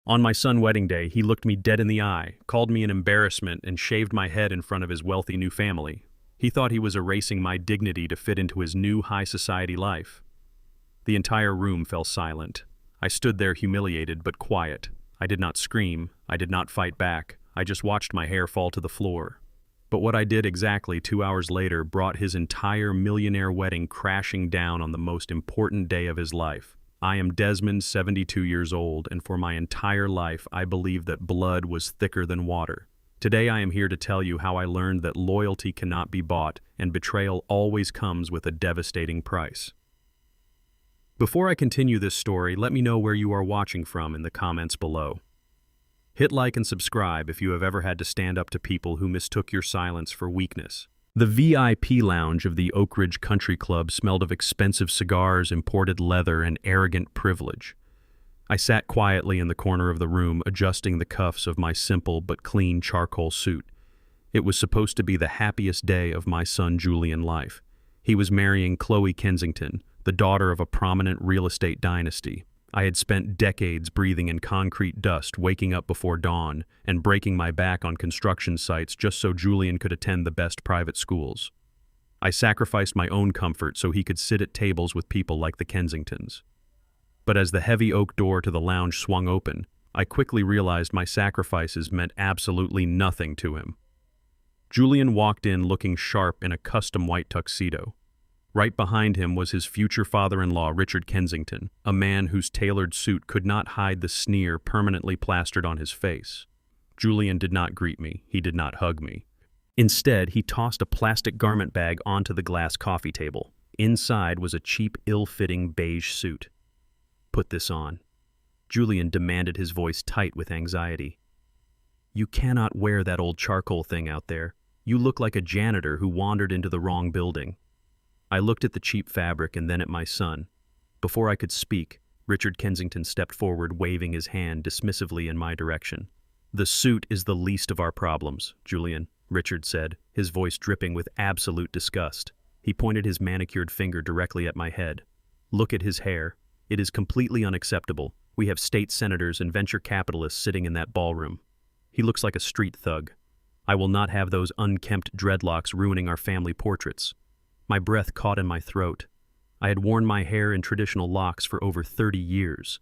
On my son's wedding day, he looked me dead in the eye, called me an embarrassment, and shaved my head in front of his wealthy new family. He thought he was erasing my dignity to fit into his new high society life. The entire room fell silent. I stood there humiliated but quiet. I did not scream. I did not fight back. I just watched my hair fall to the floor. But what I did exactly 2 hours later brought his entire millionaire wedding crashing down on the most important day of his life. I am Desmond, 72 years old, and for my entire life I believed that blood was thicker than water. Today I am here to tell you how I learned that loyalty cannot be bought and betrayal always comes with a devastating price. Before I continue this story, let me know where you are watching from in the comments below. Hit like and subscribe if you have ever had to stand up to people who mistook your silence for weakness. The VIP lounge of the Oak Ridge Country Club smelled of expensive cigars, imported leather, and arrogant privilege. I sat quietly in the corner of the room, adjusting the cuffs of my simple but clean charcoal suit. It was supposed to be the happiest day of my son Julian's life. He was marrying Chloe Kensington, the daughter of a prominent real estate dynasty. I had spent decades breathing in concrete dust, waking up before dawn, and breaking my back on construction sites just so Julian could attend the best private schools. I sacrificed my own comfort so he could sit at tables with people like the Kensingtons. But as the heavy oak door to the lounge swung open, I quickly realized my sacrifices meant absolutely nothing to him. Julian walked in looking sharp in a custom white tuxedo. Right behind him was his future father-in-law, Richard Kensington, a man whose tailored suit could not hide the sneer permanently plastered on his face. Julian did not greet me. He did not hug me. Instead, he tossed a plastic garment bag onto the glass coffee table. Inside was a cheap, ill-fitting beige suit. "Put this on," Julian demanded, his voice tight with anxiety. "You cannot wear that old charcoal thing out there. You look like a janitor who wandered into the wrong building." I looked at the cheap fabric and then at my son. Before I could speak, Richard Kensington stepped forward, waving his hand dismissively in my direction. "The suit is the least of our problems, Julian," Richard said, his voice dripping with absolute disgust. He pointed his manicured finger directly at my head. "Look at his hair. It is completely unacceptable. We have state senators and venture capitalists sitting in that ballroom. He looks like a street thug. I will not have those unkempt dreadlocks ruining our family portraits." My breath caught in my throat. I had worn my hair in traditional locks for over 30 years.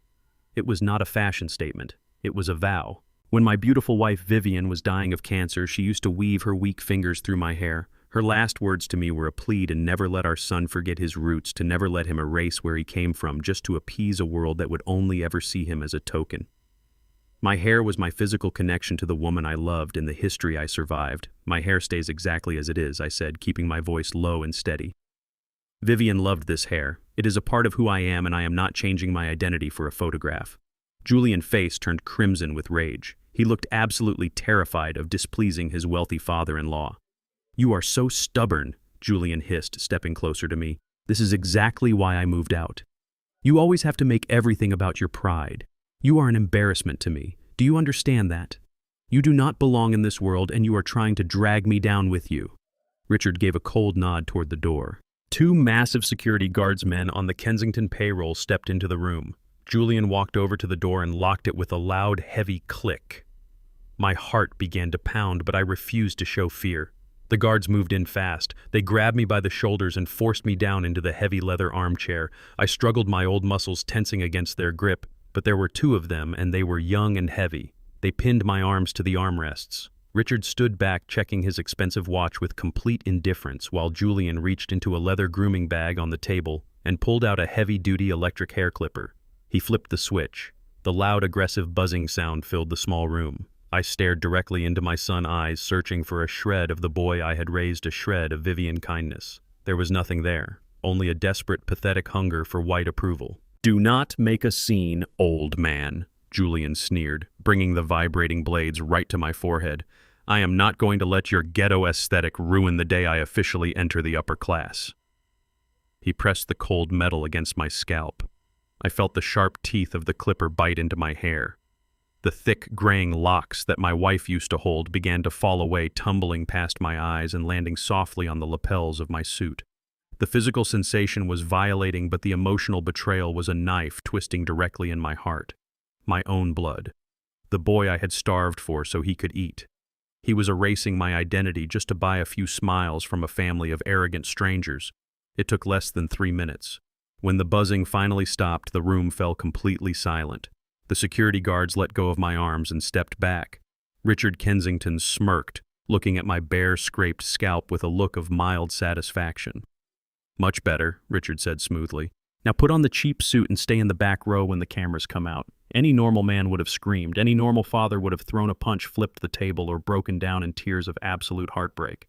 It was not a fashion statement. It was a vow. When my beautiful wife Vivian was dying of cancer, she used to weave her weak fingers through my hair. Her last words to me were a plea to never let our son forget his roots, to never let him erase where he came from, just to appease a world that would only ever see him as a token. My hair was my physical connection to the woman I loved and the history I survived. "My hair stays exactly as it is," I said, keeping my voice low and steady. "Vivian loved this hair. It is a part of who I am, and I am not changing my identity for a photograph." Julian's face turned crimson with rage. He looked absolutely terrified of displeasing his wealthy father-in-law. "You are so stubborn," Julian hissed, stepping closer to me. "This is exactly why I moved out. You always have to make everything about your pride. You are an embarrassment to me. Do you understand that? You do not belong in this world, and you are trying to drag me down with you." Richard gave a cold nod toward the door. Two massive security guardsmen on the Kensington payroll stepped into the room. Julian walked over to the door and locked it with a loud, heavy click. My heart began to pound, but I refused to show fear. The guards moved in fast. They grabbed me by the shoulders and forced me down into the heavy leather armchair. I struggled, my old muscles tensing against their grip. But there were two of them, and they were young and heavy. They pinned my arms to the armrests. Richard stood back, checking his expensive watch with complete indifference, while Julian reached into a leather grooming bag on the table and pulled out a heavy-duty electric hair clipper. He flipped the switch. The loud, aggressive buzzing sound filled the small room. I stared directly into my son's eyes, searching for a shred of the boy I had raised, a shred of Vivian kindness. There was nothing there, only a desperate, pathetic hunger for white approval. "Do not make a scene, old man," Julian sneered, bringing the vibrating blades right to my forehead. "I am not going to let your ghetto aesthetic ruin the day I officially enter the upper class." He pressed the cold metal against my scalp. I felt the sharp teeth of the clipper bite into my hair. The thick, graying locks that my wife used to hold began to fall away, tumbling past my eyes and landing softly on the lapels of my suit. The physical sensation was violating, but the emotional betrayal was a knife twisting directly in my heart. My own blood. the boy I had starved for so he could eat. He was erasing my identity just to buy a few smiles from a family of arrogant strangers. It took less than 3 minutes. When the buzzing finally stopped, the room fell completely silent. The security guards let go of my arms and stepped back. Richard Kensington smirked, looking at my bare, scraped scalp with a look of mild satisfaction. "Much better," Richard said smoothly. "Now put on the cheap suit and stay in the back row when the cameras come out." Any normal man would have screamed. Any normal father would have thrown a punch, flipped the table, or broken down in tears of absolute heartbreak.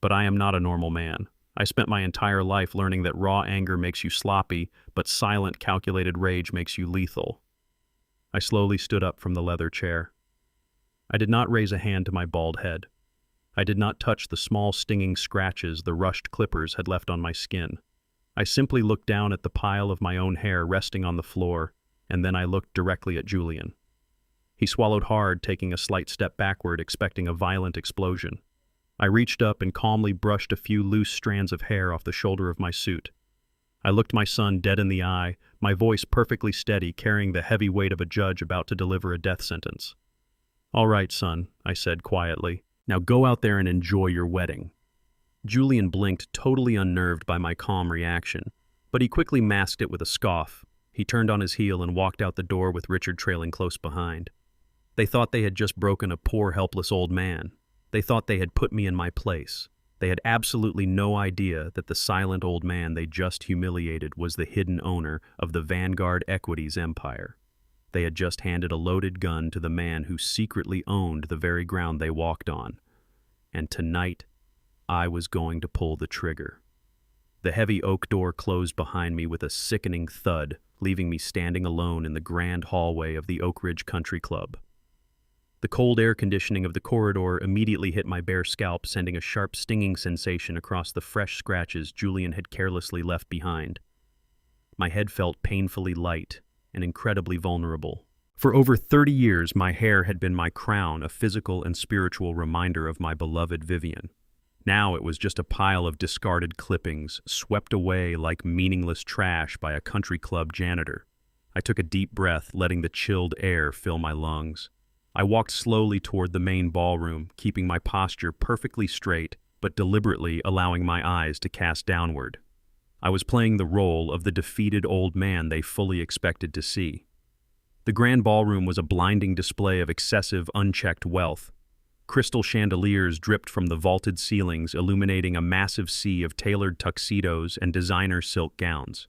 But I am not a normal man. I spent my entire life learning that raw anger makes you sloppy, but silent, calculated rage makes you lethal. I slowly stood up from the leather chair. I did not raise a hand to my bald head. I did not touch the small stinging scratches the rushed clippers had left on my skin. I simply looked down at the pile of my own hair resting on the floor, and then I looked directly at Julian. He swallowed hard, taking a slight step backward, expecting a violent explosion. I reached up and calmly brushed a few loose strands of hair off the shoulder of my suit. I looked my son dead in the eye, my voice perfectly steady, carrying the heavy weight of a judge about to deliver a death sentence. "All right, son," I said quietly. "Now go out there and enjoy your wedding." Julian blinked, totally unnerved by my calm reaction, but he quickly masked it with a scoff. He turned on his heel and walked out the door with Richard trailing close behind. They thought they had just broken a poor, helpless old man. They thought they had put me in my place. They had absolutely no idea that the silent old man they just humiliated was the hidden owner of the Vanguard Equities empire. They had just handed a loaded gun to the man who secretly owned the very ground they walked on. And tonight, I was going to pull the trigger. The heavy oak door closed behind me with a sickening thud, leaving me standing alone in the grand hallway of the Oak Ridge Country Club. The cold air conditioning of the corridor immediately hit my bare scalp, sending a sharp stinging sensation across the fresh scratches Julian had carelessly left behind. My head felt painfully light and incredibly vulnerable. For over 30 years, my hair had been my crown, a physical and spiritual reminder of my beloved Vivian. Now it was just a pile of discarded clippings, swept away like meaningless trash by a country club janitor. I took a deep breath, letting the chilled air fill my lungs. I walked slowly toward the main ballroom, keeping my posture perfectly straight, but deliberately allowing my eyes to cast downward. I was playing the role of the defeated old man they fully expected to see. The grand ballroom was a blinding display of excessive, unchecked wealth. Crystal chandeliers dripped from the vaulted ceilings, illuminating a massive sea of tailored tuxedos and designer silk gowns.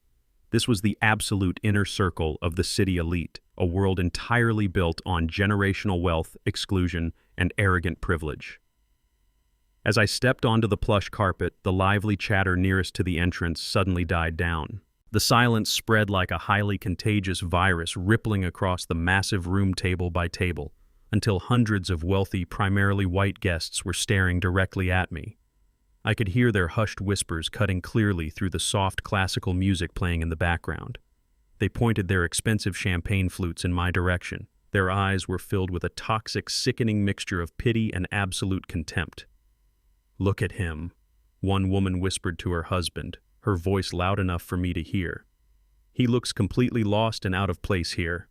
This was the absolute inner circle of the city elite, a world entirely built on generational wealth, exclusion, and arrogant privilege. As I stepped onto the plush carpet, the lively chatter nearest to the entrance suddenly died down. The silence spread like a highly contagious virus, rippling across the massive room table by table, until hundreds of wealthy, primarily white guests were staring directly at me. I could hear their hushed whispers cutting clearly through the soft classical music playing in the background. They pointed their expensive champagne flutes in my direction. Their eyes were filled with a toxic, sickening mixture of pity and absolute contempt. "Look at him," one woman whispered to her husband, her voice loud enough for me to hear. "He looks completely lost and out of place here."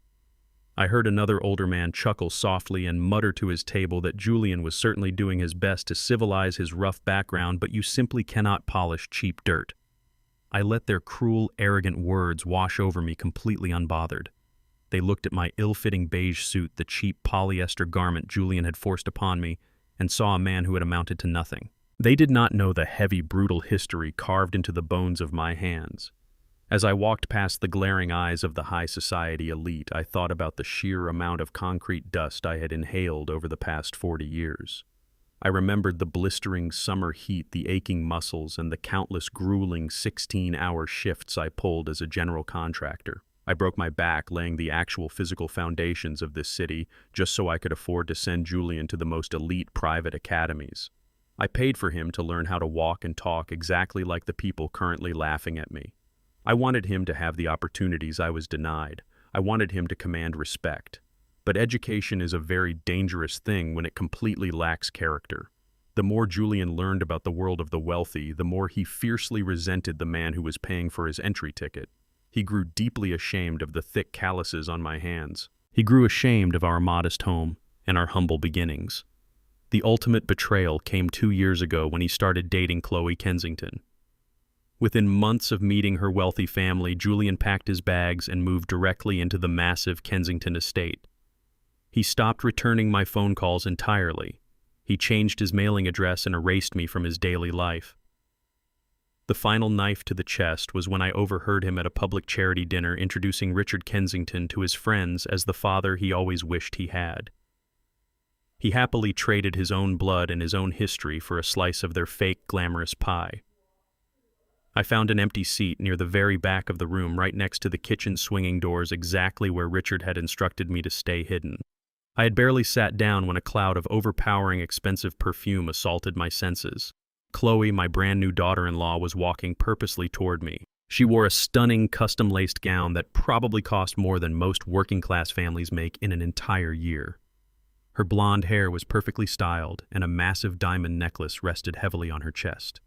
I heard another older man chuckle softly and mutter to his table that Julian was certainly doing his best to civilize his rough background, but you simply cannot polish cheap dirt. I let their cruel, arrogant words wash over me completely unbothered. They looked at my ill-fitting beige suit, the cheap polyester garment Julian had forced upon me, and saw a man who had amounted to nothing. They did not know the heavy, brutal history carved into the bones of my hands. As I walked past the glaring eyes of the high society elite, I thought about the sheer amount of concrete dust I had inhaled over the past 40 years. I remembered the blistering summer heat, the aching muscles, and the countless grueling 16-hour shifts I pulled as a general contractor. I broke my back laying the actual physical foundations of this city just so I could afford to send Julian to the most elite private academies. I paid for him to learn how to walk and talk exactly like the people currently laughing at me. I wanted him to have the opportunities I was denied. I wanted him to command respect. But education is a very dangerous thing when it completely lacks character. The more Julian learned about the world of the wealthy, the more he fiercely resented the man who was paying for his entry ticket. He grew deeply ashamed of the thick calluses on my hands. He grew ashamed of our modest home and our humble beginnings. The ultimate betrayal came 2 years ago when he started dating Chloe Kensington. Within months of meeting her wealthy family, Julian packed his bags and moved directly into the massive Kensington estate. He stopped returning my phone calls entirely. He changed his mailing address and erased me from his daily life. The final knife to the chest was when I overheard him at a public charity dinner introducing Richard Kensington to his friends as the father he always wished he had. He happily traded his own blood and his own history for a slice of their fake, glamorous pie. I found an empty seat near the very back of the room, right next to the kitchen swinging doors, exactly where Richard had instructed me to stay hidden. I had barely sat down when a cloud of overpowering expensive perfume assaulted my senses. Chloe, my brand new daughter-in-law, was walking purposely toward me. She wore a stunning custom-laced gown that probably cost more than most working-class families make in an entire year. Her blonde hair was perfectly styled, and a massive diamond necklace rested heavily on her chest.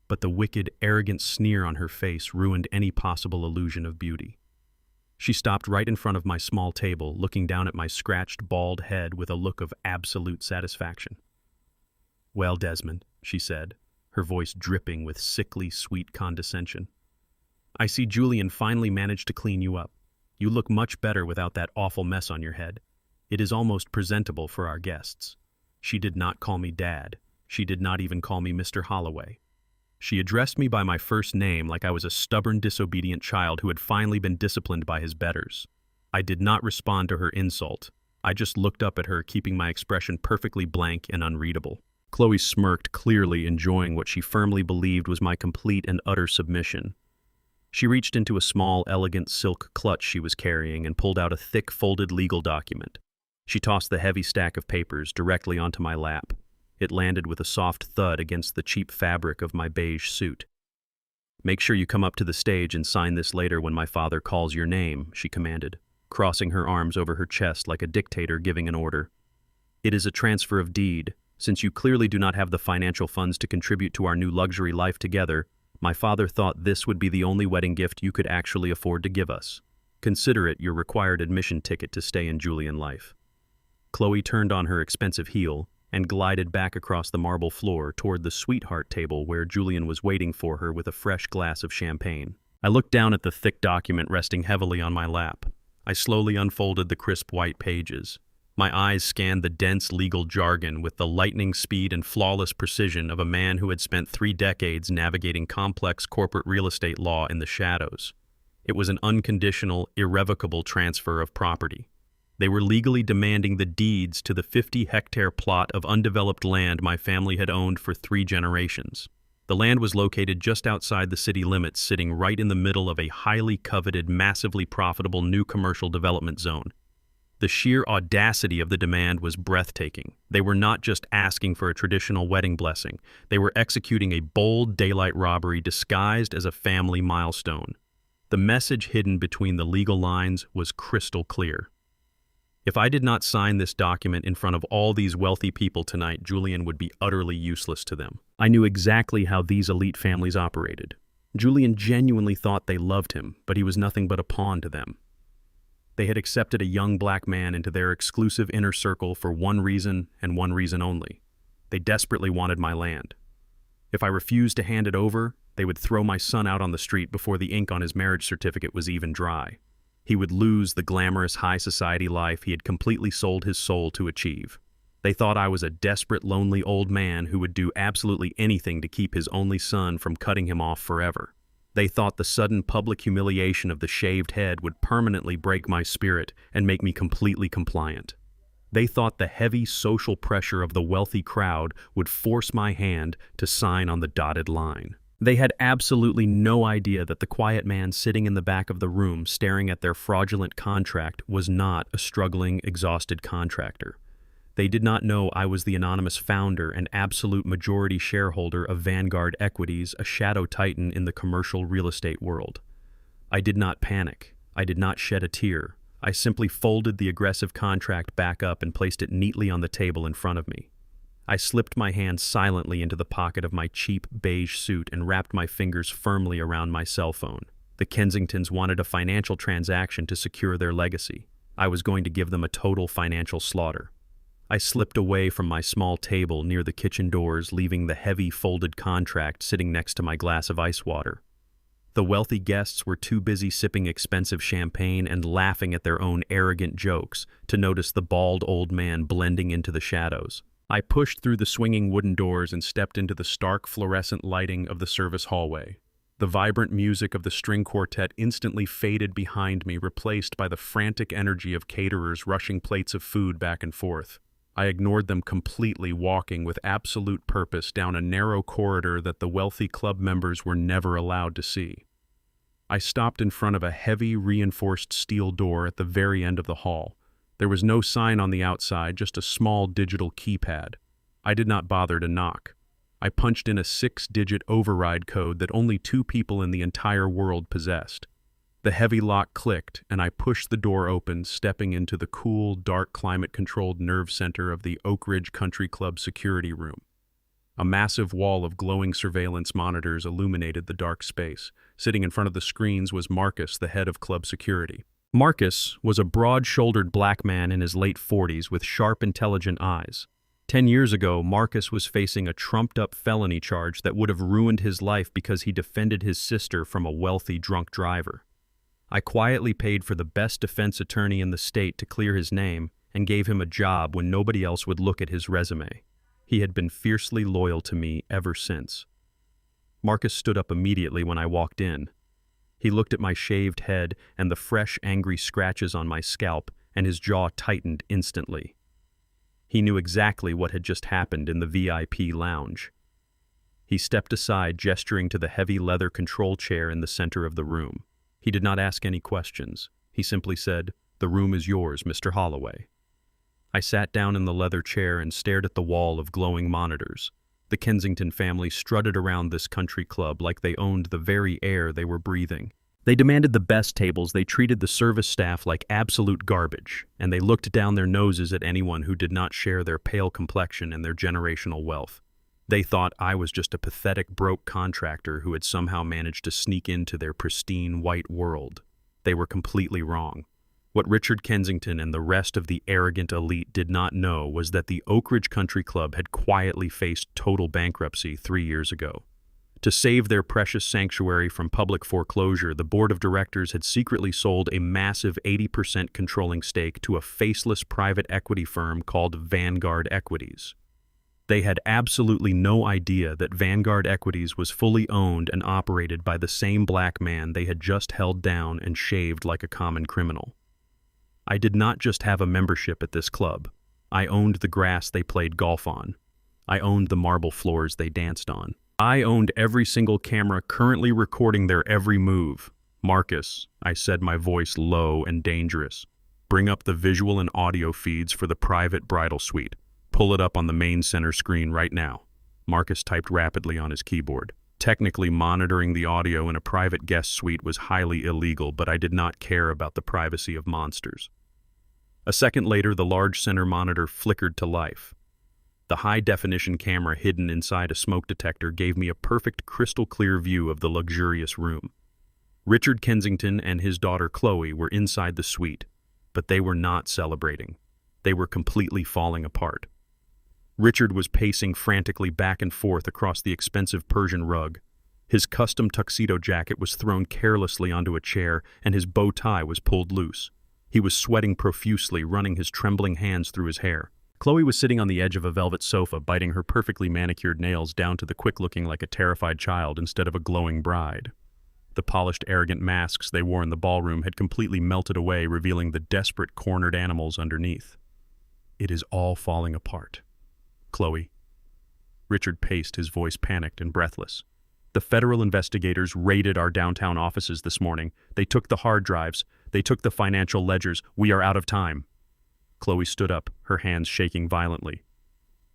But the wicked, arrogant sneer on her face ruined any possible illusion of beauty. She stopped right in front of my small table, looking down at my scratched, bald head with a look of absolute satisfaction. "Well, Desmond," she said, her voice dripping with sickly, sweet condescension. "I see Julian finally managed to clean you up. You look much better without that awful mess on your head. It is almost presentable for our guests." She did not call me Dad. She did not even call me Mr. Holloway. She addressed me by my first name like I was a stubborn, disobedient child who had finally been disciplined by his betters. I did not respond to her insult. I just looked up at her, keeping my expression perfectly blank and unreadable. Chloe smirked, clearly enjoying what she firmly believed was my complete and utter submission. She reached into a small, elegant silk clutch she was carrying and pulled out a thick, folded legal document. She tossed the heavy stack of papers directly onto my lap. It landed with a soft thud against the cheap fabric of my beige suit. "Make sure you come up to the stage and sign this later when my father calls your name," she commanded, crossing her arms over her chest like a dictator giving an order. "It is a transfer of deed. Since you clearly do not have the financial funds to contribute to our new luxury life together, my father thought this would be the only wedding gift you could actually afford to give us. Consider it your required admission ticket to stay in Julian life." Chloe turned on her expensive heel and glided back across the marble floor toward the sweetheart table where Julian was waiting for her with a fresh glass of champagne. I looked down at the thick document resting heavily on my lap. I slowly unfolded the crisp white pages. My eyes scanned the dense legal jargon with the lightning speed and flawless precision of a man who had spent 3 decades navigating complex corporate real estate law in the shadows. It was an unconditional, irrevocable transfer of property. They were legally demanding the deeds to the 50-hectare plot of undeveloped land my family had owned for 3 generations. The land was located just outside the city limits, sitting right in the middle of a highly coveted, massively profitable new commercial development zone. The sheer audacity of the demand was breathtaking. They were not just asking for a traditional wedding blessing. They were executing a bold daylight robbery disguised as a family milestone. The message hidden between the legal lines was crystal clear. If I did not sign this document in front of all these wealthy people tonight, Julian would be utterly useless to them. I knew exactly how these elite families operated. Julian genuinely thought they loved him, but he was nothing but a pawn to them. They had accepted a young black man into their exclusive inner circle for one reason and one reason only. They desperately wanted my land. If I refused to hand it over, they would throw my son out on the street before the ink on his marriage certificate was even dry. He would lose the glamorous high society life he had completely sold his soul to achieve. They thought I was a desperate, lonely old man who would do absolutely anything to keep his only son from cutting him off forever. They thought the sudden public humiliation of the shaved head would permanently break my spirit and make me completely compliant. They thought the heavy social pressure of the wealthy crowd would force my hand to sign on the dotted line. They had absolutely no idea that the quiet man sitting in the back of the room staring at their fraudulent contract was not a struggling, exhausted contractor. They did not know I was the anonymous founder and absolute majority shareholder of Vanguard Equities, a shadow titan in the commercial real estate world. I did not panic. I did not shed a tear. I simply folded the aggressive contract back up and placed it neatly on the table in front of me. I slipped my hand silently into the pocket of my cheap beige suit and wrapped my fingers firmly around my cell phone. The Kensingtons wanted a financial transaction to secure their legacy. I was going to give them a total financial slaughter. I slipped away from my small table near the kitchen doors, leaving the heavy folded contract sitting next to my glass of ice water. The wealthy guests were too busy sipping expensive champagne and laughing at their own arrogant jokes to notice the bald old man blending into the shadows. I pushed through the swinging wooden doors and stepped into the stark fluorescent lighting of the service hallway. The vibrant music of the string quartet instantly faded behind me, replaced by the frantic energy of caterers rushing plates of food back and forth. I ignored them completely, walking with absolute purpose down a narrow corridor that the wealthy club members were never allowed to see. I stopped in front of a heavy, reinforced steel door at the very end of the hall. There was no sign on the outside, just a small digital keypad. I did not bother to knock. I punched in a 6-digit override code that only 2 people in the entire world possessed. The heavy lock clicked, and I pushed the door open, stepping into the cool, dark, climate-controlled nerve center of the Oak Ridge Country Club security room. A massive wall of glowing surveillance monitors illuminated the dark space. Sitting in front of the screens was Marcus, the head of club security. Marcus was a broad-shouldered black man in his late 40s with sharp, intelligent eyes. 10 years ago, Marcus was facing a trumped-up felony charge that would have ruined his life because he defended his sister from a wealthy drunk driver. I quietly paid for the best defense attorney in the state to clear his name and gave him a job when nobody else would look at his resume. He had been fiercely loyal to me ever since. Marcus stood up immediately when I walked in. He looked at my shaved head and the fresh, angry scratches on my scalp, and his jaw tightened instantly. He knew exactly what had just happened in the VIP lounge. He stepped aside, gesturing to the heavy leather control chair in the center of the room. He did not ask any questions. He simply said, "The room is yours, Mr. Holloway." I sat down in the leather chair and stared at the wall of glowing monitors. The Kensington family strutted around this country club like they owned the very air they were breathing. They demanded the best tables, they treated the service staff like absolute garbage, and they looked down their noses at anyone who did not share their pale complexion and their generational wealth. They thought I was just a pathetic broke contractor who had somehow managed to sneak into their pristine white world. They were completely wrong. What Richard Kensington and the rest of the arrogant elite did not know was that the Oak Ridge Country Club had quietly faced total bankruptcy 3 years ago. To save their precious sanctuary from public foreclosure, the board of directors had secretly sold a massive 80% controlling stake to a faceless private equity firm called Vanguard Equities. They had absolutely no idea that Vanguard Equities was fully owned and operated by the same black man they had just held down and shaved like a common criminal. I did not just have a membership at this club. I owned the grass they played golf on. I owned the marble floors they danced on. I owned every single camera currently recording their every move. "Marcus," I said, my voice low and dangerous, "bring up the visual and audio feeds for the private bridal suite. Pull it up on the main center screen right now." Marcus typed rapidly on his keyboard. Technically, monitoring the audio in a private guest suite was highly illegal, but I did not care about the privacy of monsters. A second later, the large center monitor flickered to life. The high-definition camera hidden inside a smoke detector gave me a perfect crystal-clear view of the luxurious room. Richard Kensington and his daughter Chloe were inside the suite, but they were not celebrating. They were completely falling apart. Richard was pacing frantically back and forth across the expensive Persian rug. His custom tuxedo jacket was thrown carelessly onto a chair, and his bow tie was pulled loose. He was sweating profusely, running his trembling hands through his hair. Chloe was sitting on the edge of a velvet sofa, biting her perfectly manicured nails down to the quick, looking like a terrified child instead of a glowing bride. The polished, arrogant masks they wore in the ballroom had completely melted away, revealing the desperate, cornered animals underneath. "It is all falling apart. Chloe." Richard paced, his voice panicked and breathless. "The federal investigators raided our downtown offices this morning. They took the hard drives. They took the financial ledgers. We are out of time." Chloe stood up, her hands shaking violently.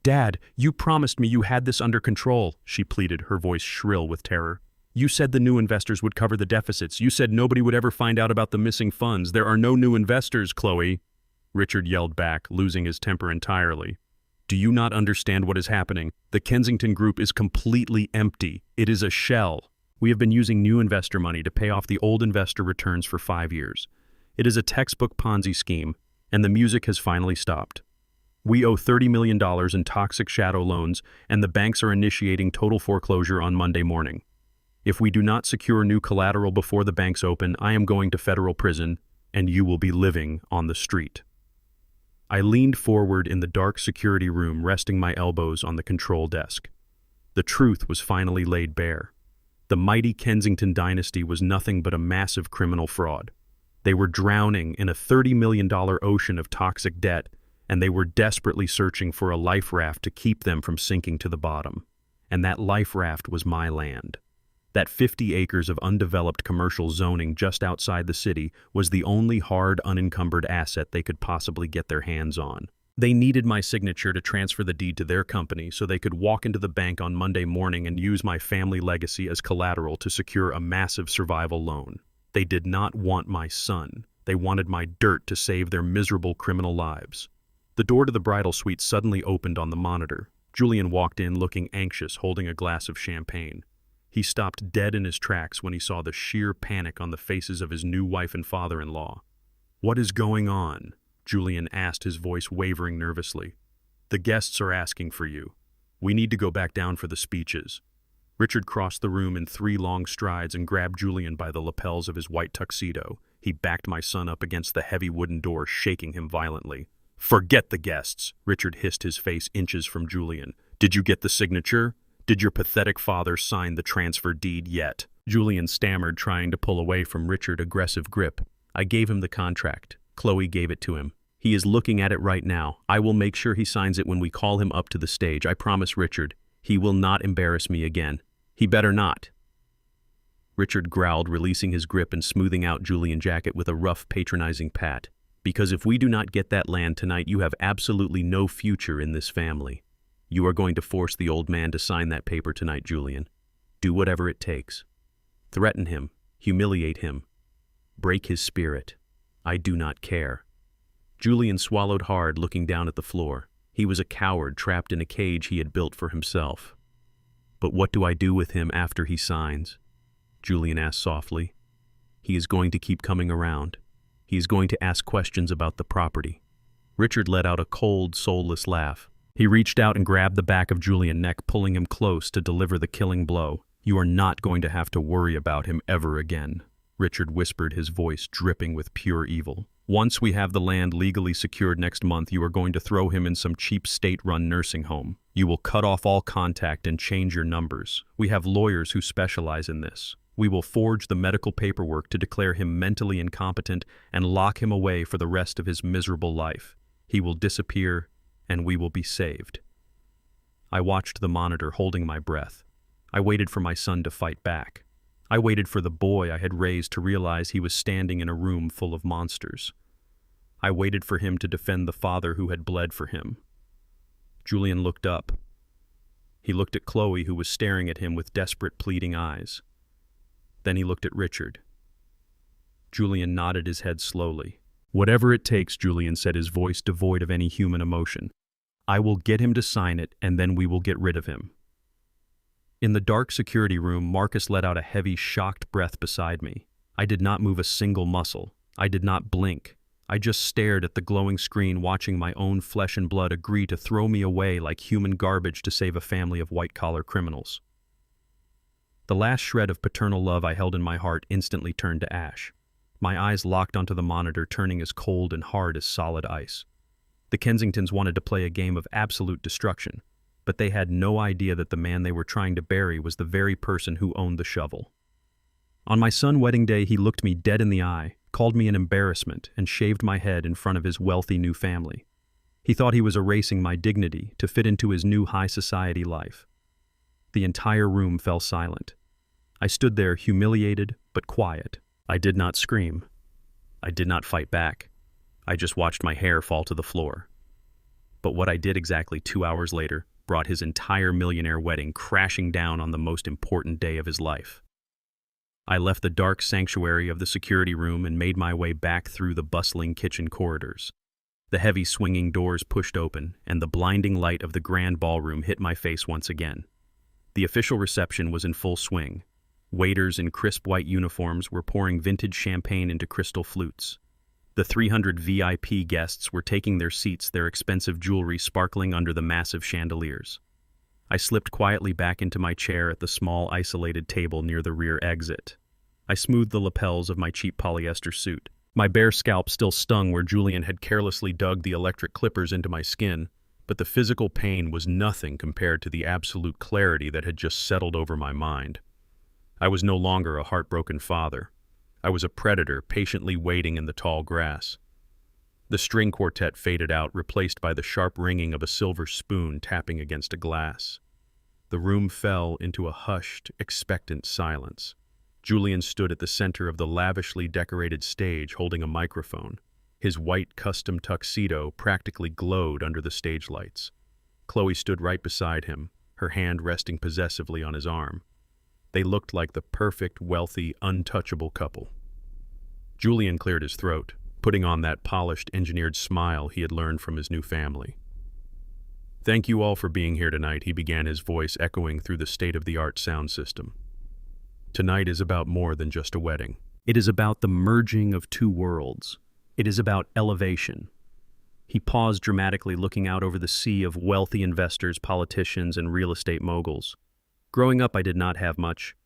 "Dad, you promised me you had this under control," she pleaded, her voice shrill with terror. "You said the new investors would cover the deficits. You said nobody would ever find out about the missing funds. There are no new investors, Chloe." Richard yelled back, losing his temper entirely. "Do you not understand what is happening? The Kensington Group is completely empty. It is a shell. We have been using new investor money to pay off the old investor returns for 5 years. It is a textbook Ponzi scheme, and the music has finally stopped. We owe $30 million in toxic shadow loans, and the banks are initiating total foreclosure on Monday morning. If we do not secure new collateral before the banks open, I am going to federal prison, and you will be living on the street. I leaned forward in the dark security room, resting my elbows on the control desk. The truth was finally laid bare. The mighty Kensington dynasty was nothing but a massive criminal fraud. They were drowning in a $30 million ocean of toxic debt, and they were desperately searching for a life raft to keep them from sinking to the bottom. And that life raft was my land. That 50 acres of undeveloped commercial zoning just outside the city was the only hard, unencumbered asset they could possibly get their hands on. They needed my signature to transfer the deed to their company so they could walk into the bank on Monday morning and use my family legacy as collateral to secure a massive survival loan. They did not want my son. They wanted my dirt to save their miserable criminal lives. The door to the bridal suite suddenly opened on the monitor. Julian walked in looking anxious, holding a glass of champagne. He stopped dead in his tracks when he saw the sheer panic on the faces of his new wife and father-in-law. "What is going on?" Julian asked, his voice wavering nervously. "The guests are asking for you. We need to go back down for the speeches." Richard crossed the room in 3 long strides and grabbed Julian by the lapels of his white tuxedo. He backed my son up against the heavy wooden door, shaking him violently. "Forget the guests," Richard hissed, his face inches from Julian. "Did you get the signature? Did your pathetic father sign the transfer deed yet?" Julian stammered, trying to pull away from Richard's aggressive grip. "I gave him the contract. Chloe gave it to him. He is looking at it right now. I will make sure he signs it when we call him up to the stage. I promise, Richard. He will not embarrass me again. He better not." Richard growled, releasing his grip and smoothing out Julian's jacket with a rough, patronizing pat. "Because if we do not get that land tonight, you have absolutely no future in this family. You are going to force the old man to sign that paper tonight, Julian. Do whatever it takes. Threaten him, humiliate him, break his spirit. I do not care." Julian swallowed hard, looking down at the floor. He was a coward trapped in a cage he had built for himself. "But what do I do with him after he signs?" Julian asked softly. "He is going to keep coming around. He is going to ask questions about the property." Richard let out a cold, soulless laugh. He reached out and grabbed the back of Julian's neck, pulling him close to deliver the killing blow. "You are not going to have to worry about him ever again," Richard whispered, his voice dripping with pure evil. "Once we have the land legally secured next month, you are going to throw him in some cheap state-run nursing home. You will cut off all contact and change your numbers. We have lawyers who specialize in this. We will forge the medical paperwork to declare him mentally incompetent and lock him away for the rest of his miserable life. He will disappear, and we will be saved." I watched the monitor, holding my breath. I waited for my son to fight back. I waited for the boy I had raised to realize he was standing in a room full of monsters. I waited for him to defend the father who had bled for him. Julian looked up. He looked at Chloe, who was staring at him with desperate, pleading eyes. Then he looked at Richard. Julian nodded his head slowly. "Whatever it takes," Julian said, his voice devoid of any human emotion. "I will get him to sign it, and then we will get rid of him." In the dark security room, Marcus let out a heavy, shocked breath beside me. I did not move a single muscle. I did not blink. I just stared at the glowing screen, watching my own flesh and blood agree to throw me away like human garbage to save a family of white-collar criminals. The last shred of paternal love I held in my heart instantly turned to ash. My eyes locked onto the monitor, turning as cold and hard as solid ice. The Kensingtons wanted to play a game of absolute destruction, but they had no idea that the man they were trying to bury was the very person who owned the shovel. On my son's wedding day, he looked me dead in the eye, called me an embarrassment, and shaved my head in front of his wealthy new family. He thought he was erasing my dignity to fit into his new high society life. The entire room fell silent. I stood there, humiliated but quiet. I did not scream. I did not fight back. I just watched my hair fall to the floor. But what I did exactly 2 hours later brought his entire millionaire wedding crashing down on the most important day of his life. I left the dark sanctuary of the security room and made my way back through the bustling kitchen corridors. The heavy swinging doors pushed open, and the blinding light of the grand ballroom hit my face once again. The official reception was in full swing. Waiters in crisp white uniforms were pouring vintage champagne into crystal flutes. The 300 VIP guests were taking their seats, their expensive jewelry sparkling under the massive chandeliers. I slipped quietly back into my chair at the small, isolated table near the rear exit. I smoothed the lapels of my cheap polyester suit. My bare scalp still stung where Julian had carelessly dug the electric clippers into my skin, but the physical pain was nothing compared to the absolute clarity that had just settled over my mind. I was no longer a heartbroken father. I was a predator patiently waiting in the tall grass. The string quartet faded out, replaced by the sharp ringing of a silver spoon tapping against a glass. The room fell into a hushed, expectant silence. Julian stood at the center of the lavishly decorated stage holding a microphone. His white custom tuxedo practically glowed under the stage lights. Chloe stood right beside him, her hand resting possessively on his arm. They looked like the perfect, wealthy, untouchable couple. Julian cleared his throat, putting on that polished, engineered smile he had learned from his new family. "Thank you all for being here tonight," he began, his voice echoing through the state-of-the-art sound system. "Tonight is about more than just a wedding. It is about the merging of two worlds. It is about elevation." He paused dramatically, looking out over the sea of wealthy investors, politicians, and real estate moguls. "Growing up, I did not have much."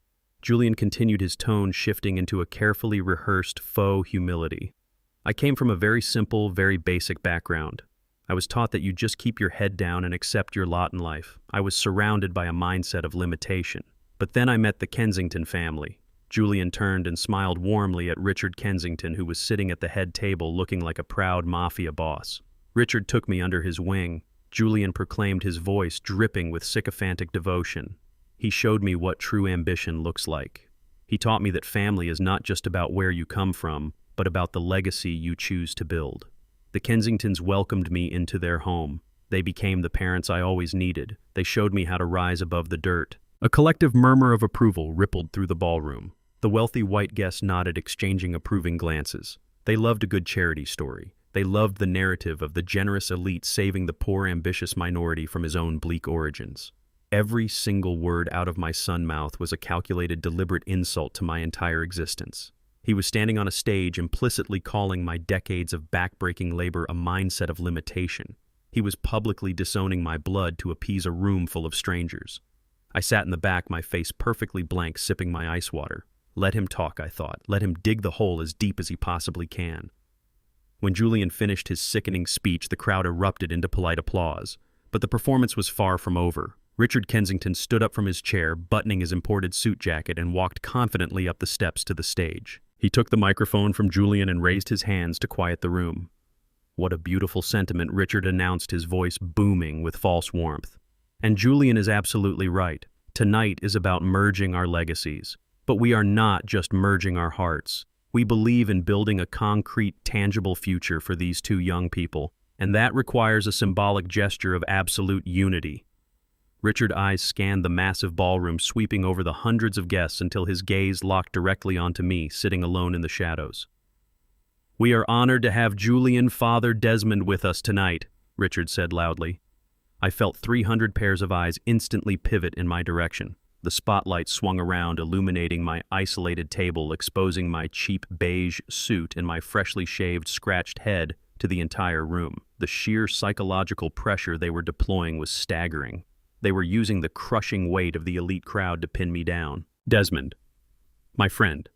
Julian continued, his tone shifting into a carefully rehearsed faux humility. "I came from a very simple, very basic background. I was taught that you just keep your head down and accept your lot in life. I was surrounded by a mindset of limitation. But then I met the Kensington family." Julian turned and smiled warmly at Richard Kensington, who was sitting at the head table looking like a proud mafia boss. "Richard took me under his wing," Julian proclaimed, his voice dripping with sycophantic devotion. "He showed me what true ambition looks like. He taught me that family is not just about where you come from, but about the legacy you choose to build." The Kensingtons welcomed me into their home. They became the parents I always needed. They showed me how to rise above the dirt. A collective murmur of approval rippled through the ballroom. The wealthy white guests nodded, exchanging approving glances. They loved a good charity story. They loved the narrative of the generous elite saving the poor, ambitious minority from his own bleak origins. Every single word out of my son's mouth was a calculated, deliberate insult to my entire existence. He was standing on a stage, implicitly calling my decades of backbreaking labor a mindset of limitation. He was publicly disowning my blood to appease a room full of strangers. I sat in the back, my face perfectly blank, sipping my ice water. Let him talk, I thought. Let him dig the hole as deep as he possibly can. When Julian finished his sickening speech, the crowd erupted into polite applause. But the performance was far from over. Richard Kensington stood up from his chair, buttoning his imported suit jacket, and walked confidently up the steps to the stage. He took the microphone from Julian and raised his hands to quiet the room. "What a beautiful sentiment," Richard announced, his voice booming with false warmth. "And Julian is absolutely right. Tonight is about merging our legacies. But we are not just merging our hearts. We believe in building a concrete, tangible future for these two young people, and that requires a symbolic gesture of absolute unity." Richard's eyes scanned the massive ballroom, sweeping over the hundreds of guests until his gaze locked directly onto me, sitting alone in the shadows. "We are honored to have Julian Father Desmond with us tonight," Richard said loudly. I felt 300 pairs of eyes instantly pivot in my direction. The spotlight swung around, illuminating my isolated table, exposing my cheap beige suit and my freshly shaved, scratched head to the entire room. The sheer psychological pressure they were deploying was staggering. They were using the crushing weight of the elite crowd to pin me down. "Desmond, my friend,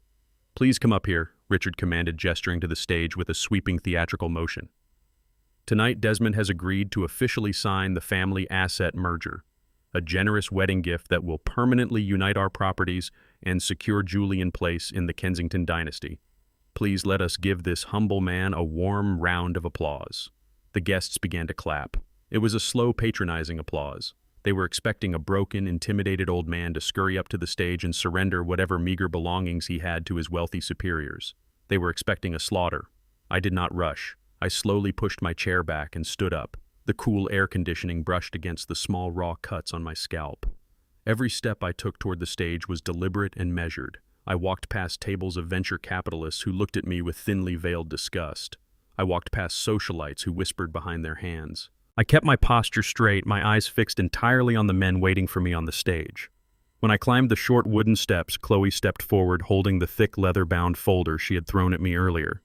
please come up here," Richard commanded, gesturing to the stage with a sweeping theatrical motion. "Tonight, Desmond has agreed to officially sign the family asset merger, a generous wedding gift that will permanently unite our properties and secure Julian place in the Kensington dynasty. Please let us give this humble man a warm round of applause." The guests began to clap. It was a slow, patronizing applause. They were expecting a broken, intimidated old man to scurry up to the stage and surrender whatever meager belongings he had to his wealthy superiors. They were expecting a slaughter. I did not rush. I slowly pushed my chair back and stood up. The cool air conditioning brushed against the small raw cuts on my scalp. Every step I took toward the stage was deliberate and measured. I walked past tables of venture capitalists who looked at me with thinly veiled disgust. I walked past socialites who whispered behind their hands. I kept my posture straight, my eyes fixed entirely on the men waiting for me on the stage. When I climbed the short wooden steps, Chloe stepped forward, holding the thick leather-bound folder she had thrown at me earlier.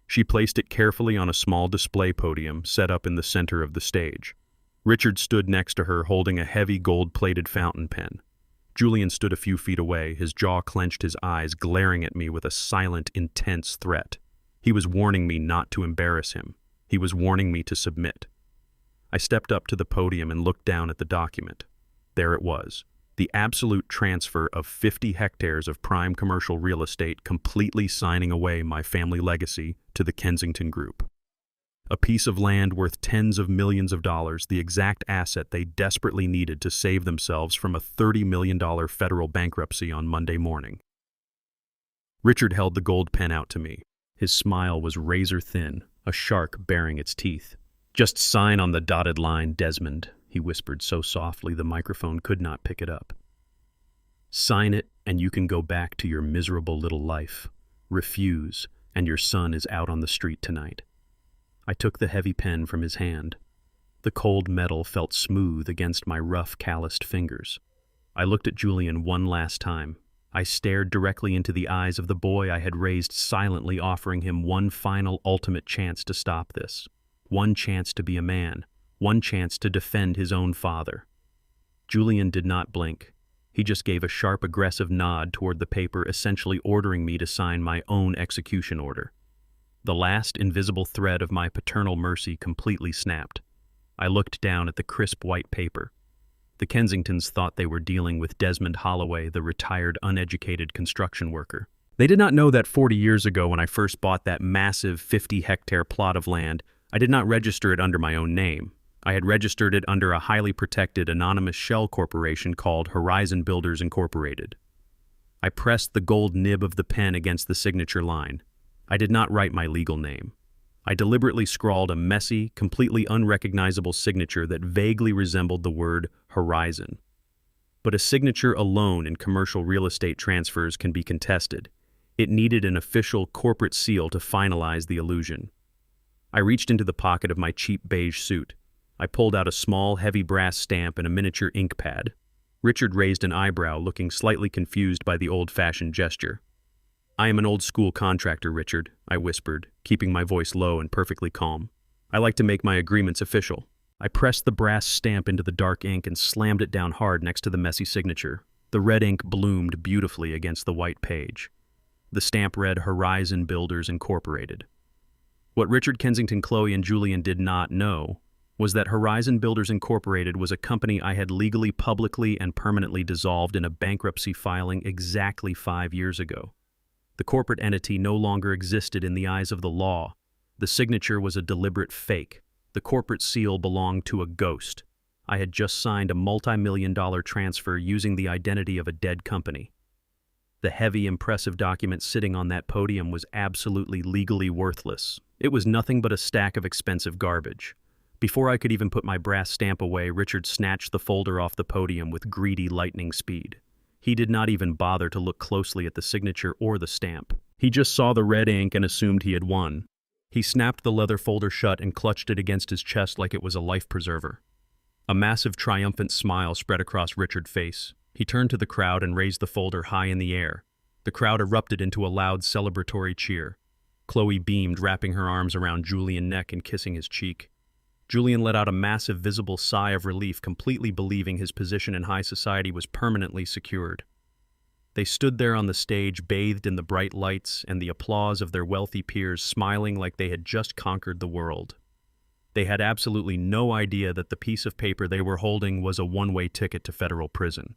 She placed it carefully on a small display podium set up in the center of the stage. Richard stood next to her holding a heavy gold-plated fountain pen. Julian stood a few feet away, his jaw clenched, his eyes glaring at me with a silent, intense threat. He was warning me not to embarrass him. He was warning me to submit. I stepped up to the podium and looked down at the document. There it was, the absolute transfer of 50 hectares of prime commercial real estate, completely signing away my family legacy to the Kensington Group. A piece of land worth tens of millions of dollars, the exact asset they desperately needed to save themselves from a $30 million federal bankruptcy on Monday morning. Richard held the gold pen out to me. His smile was razor thin, a shark baring its teeth. "Just sign on the dotted line, Desmond," he whispered so softly the microphone could not pick it up. "Sign it, and you can go back to your miserable little life. Refuse, and your son is out on the street tonight." I took the heavy pen from his hand. The cold metal felt smooth against my rough, calloused fingers. I looked at Julian one last time. I stared directly into the eyes of the boy I had raised, silently offering him one final, ultimate chance to stop this. One chance to be a man. One chance to defend his own father. Julian did not blink. He just gave a sharp, aggressive nod toward the paper, essentially ordering me to sign my own execution order. The last invisible thread of my paternal mercy completely snapped. I looked down at the crisp white paper. The Kensingtons thought they were dealing with Desmond Holloway, the retired, uneducated construction worker. They did not know that 40 years ago, when I first bought that massive 50-hectare plot of land, I did not register it under my own name. I had registered it under a highly protected anonymous shell corporation called Horizon Builders Incorporated. I pressed the gold nib of the pen against the signature line. I did not write my legal name. I deliberately scrawled a messy, completely unrecognizable signature that vaguely resembled the word Horizon. But a signature alone in commercial real estate transfers can be contested. It needed an official corporate seal to finalize the illusion. I reached into the pocket of my cheap beige suit. I pulled out a small, heavy brass stamp and a miniature ink pad. Richard raised an eyebrow, looking slightly confused by the old-fashioned gesture. "I am an old-school contractor, Richard," I whispered, keeping my voice low and perfectly calm. "I like to make my agreements official." I pressed the brass stamp into the dark ink and slammed it down hard next to the messy signature. The red ink bloomed beautifully against the white page. The stamp read Horizon Builders Incorporated. What Richard, Kensington, Chloe, and Julian did not know was that Horizon Builders Incorporated was a company I had legally, publicly, and permanently dissolved in a bankruptcy filing exactly 5 years ago. The corporate entity no longer existed in the eyes of the law. The signature was a deliberate fake. The corporate seal belonged to a ghost. I had just signed a multi-million-dollar transfer using the identity of a dead company. The heavy, impressive document sitting on that podium was absolutely legally worthless. It was nothing but a stack of expensive garbage. Before I could even put my brass stamp away, Richard snatched the folder off the podium with greedy lightning speed. He did not even bother to look closely at the signature or the stamp. He just saw the red ink and assumed he had won. He snapped the leather folder shut and clutched it against his chest like it was a life preserver. A massive, triumphant smile spread across Richard's face. He turned to the crowd and raised the folder high in the air. The crowd erupted into a loud, celebratory cheer. Chloe beamed, wrapping her arms around Julian's neck and kissing his cheek. Julian let out a massive, visible sigh of relief, completely believing his position in high society was permanently secured. They stood there on the stage, bathed in the bright lights and the applause of their wealthy peers, smiling like they had just conquered the world. They had absolutely no idea that the piece of paper they were holding was a one-way ticket to federal prison.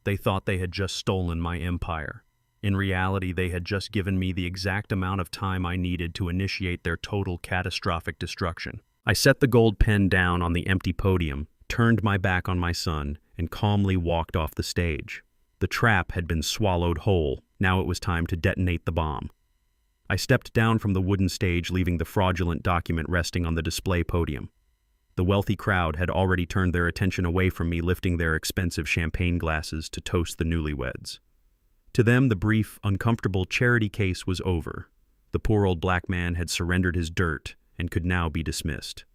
They thought they had just stolen my empire. In reality, they had just given me the exact amount of time I needed to initiate their total, catastrophic destruction. I set the gold pen down on the empty podium, turned my back on my son, and calmly walked off the stage. The trap had been swallowed whole. Now it was time to detonate the bomb. I stepped down from the wooden stage, leaving the fraudulent document resting on the display podium. The wealthy crowd had already turned their attention away from me, lifting their expensive champagne glasses to toast the newlyweds. To them, the brief, uncomfortable charity case was over. The poor old black man had surrendered his dirt and could now be dismissed.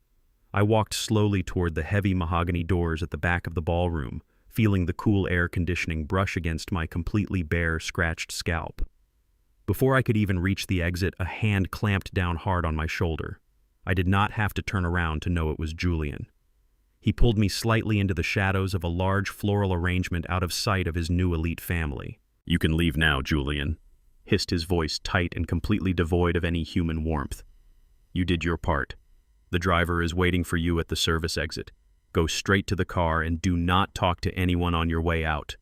I walked slowly toward the heavy mahogany doors at the back of the ballroom, feeling the cool air conditioning brush against my completely bare, scratched scalp. Before I could even reach the exit, a hand clamped down hard on my shoulder. I did not have to turn around to know it was Julian. He pulled me slightly into the shadows of a large floral arrangement out of sight of his new elite family. "You can leave now, Julian," hissed his voice, tight and completely devoid of any human warmth. "You did your part. The driver is waiting for you at the service exit. Go straight to the car and do not talk to anyone on your way out.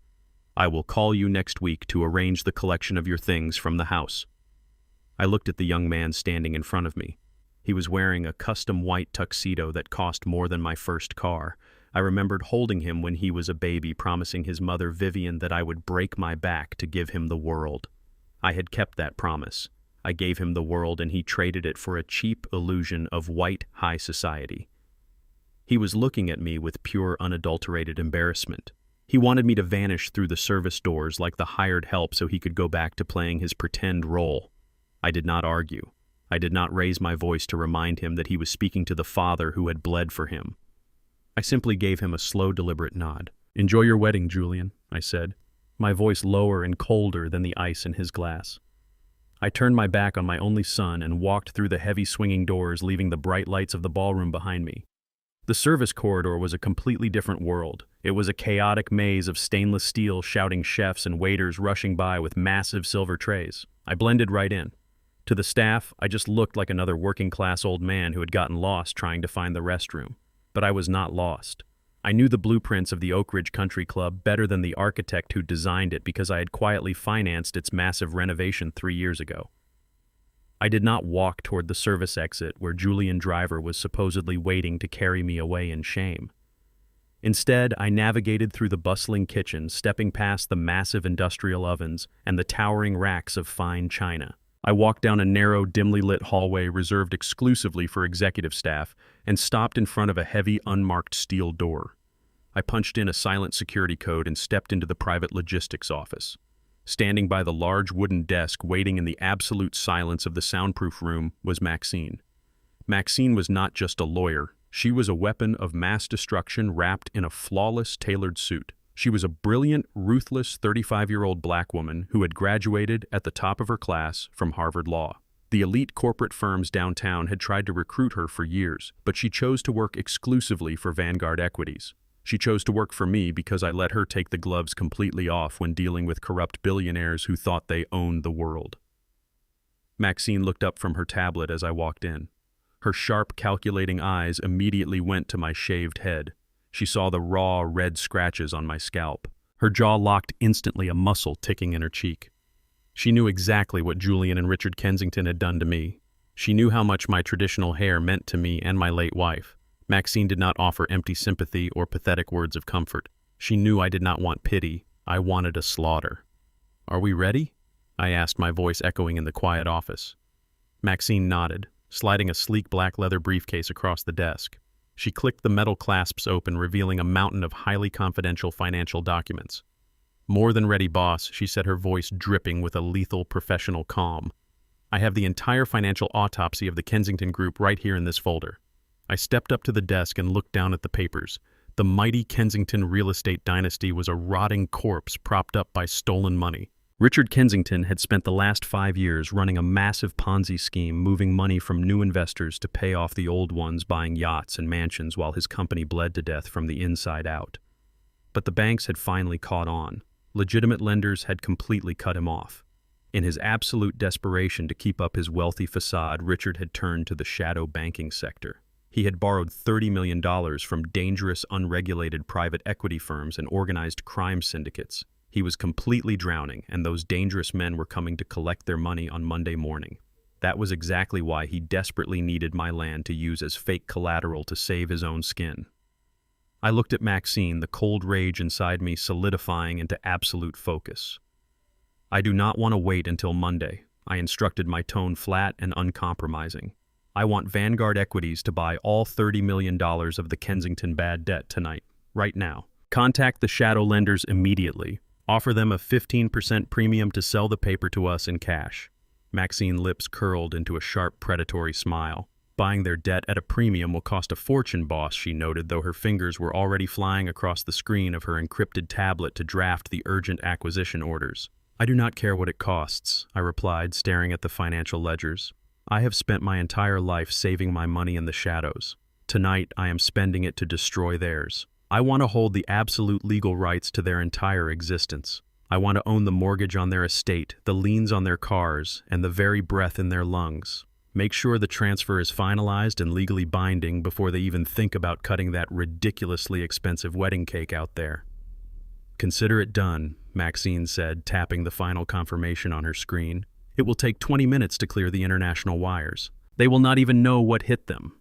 I will call you next week to arrange the collection of your things from the house." I looked at the young man standing in front of me. He was wearing a custom white tuxedo that cost more than my first car. I remembered holding him when he was a baby, promising his mother Vivian that I would break my back to give him the world. I had kept that promise. I gave him the world and he traded it for a cheap illusion of white high society. He was looking at me with pure, unadulterated embarrassment. He wanted me to vanish through the service doors like the hired help so he could go back to playing his pretend role. I did not argue. I did not raise my voice to remind him that he was speaking to the father who had bled for him. I simply gave him a slow, deliberate nod. "Enjoy your wedding, Julian," I said, my voice lower and colder than the ice in his glass. I turned my back on my only son and walked through the heavy swinging doors, leaving the bright lights of the ballroom behind me. The service corridor was a completely different world. It was a chaotic maze of stainless steel, shouting chefs and waiters rushing by with massive silver trays. I blended right in. To the staff, I just looked like another working-class old man who had gotten lost trying to find the restroom. But I was not lost. I knew the blueprints of the Oak Ridge Country Club better than the architect who designed it because I had quietly financed its massive renovation 3 years ago. I did not walk toward the service exit where Julian Driver was supposedly waiting to carry me away in shame. Instead, I navigated through the bustling kitchen, stepping past the massive industrial ovens and the towering racks of fine china. I walked down a narrow, dimly lit hallway reserved exclusively for executive staff and stopped in front of a heavy, unmarked steel door. I punched in a silent security code and stepped into the private logistics office. Standing by the large wooden desk, waiting in the absolute silence of the soundproof room, was Maxine. Maxine was not just a lawyer. She was a weapon of mass destruction wrapped in a flawless, tailored suit. She was a brilliant, ruthless 35-year-old black woman who had graduated at the top of her class from Harvard Law. The elite corporate firms downtown had tried to recruit her for years, but she chose to work exclusively for Vanguard Equities. She chose to work for me because I let her take the gloves completely off when dealing with corrupt billionaires who thought they owned the world. Maxine looked up from her tablet as I walked in. Her sharp, calculating eyes immediately went to my shaved head. She saw the raw, red scratches on my scalp. Her jaw locked instantly, a muscle ticking in her cheek. She knew exactly what Julian and Richard Kensington had done to me. She knew how much my traditional hair meant to me and my late wife. Maxine did not offer empty sympathy or pathetic words of comfort. She knew I did not want pity. I wanted a slaughter. "Are we ready?" I asked, my voice echoing in the quiet office. Maxine nodded, sliding a sleek black leather briefcase across the desk. She clicked the metal clasps open, revealing a mountain of highly confidential financial documents. "More than ready, boss," she said, her voice dripping with a lethal professional calm. "I have the entire financial autopsy of the Kensington Group right here in this folder." I stepped up to the desk and looked down at the papers. The mighty Kensington real estate dynasty was a rotting corpse propped up by stolen money. Richard Kensington had spent the last 5 years running a massive Ponzi scheme, moving money from new investors to pay off the old ones, buying yachts and mansions while his company bled to death from the inside out. But the banks had finally caught on. Legitimate lenders had completely cut him off. In his absolute desperation to keep up his wealthy facade, Richard had turned to the shadow banking sector. He had borrowed $30 million from dangerous, unregulated private equity firms and organized crime syndicates. He was completely drowning, and those dangerous men were coming to collect their money on Monday morning. That was exactly why he desperately needed my land to use as fake collateral to save his own skin. I looked at Maxine, the cold rage inside me solidifying into absolute focus. "I do not want to wait until Monday," I instructed, my tone flat and uncompromising. "I want Vanguard Equities to buy all $30 million of the Kensington bad debt tonight, right now. Contact the shadow lenders immediately. Offer them a 15% premium to sell the paper to us in cash." Maxine's lips curled into a sharp, predatory smile. "Buying their debt at a premium will cost a fortune, boss," she noted, though her fingers were already flying across the screen of her encrypted tablet to draft the urgent acquisition orders. I do not care what it costs, I replied, staring at the financial ledgers. I have spent my entire life saving my money in the shadows. Tonight, I am spending it to destroy theirs. I want to hold the absolute legal rights to their entire existence. I want to own the mortgage on their estate, the liens on their cars, and the very breath in their lungs. Make sure the transfer is finalized and legally binding before they even think about cutting that ridiculously expensive wedding cake out there. Consider it done, Maxine said, tapping the final confirmation on her screen. It will take 20 minutes to clear the international wires. They will not even know what hit them.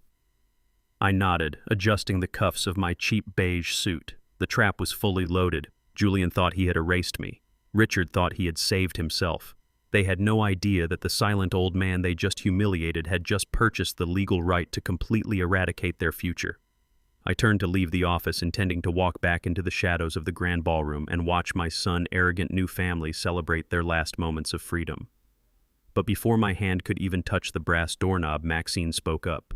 I nodded, adjusting the cuffs of my cheap beige suit. The trap was fully loaded. Julian thought he had erased me. Richard thought he had saved himself. They had no idea that the silent old man they just humiliated had just purchased the legal right to completely eradicate their future. I turned to leave the office, intending to walk back into the shadows of the grand ballroom and watch my arrogant new family celebrate their last moments of freedom. But before my hand could even touch the brass doorknob, Maxine spoke up.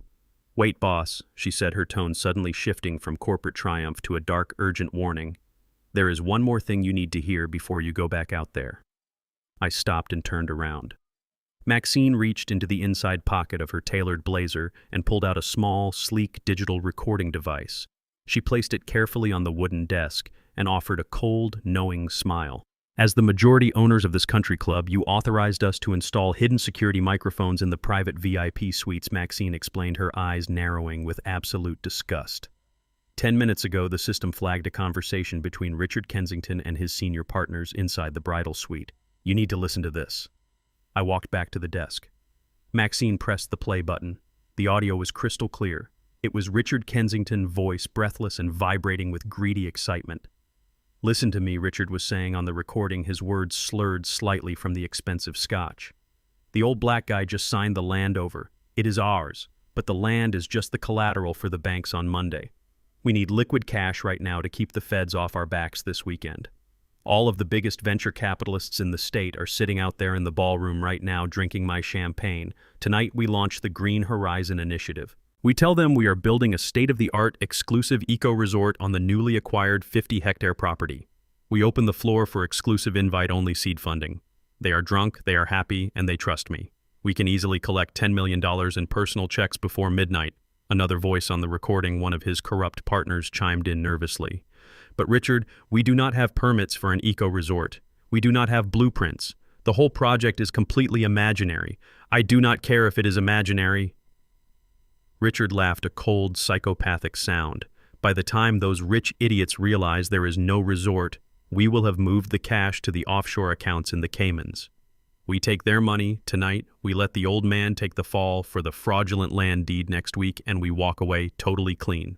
"Wait, boss," she said, her tone suddenly shifting from corporate triumph to a dark, urgent warning. "There is one more thing you need to hear before you go back out there." I stopped and turned around. Maxine reached into the inside pocket of her tailored blazer and pulled out a small, sleek digital recording device. She placed it carefully on the wooden desk and offered a cold, knowing smile. "As the majority owners of this country club, you authorized us to install hidden security microphones in the private VIP suites," Maxine explained, her eyes narrowing with absolute disgust. 10 minutes ago, the system flagged a conversation between Richard Kensington and his senior partners inside the bridal suite. "You need to listen to this." I walked back to the desk. Maxine pressed the play button. The audio was crystal clear. It was Richard Kensington's voice, breathless and vibrating with greedy excitement. "Listen to me," Richard was saying on the recording, his words slurred slightly from the expensive scotch. "The old black guy just signed the land over. It is ours, but the land is just the collateral for the banks on Monday. We need liquid cash right now to keep the feds off our backs this weekend. All of the biggest venture capitalists in the state are sitting out there in the ballroom right now drinking my champagne. Tonight we launch the Green Horizon Initiative. We tell them we are building a state-of-the-art exclusive eco-resort on the newly acquired 50-hectare property. We open the floor for exclusive invite-only seed funding. They are drunk, they are happy, and they trust me. We can easily collect $10 million in personal checks before midnight." Another voice on the recording, one of his corrupt partners, chimed in nervously. "But Richard, we do not have permits for an eco-resort. We do not have blueprints. The whole project is completely imaginary. I do not care if it is imaginary." Richard laughed a cold, psychopathic sound. "By the time those rich idiots realize there is no resort, we will have moved the cash to the offshore accounts in the Caymans. We take their money tonight, we let the old man take the fall for the fraudulent land deed next week, and we walk away totally clean."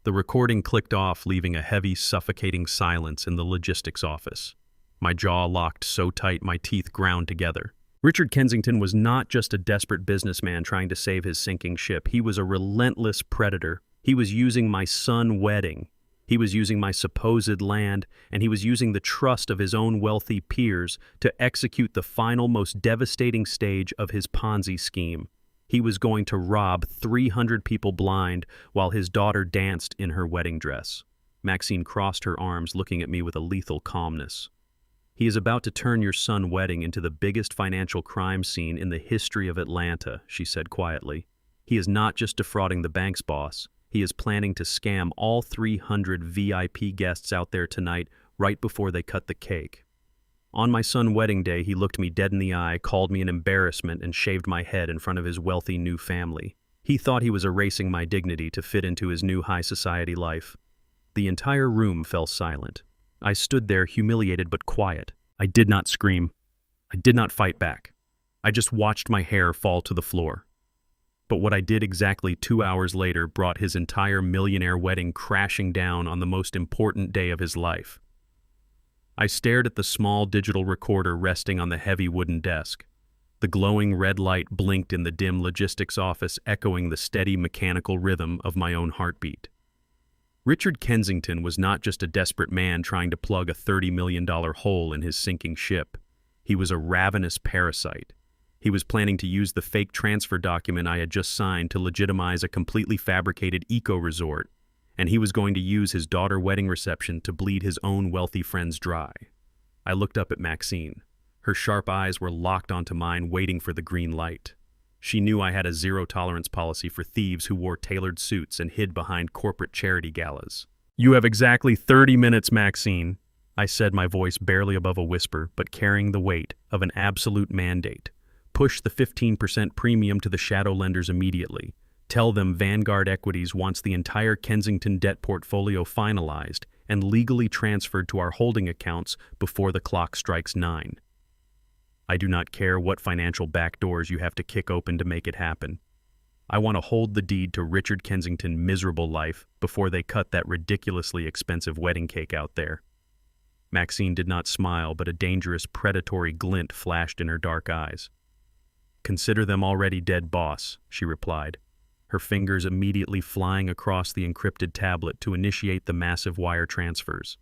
The recording clicked off, leaving a heavy, suffocating silence in the logistics office. My jaw locked so tight my teeth ground together. Richard Kensington was not just a desperate businessman trying to save his sinking ship. He was a relentless predator. He was using my wedding. He was using my supposed land, and he was using the trust of his own wealthy peers to execute the final, most devastating stage of his Ponzi scheme. He was going to rob 300 people blind while his daughter danced in her wedding dress. Maxine crossed her arms, looking at me with a lethal calmness. "He is about to turn your wedding into the biggest financial crime scene in the history of Atlanta," she said quietly. "He is not just defrauding the bank's boss. He is planning to scam all 300 VIP guests out there tonight right before they cut the cake. On my wedding day, he looked me dead in the eye, called me an embarrassment, and shaved my head in front of his wealthy new family. He thought he was erasing my dignity to fit into his new high society life." The entire room fell silent. I stood there, humiliated but quiet. I did not scream. I did not fight back. I just watched my hair fall to the floor. But what I did exactly 2 hours later brought his entire millionaire wedding crashing down on the most important day of his life. I stared at the small digital recorder resting on the heavy wooden desk. The glowing red light blinked in the dim logistics office, echoing the steady mechanical rhythm of my own heartbeat. Richard Kensington was not just a desperate man trying to plug a $30 million hole in his sinking ship. He was a ravenous parasite. He was planning to use the fake transfer document I had just signed to legitimize a completely fabricated eco-resort, and he was going to use his daughter's wedding reception to bleed his own wealthy friends dry. I looked up at Maxine. Her sharp eyes were locked onto mine, waiting for the green light. She knew I had a zero-tolerance policy for thieves who wore tailored suits and hid behind corporate charity galas. "You have exactly 30 minutes, Maxine," I said, my voice barely above a whisper, but carrying the weight of an absolute mandate. "Push the 15% premium to the shadow lenders immediately. Tell them Vanguard Equities wants the entire Kensington debt portfolio finalized and legally transferred to our holding accounts before the clock strikes 9. I do not care what financial backdoors you have to kick open to make it happen. I want to hold the deed to Richard Kensington's miserable life before they cut that ridiculously expensive wedding cake out there." Maxine did not smile, but a dangerous, predatory glint flashed in her dark eyes. "Consider them already dead, boss," she replied, her fingers immediately flying across the encrypted tablet to initiate the massive wire transfers.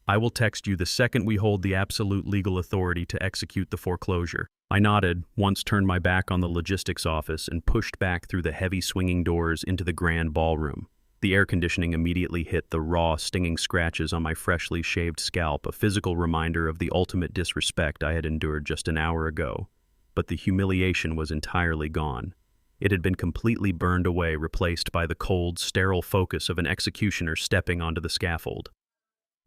"I will text you the second we hold the absolute legal authority to execute the foreclosure." I nodded, once turned my back on the logistics office, and pushed back through the heavy swinging doors into the grand ballroom. The air conditioning immediately hit the raw, stinging scratches on my freshly shaved scalp, a physical reminder of the ultimate disrespect I had endured just an hour ago. But the humiliation was entirely gone. It had been completely burned away, replaced by the cold, sterile focus of an executioner stepping onto the scaffold.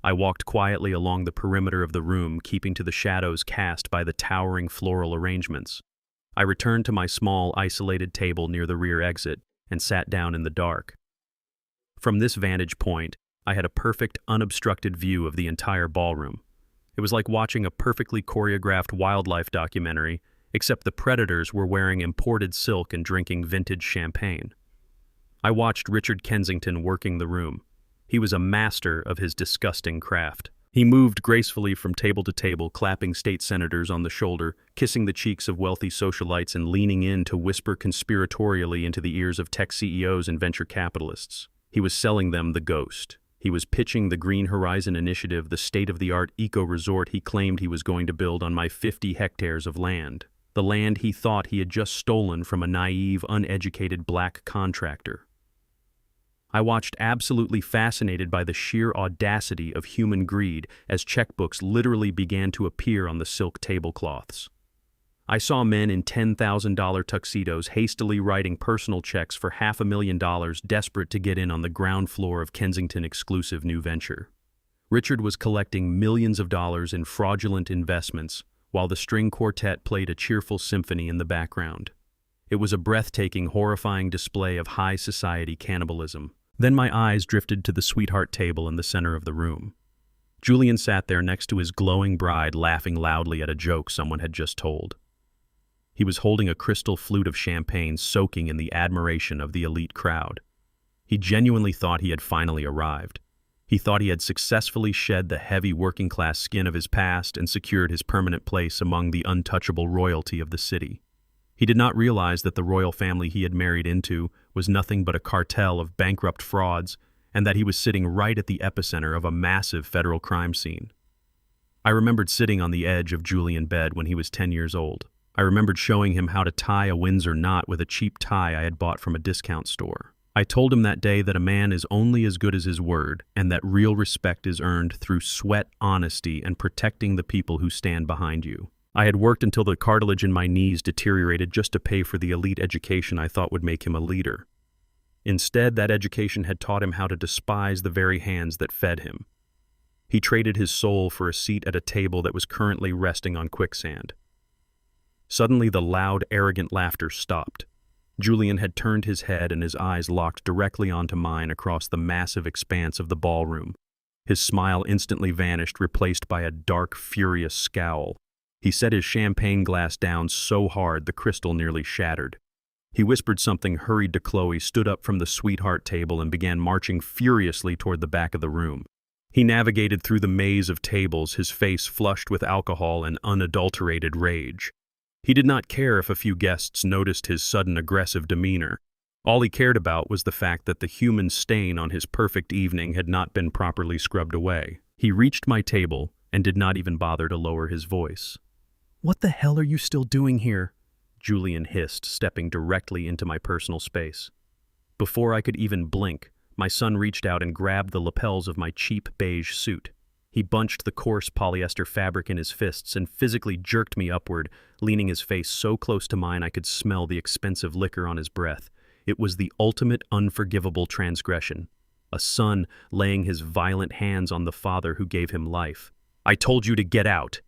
I walked quietly along the perimeter of the room, keeping to the shadows cast by the towering floral arrangements. I returned to my small, isolated table near the rear exit and sat down in the dark. From this vantage point, I had a perfect, unobstructed view of the entire ballroom. It was like watching a perfectly choreographed wildlife documentary, except the predators were wearing imported silk and drinking vintage champagne. I watched Richard Kensington working the room. He was a master of his disgusting craft. He moved gracefully from table to table, clapping state senators on the shoulder, kissing the cheeks of wealthy socialites, and leaning in to whisper conspiratorially into the ears of tech CEOs and venture capitalists. He was selling them the ghost. He was pitching the Green Horizon Initiative, the state-of-the-art eco-resort he claimed he was going to build on my 50 hectares of land. The land he thought he had just stolen from a naive, uneducated black contractor. I watched, absolutely fascinated by the sheer audacity of human greed, as checkbooks literally began to appear on the silk tablecloths. I saw men in $10,000 tuxedos hastily writing personal checks for $500,000, desperate to get in on the ground floor of Kensington exclusive new venture. Richard was collecting millions of dollars in fraudulent investments, while the string quartet played a cheerful symphony in the background. It was a breathtaking, horrifying display of high society cannibalism. Then my eyes drifted to the sweetheart table in the center of the room. Julian sat there next to his glowing bride, laughing loudly at a joke someone had just told. He was holding a crystal flute of champagne, soaking in the admiration of the elite crowd. He genuinely thought he had finally arrived. He thought he had successfully shed the heavy working-class skin of his past and secured his permanent place among the untouchable royalty of the city. He did not realize that the royal family he had married into was nothing but a cartel of bankrupt frauds, and that he was sitting right at the epicenter of a massive federal crime scene. I remembered sitting on the edge of Julian's bed when he was 10 years old. I remembered showing him how to tie a Windsor knot with a cheap tie I had bought from a discount store. I told him that day that a man is only as good as his word, and that real respect is earned through sweat, honesty, and protecting the people who stand behind you. I had worked until the cartilage in my knees deteriorated just to pay for the elite education I thought would make him a leader. Instead, that education had taught him how to despise the very hands that fed him. He traded his soul for a seat at a table that was currently resting on quicksand. Suddenly, the loud, arrogant laughter stopped. Julian had turned his head and his eyes locked directly onto mine across the massive expanse of the ballroom. His smile instantly vanished, replaced by a dark, furious scowl. He set his champagne glass down so hard the crystal nearly shattered. He whispered something hurried to Chloe, stood up from the sweetheart table, and began marching furiously toward the back of the room. He navigated through the maze of tables, his face flushed with alcohol and unadulterated rage. He did not care if a few guests noticed his sudden aggressive demeanor. All he cared about was the fact that the human stain on his perfect evening had not been properly scrubbed away. He reached my table and did not even bother to lower his voice. "What the hell are you still doing here?" Julian hissed, stepping directly into my personal space. Before I could even blink, my son reached out and grabbed the lapels of my cheap beige suit. He bunched the coarse polyester fabric in his fists and physically jerked me upward, leaning his face so close to mine I could smell the expensive liquor on his breath. It was the ultimate unforgivable transgression. A son laying his violent hands on the father who gave him life. "I told you to get out!"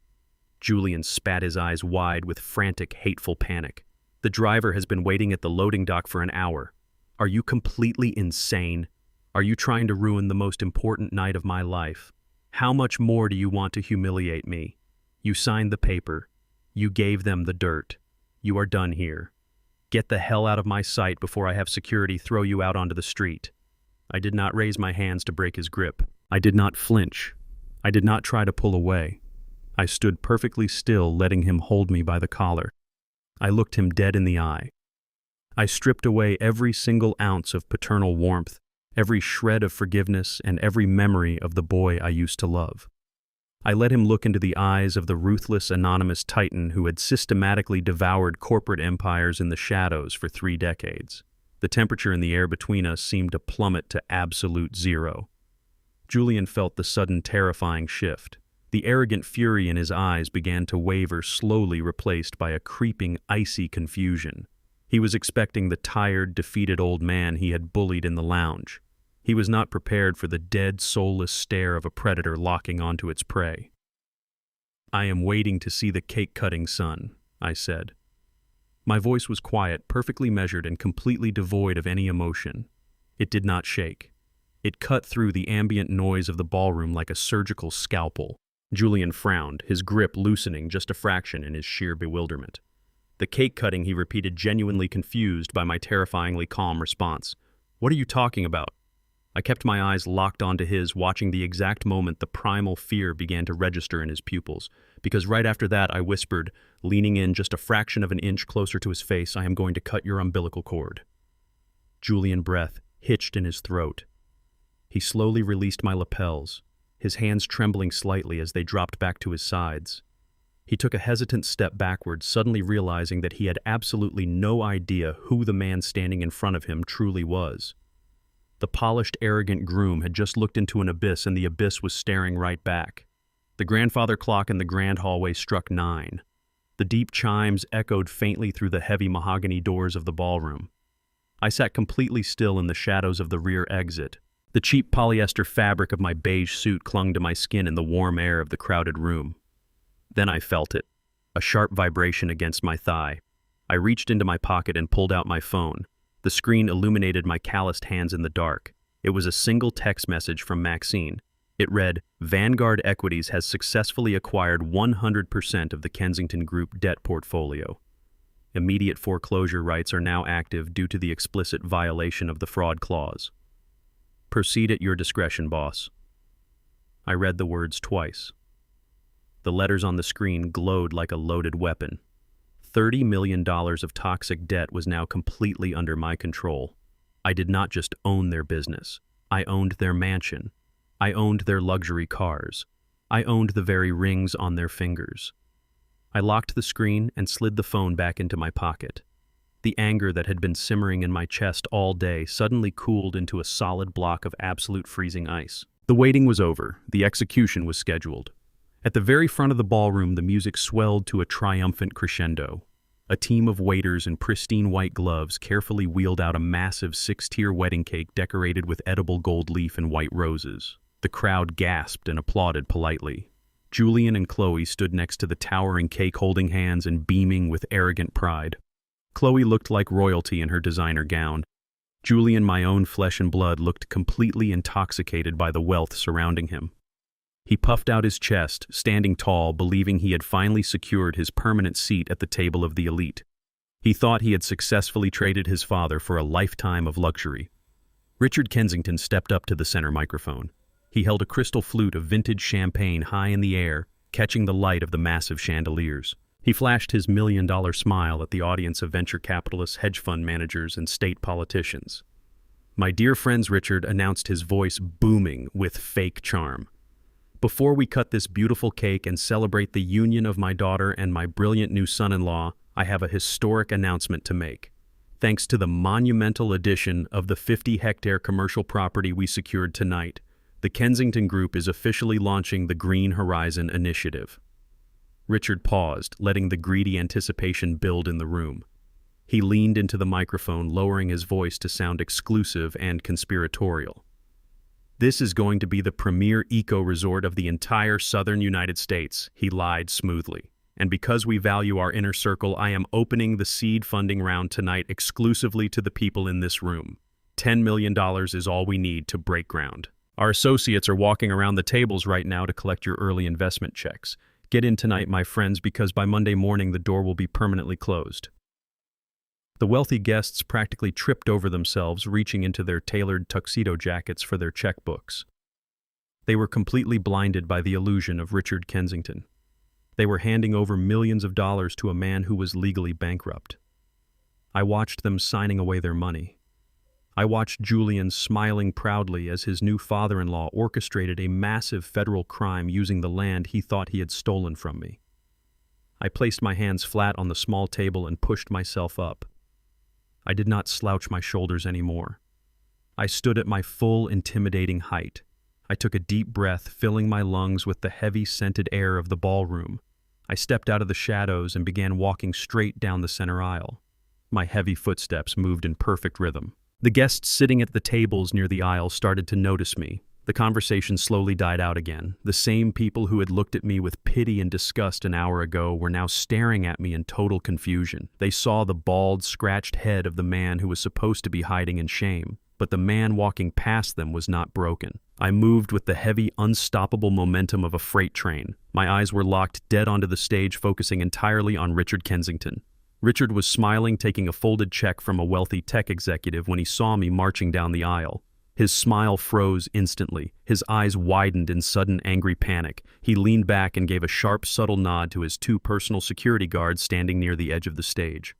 Julian spat his eyes wide with frantic, hateful panic. "The driver has been waiting at the loading dock for an hour. Are you completely insane? Are you trying to ruin the most important night of my life? How much more do you want to humiliate me? You signed the paper. You gave them the dirt. You are done here. Get the hell out of my sight before I have security throw you out onto the street." I did not raise my hands to break his grip. I did not flinch. I did not try to pull away. I stood perfectly still, letting him hold me by the collar. I looked him dead in the eye. I stripped away every single ounce of paternal warmth, every shred of forgiveness, and every memory of the boy I used to love. I let him look into the eyes of the ruthless anonymous titan who had systematically devoured corporate empires in the shadows for 3 decades. The temperature in the air between us seemed to plummet to absolute zero. Julian felt the sudden terrifying shift. The arrogant fury in his eyes began to waver, slowly replaced by a creeping, icy confusion. He was expecting the tired, defeated old man he had bullied in the lounge. He was not prepared for the dead, soulless stare of a predator locking onto its prey. "I am waiting to see the cake-cutting son," I said. My voice was quiet, perfectly measured, and completely devoid of any emotion. It did not shake. It cut through the ambient noise of the ballroom like a surgical scalpel. Julian frowned, his grip loosening just a fraction in his sheer bewilderment. "The cake-cutting," he repeated, genuinely confused by my terrifyingly calm response. "What are you talking about?" I kept my eyes locked onto his, watching the exact moment the primal fear began to register in his pupils, because right after that I whispered, leaning in just a fraction of an inch closer to his face, "I am going to cut your umbilical cord." Julian breath hitched in his throat. He slowly released my lapels, his hands trembling slightly as they dropped back to his sides. He took a hesitant step backward, suddenly realizing that he had absolutely no idea who the man standing in front of him truly was. The polished, arrogant groom had just looked into an abyss, and the abyss was staring right back. The grandfather clock in the grand hallway struck 9. The deep chimes echoed faintly through the heavy mahogany doors of the ballroom. I sat completely still in the shadows of the rear exit. The cheap polyester fabric of my beige suit clung to my skin in the warm air of the crowded room. Then I felt it, a sharp vibration against my thigh. I reached into my pocket and pulled out my phone. The screen illuminated my calloused hands in the dark. It was a single text message from Maxine. It read, "Vanguard Equities has successfully acquired 100% of the Kensington Group debt portfolio. Immediate foreclosure rights are now active due to the explicit violation of the fraud clause. Proceed at your discretion, boss." I read the words twice. The letters on the screen glowed like a loaded weapon. $30 million of toxic debt was now completely under my control. I did not just own their business. I owned their mansion. I owned their luxury cars. I owned the very rings on their fingers. I locked the screen and slid the phone back into my pocket. The anger that had been simmering in my chest all day suddenly cooled into a solid block of absolute freezing ice. The waiting was over. The execution was scheduled. At the very front of the ballroom, the music swelled to a triumphant crescendo. A team of waiters in pristine white gloves carefully wheeled out a massive 6-tier wedding cake decorated with edible gold leaf and white roses. The crowd gasped and applauded politely. Julian and Chloe stood next to the towering cake, holding hands and beaming with arrogant pride. Chloe looked like royalty in her designer gown. Julian, my own flesh and blood, looked completely intoxicated by the wealth surrounding him. He puffed out his chest, standing tall, believing he had finally secured his permanent seat at the table of the elite. He thought he had successfully traded his father for a lifetime of luxury. Richard Kensington stepped up to the center microphone. He held a crystal flute of vintage champagne high in the air, catching the light of the massive chandeliers. He flashed his $1 million smile at the audience of venture capitalists, hedge fund managers, and state politicians. "My dear friends," Richard announced, his voice booming with fake charm. "Before we cut this beautiful cake and celebrate the union of my daughter and my brilliant new son-in-law, I have a historic announcement to make. Thanks to the monumental addition of the 50-hectare commercial property we secured tonight, The Kensington Group is officially launching the Green Horizon Initiative. Richard paused, letting the greedy anticipation build in the room. He leaned into the microphone, lowering his voice to sound exclusive and conspiratorial. This is going to be the premier eco-resort of the entire southern United States, he lied smoothly. And because we value our inner circle, I am opening the seed funding round tonight exclusively to the people in this room. $10 million is all we need to break ground. Our associates are walking around the tables right now to collect your early investment checks. Get in tonight, my friends, because by Monday morning the door will be permanently closed. The wealthy guests practically tripped over themselves, reaching into their tailored tuxedo jackets for their checkbooks. They were completely blinded by the illusion of Richard Kensington. They were handing over millions of dollars to a man who was legally bankrupt. I watched them signing away their money. I watched Julian smiling proudly as his new father-in-law orchestrated a massive federal crime using the land he thought he had stolen from me. I placed my hands flat on the small table and pushed myself up. I did not slouch my shoulders anymore. I stood at my full, intimidating height. I took a deep breath, filling my lungs with the heavy, scented air of the ballroom. I stepped out of the shadows and began walking straight down the center aisle. My heavy footsteps moved in perfect rhythm. The guests sitting at the tables near the aisle started to notice me. The conversation slowly died out again. The same people who had looked at me with pity and disgust an hour ago were now staring at me in total confusion. They saw the bald, scratched head of the man who was supposed to be hiding in shame, but the man walking past them was not broken. I moved with the heavy, unstoppable momentum of a freight train. My eyes were locked dead onto the stage, focusing entirely on Richard Kensington. Richard was smiling, taking a folded check from a wealthy tech executive when he saw me marching down the aisle. His smile froze instantly. His eyes widened in sudden angry panic. He leaned back and gave a sharp, subtle nod to his two personal security guards standing near the edge of the stage.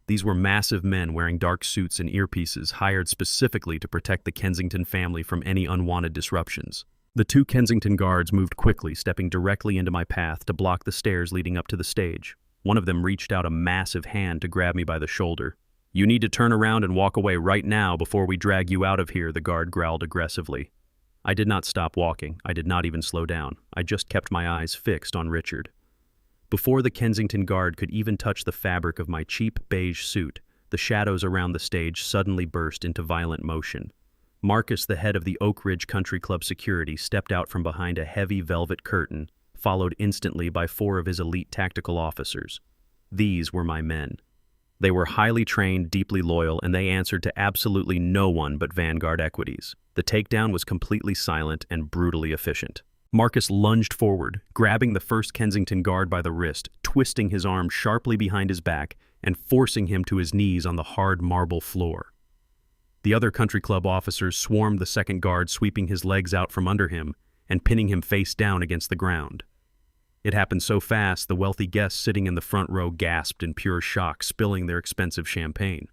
These were massive men wearing dark suits and earpieces, hired specifically to protect the Kensington family from any unwanted disruptions. The two Kensington guards moved quickly, stepping directly into my path to block the stairs leading up to the stage. One of them reached out a massive hand to grab me by the shoulder. "You need to turn around and walk away right now before we drag you out of here," the guard growled aggressively. I did not stop walking. I did not even slow down. I just kept my eyes fixed on Richard. Before the Kensington guard could even touch the fabric of my cheap beige suit, the shadows around the stage suddenly burst into violent motion. Marcus, the head of the Oak Ridge Country Club security, stepped out from behind a heavy velvet curtain, followed instantly by 4 of his elite tactical officers. These were my men. They were highly trained, deeply loyal, and they answered to absolutely no one but Vanguard Equities. The takedown was completely silent and brutally efficient. Marcus lunged forward, grabbing the first Kensington guard by the wrist, twisting his arm sharply behind his back, and forcing him to his knees on the hard marble floor. The other country club officers swarmed the second guard, sweeping his legs out from under him and pinning him face down against the ground. It happened so fast, the wealthy guests sitting in the front row gasped in pure shock, spilling their expensive champagne.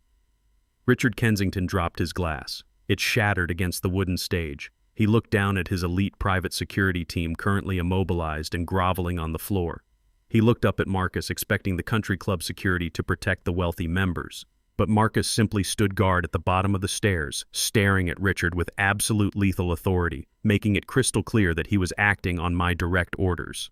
Richard Kensington dropped his glass. It shattered against the wooden stage. He looked down at his elite private security team currently immobilized and groveling on the floor. He looked up at Marcus, expecting the country club security to protect the wealthy members. But Marcus simply stood guard at the bottom of the stairs, staring at Richard with absolute lethal authority, making it crystal clear that he was acting on my direct orders.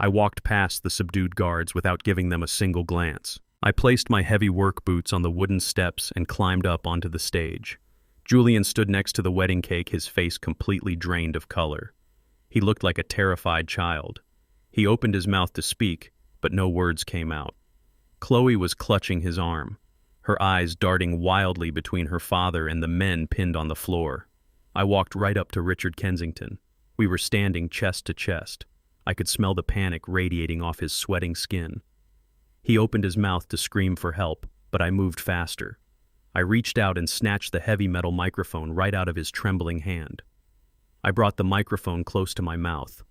I walked past the subdued guards without giving them a single glance. I placed my heavy work boots on the wooden steps and climbed up onto the stage. Julian stood next to the wedding cake, his face completely drained of color. He looked like a terrified child. He opened his mouth to speak, but no words came out. Chloe was clutching his arm, her eyes darting wildly between her father and the men pinned on the floor. I walked right up to Richard Kensington. We were standing chest to chest. I could smell the panic radiating off his sweating skin. He opened his mouth to scream for help, but I moved faster. I reached out and snatched the heavy metal microphone right out of his trembling hand. I brought the microphone close to my mouth.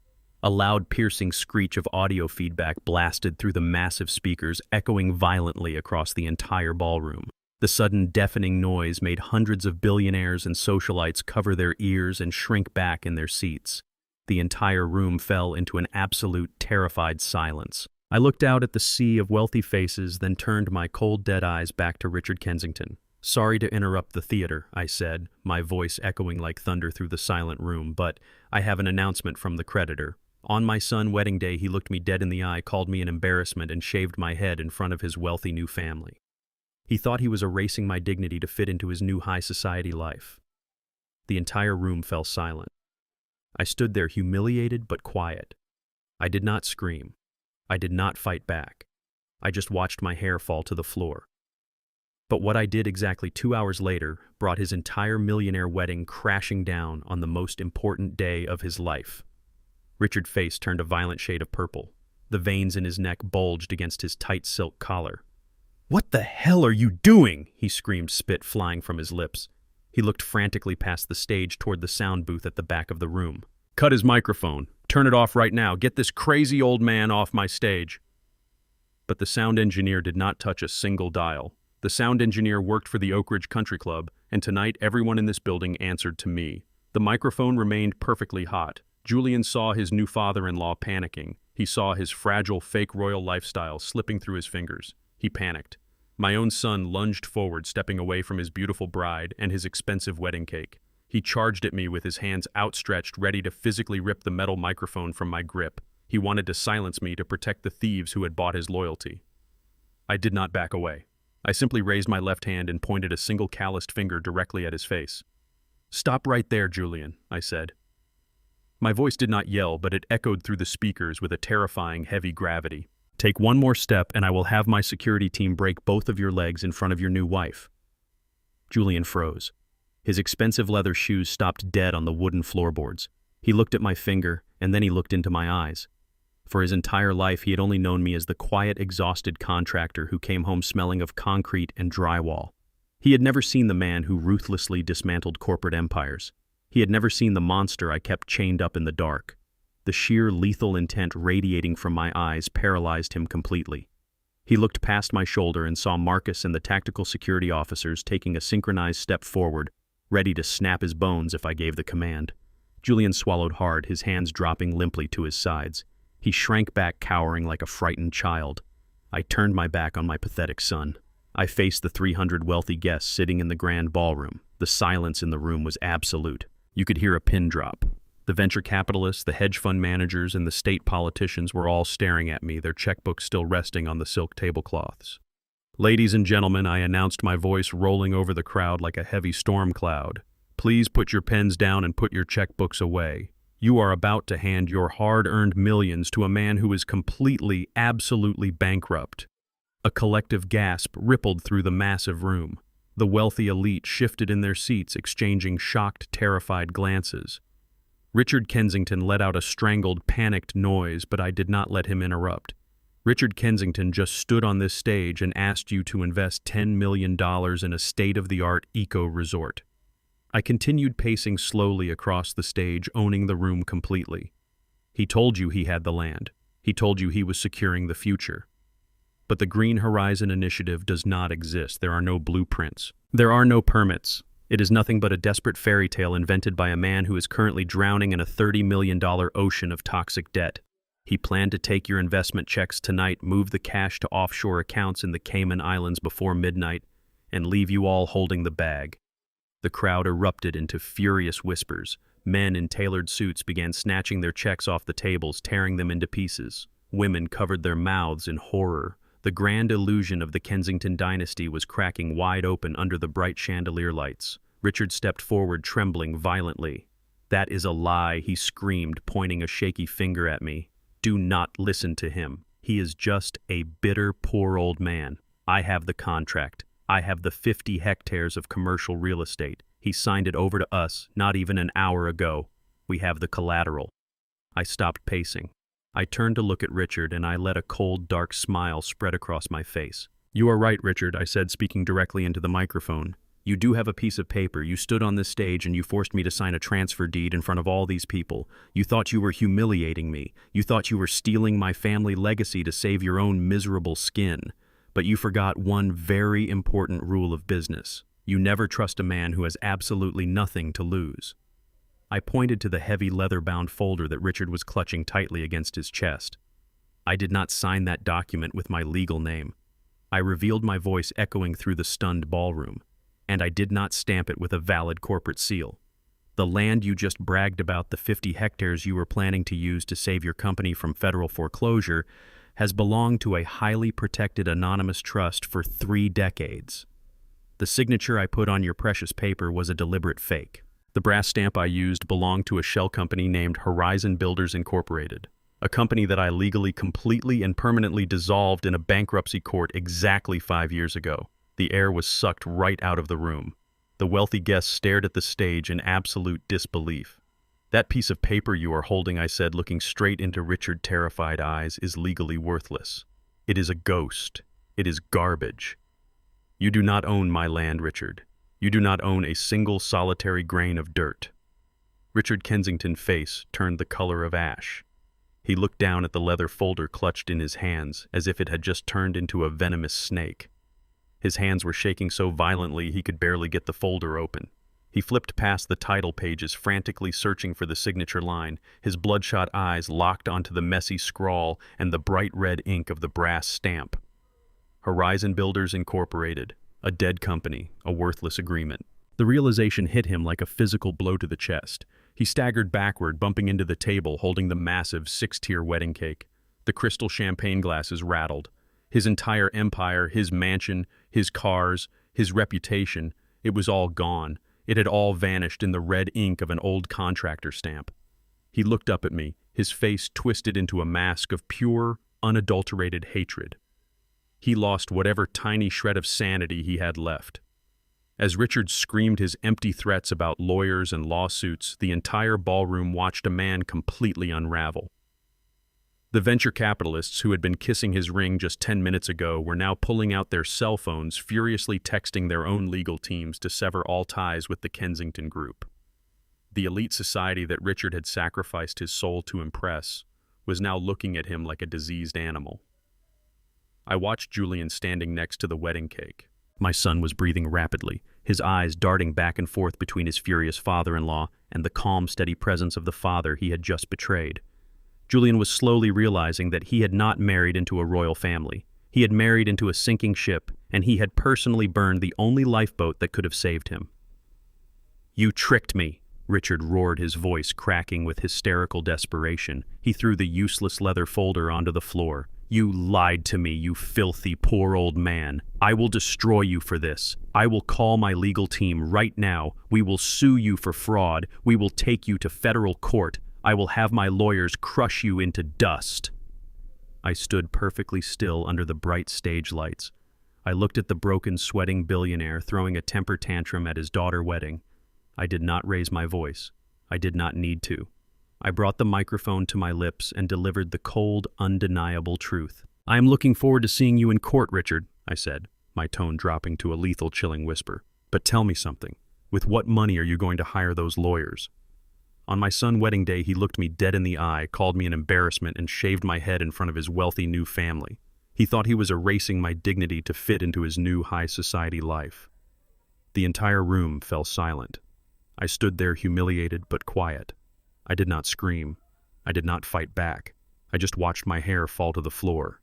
A loud, piercing screech of audio feedback blasted through the massive speakers, echoing violently across the entire ballroom. The sudden, deafening noise made hundreds of billionaires and socialites cover their ears and shrink back in their seats. The entire room fell into an absolute, terrified silence. I looked out at the sea of wealthy faces, then turned my cold, dead eyes back to Richard Kensington. Sorry to interrupt the theater, I said, my voice echoing like thunder through the silent room, but I have an announcement from the creditor. On my son's wedding day, he looked me dead in the eye, called me an embarrassment, and shaved my head in front of his wealthy new family. He thought he was erasing my dignity to fit into his new high society life. The entire room fell silent. I stood there humiliated but quiet. I did not scream. I did not fight back. I just watched my hair fall to the floor. But what I did exactly 2 hours later brought his entire millionaire wedding crashing down on the most important day of his life. Richard's face turned a violent shade of purple. The veins in his neck bulged against his tight silk collar. "What the hell are you doing?" he screamed, spit flying from his lips. He looked frantically past the stage toward the sound booth at the back of the room. "Cut his microphone. Turn it off right now. Get this crazy old man off my stage." But the sound engineer did not touch a single dial. The sound engineer worked for the Oak Ridge Country Club, and tonight everyone in this building answered to me. The microphone remained perfectly hot. Julian saw his new father-in-law panicking. He saw his fragile, fake royal lifestyle slipping through his fingers. He panicked. My own son lunged forward, stepping away from his beautiful bride and his expensive wedding cake. He charged at me with his hands outstretched, ready to physically rip the metal microphone from my grip. He wanted to silence me to protect the thieves who had bought his loyalty. I did not back away. I simply raised my left hand and pointed a single calloused finger directly at his face. "Stop right there, Julian," I said. My voice did not yell, but it echoed through the speakers with a terrifying, heavy gravity. "Take one more step and I will have my security team break both of your legs in front of your new wife." Julian froze. His expensive leather shoes stopped dead on the wooden floorboards. He looked at my finger, and then he looked into my eyes. For his entire life, he had only known me as the quiet, exhausted contractor who came home smelling of concrete and drywall. He had never seen the man who ruthlessly dismantled corporate empires. He had never seen the monster I kept chained up in the dark. The sheer lethal intent radiating from my eyes paralyzed him completely. He looked past my shoulder and saw Marcus and the tactical security officers taking a synchronized step forward, ready to snap his bones if I gave the command. Julian swallowed hard, his hands dropping limply to his sides. He shrank back, cowering like a frightened child. I turned my back on my pathetic son. I faced the 300 wealthy guests sitting in the grand ballroom. The silence in the room was absolute. You could hear a pin drop. The venture capitalists, the hedge fund managers, and the state politicians were all staring at me, their checkbooks still resting on the silk tablecloths. "Ladies and gentlemen," I announced, my voice rolling over the crowd like a heavy storm cloud. "Please put your pens down and put your checkbooks away. You are about to hand your hard-earned millions to a man who is completely, absolutely bankrupt." A collective gasp rippled through the massive room. The wealthy elite shifted in their seats, exchanging shocked, terrified glances. Richard Kensington let out a strangled, panicked noise, but I did not let him interrupt. Richard Kensington just stood on this stage and asked you to invest $10 million in a state-of-the-art eco-resort. I continued pacing slowly across the stage, owning the room completely. He told you he had the land. He told you he was securing the future. But the Green Horizon Initiative does not exist. There are no blueprints. There are no permits. It is nothing but a desperate fairy tale invented by a man who is currently drowning in a $30 million ocean of toxic debt. He planned to take your investment checks tonight, move the cash to offshore accounts in the Cayman Islands before midnight, and leave you all holding the bag. The crowd erupted into furious whispers. Men in tailored suits began snatching their checks off the tables, tearing them into pieces. Women covered their mouths in horror. The grand illusion of the Kensington dynasty was cracking wide open under the bright chandelier lights. Richard stepped forward, trembling violently. "That is a lie," he screamed, pointing a shaky finger at me. "Do not listen to him. He is just a bitter, poor old man. I have the contract. I have the 50 hectares of commercial real estate. He signed it over to us not even an hour ago. We have the collateral." I stopped pacing. I turned to look at Richard, and I let a cold, dark smile spread across my face. "You are right, Richard," I said, speaking directly into the microphone. "You do have a piece of paper. You stood on this stage and you forced me to sign a transfer deed in front of all these people. You thought you were humiliating me. You thought you were stealing my family legacy to save your own miserable skin. But you forgot one very important rule of business. You never trust a man who has absolutely nothing to lose." I pointed to the heavy leather-bound folder that Richard was clutching tightly against his chest. "I did not sign that document with my legal name." I revealed, my voice echoing through the stunned ballroom. and I did not stamp it with a valid corporate seal. The land you just bragged about, the 50 hectares you were planning to use to save your company from federal foreclosure, has belonged to a highly protected anonymous trust for 3 decades. The signature I put on your precious paper was a deliberate fake. The brass stamp I used belonged to a shell company named Horizon Builders Incorporated, a company that I legally, completely, and permanently dissolved in a bankruptcy court exactly 5 years ago. The air was sucked right out of the room. The wealthy guests stared at the stage in absolute disbelief. "That piece of paper you are holding," I said, looking straight into Richard's terrified eyes, "is legally worthless. It is a ghost. It is garbage. You do not own my land, Richard. You do not own a single solitary grain of dirt." Richard Kensington's face turned the color of ash. He looked down at the leather folder clutched in his hands, as if it had just turned into a venomous snake. His hands were shaking so violently he could barely get the folder open. He flipped past the title pages, frantically searching for the signature line, his bloodshot eyes locked onto the messy scrawl and the bright red ink of the brass stamp. Horizon Builders Incorporated, a dead company, a worthless agreement. The realization hit him like a physical blow to the chest. He staggered backward, bumping into the table, holding the massive 6-tier wedding cake. The crystal champagne glasses rattled. His entire empire, his mansion, his cars, his reputation, it was all gone. It had all vanished in the red ink of an old contractor stamp. He looked up at me, his face twisted into a mask of pure, unadulterated hatred. He lost whatever tiny shred of sanity he had left. As Richard screamed his empty threats about lawyers and lawsuits, the entire ballroom watched a man completely unravel. The venture capitalists who had been kissing his ring just 10 minutes ago were now pulling out their cell phones, furiously texting their own legal teams to sever all ties with the Kensington Group. The elite society that Richard had sacrificed his soul to impress was now looking at him like a diseased animal. I watched Julian standing next to the wedding cake. My son was breathing rapidly, his eyes darting back and forth between his furious father-in-law and the calm, steady presence of the father he had just betrayed. Julian was slowly realizing that he had not married into a royal family. He had married into a sinking ship, and he had personally burned the only lifeboat that could have saved him. "You tricked me," Richard roared, his voice cracking with hysterical desperation. He threw the useless leather folder onto the floor. "You lied to me, you filthy, poor old man. I will destroy you for this. I will call my legal team right now. We will sue you for fraud. We will take you to federal court. I will have my lawyers crush you into dust." I stood perfectly still under the bright stage lights. I looked at the broken, sweating billionaire throwing a temper tantrum at his daughter's wedding. I did not raise my voice. I did not need to. I brought the microphone to my lips and delivered the cold, undeniable truth. "I am looking forward to seeing you in court, Richard," I said, my tone dropping to a lethal, chilling whisper. "But tell me something. With what money are you going to hire those lawyers?" On my son's wedding day, he looked me dead in the eye, called me an embarrassment, and shaved my head in front of his wealthy new family. He thought he was erasing my dignity to fit into his new high society life. The entire room fell silent. I stood there humiliated but quiet. I did not scream. I did not fight back. I just watched my hair fall to the floor.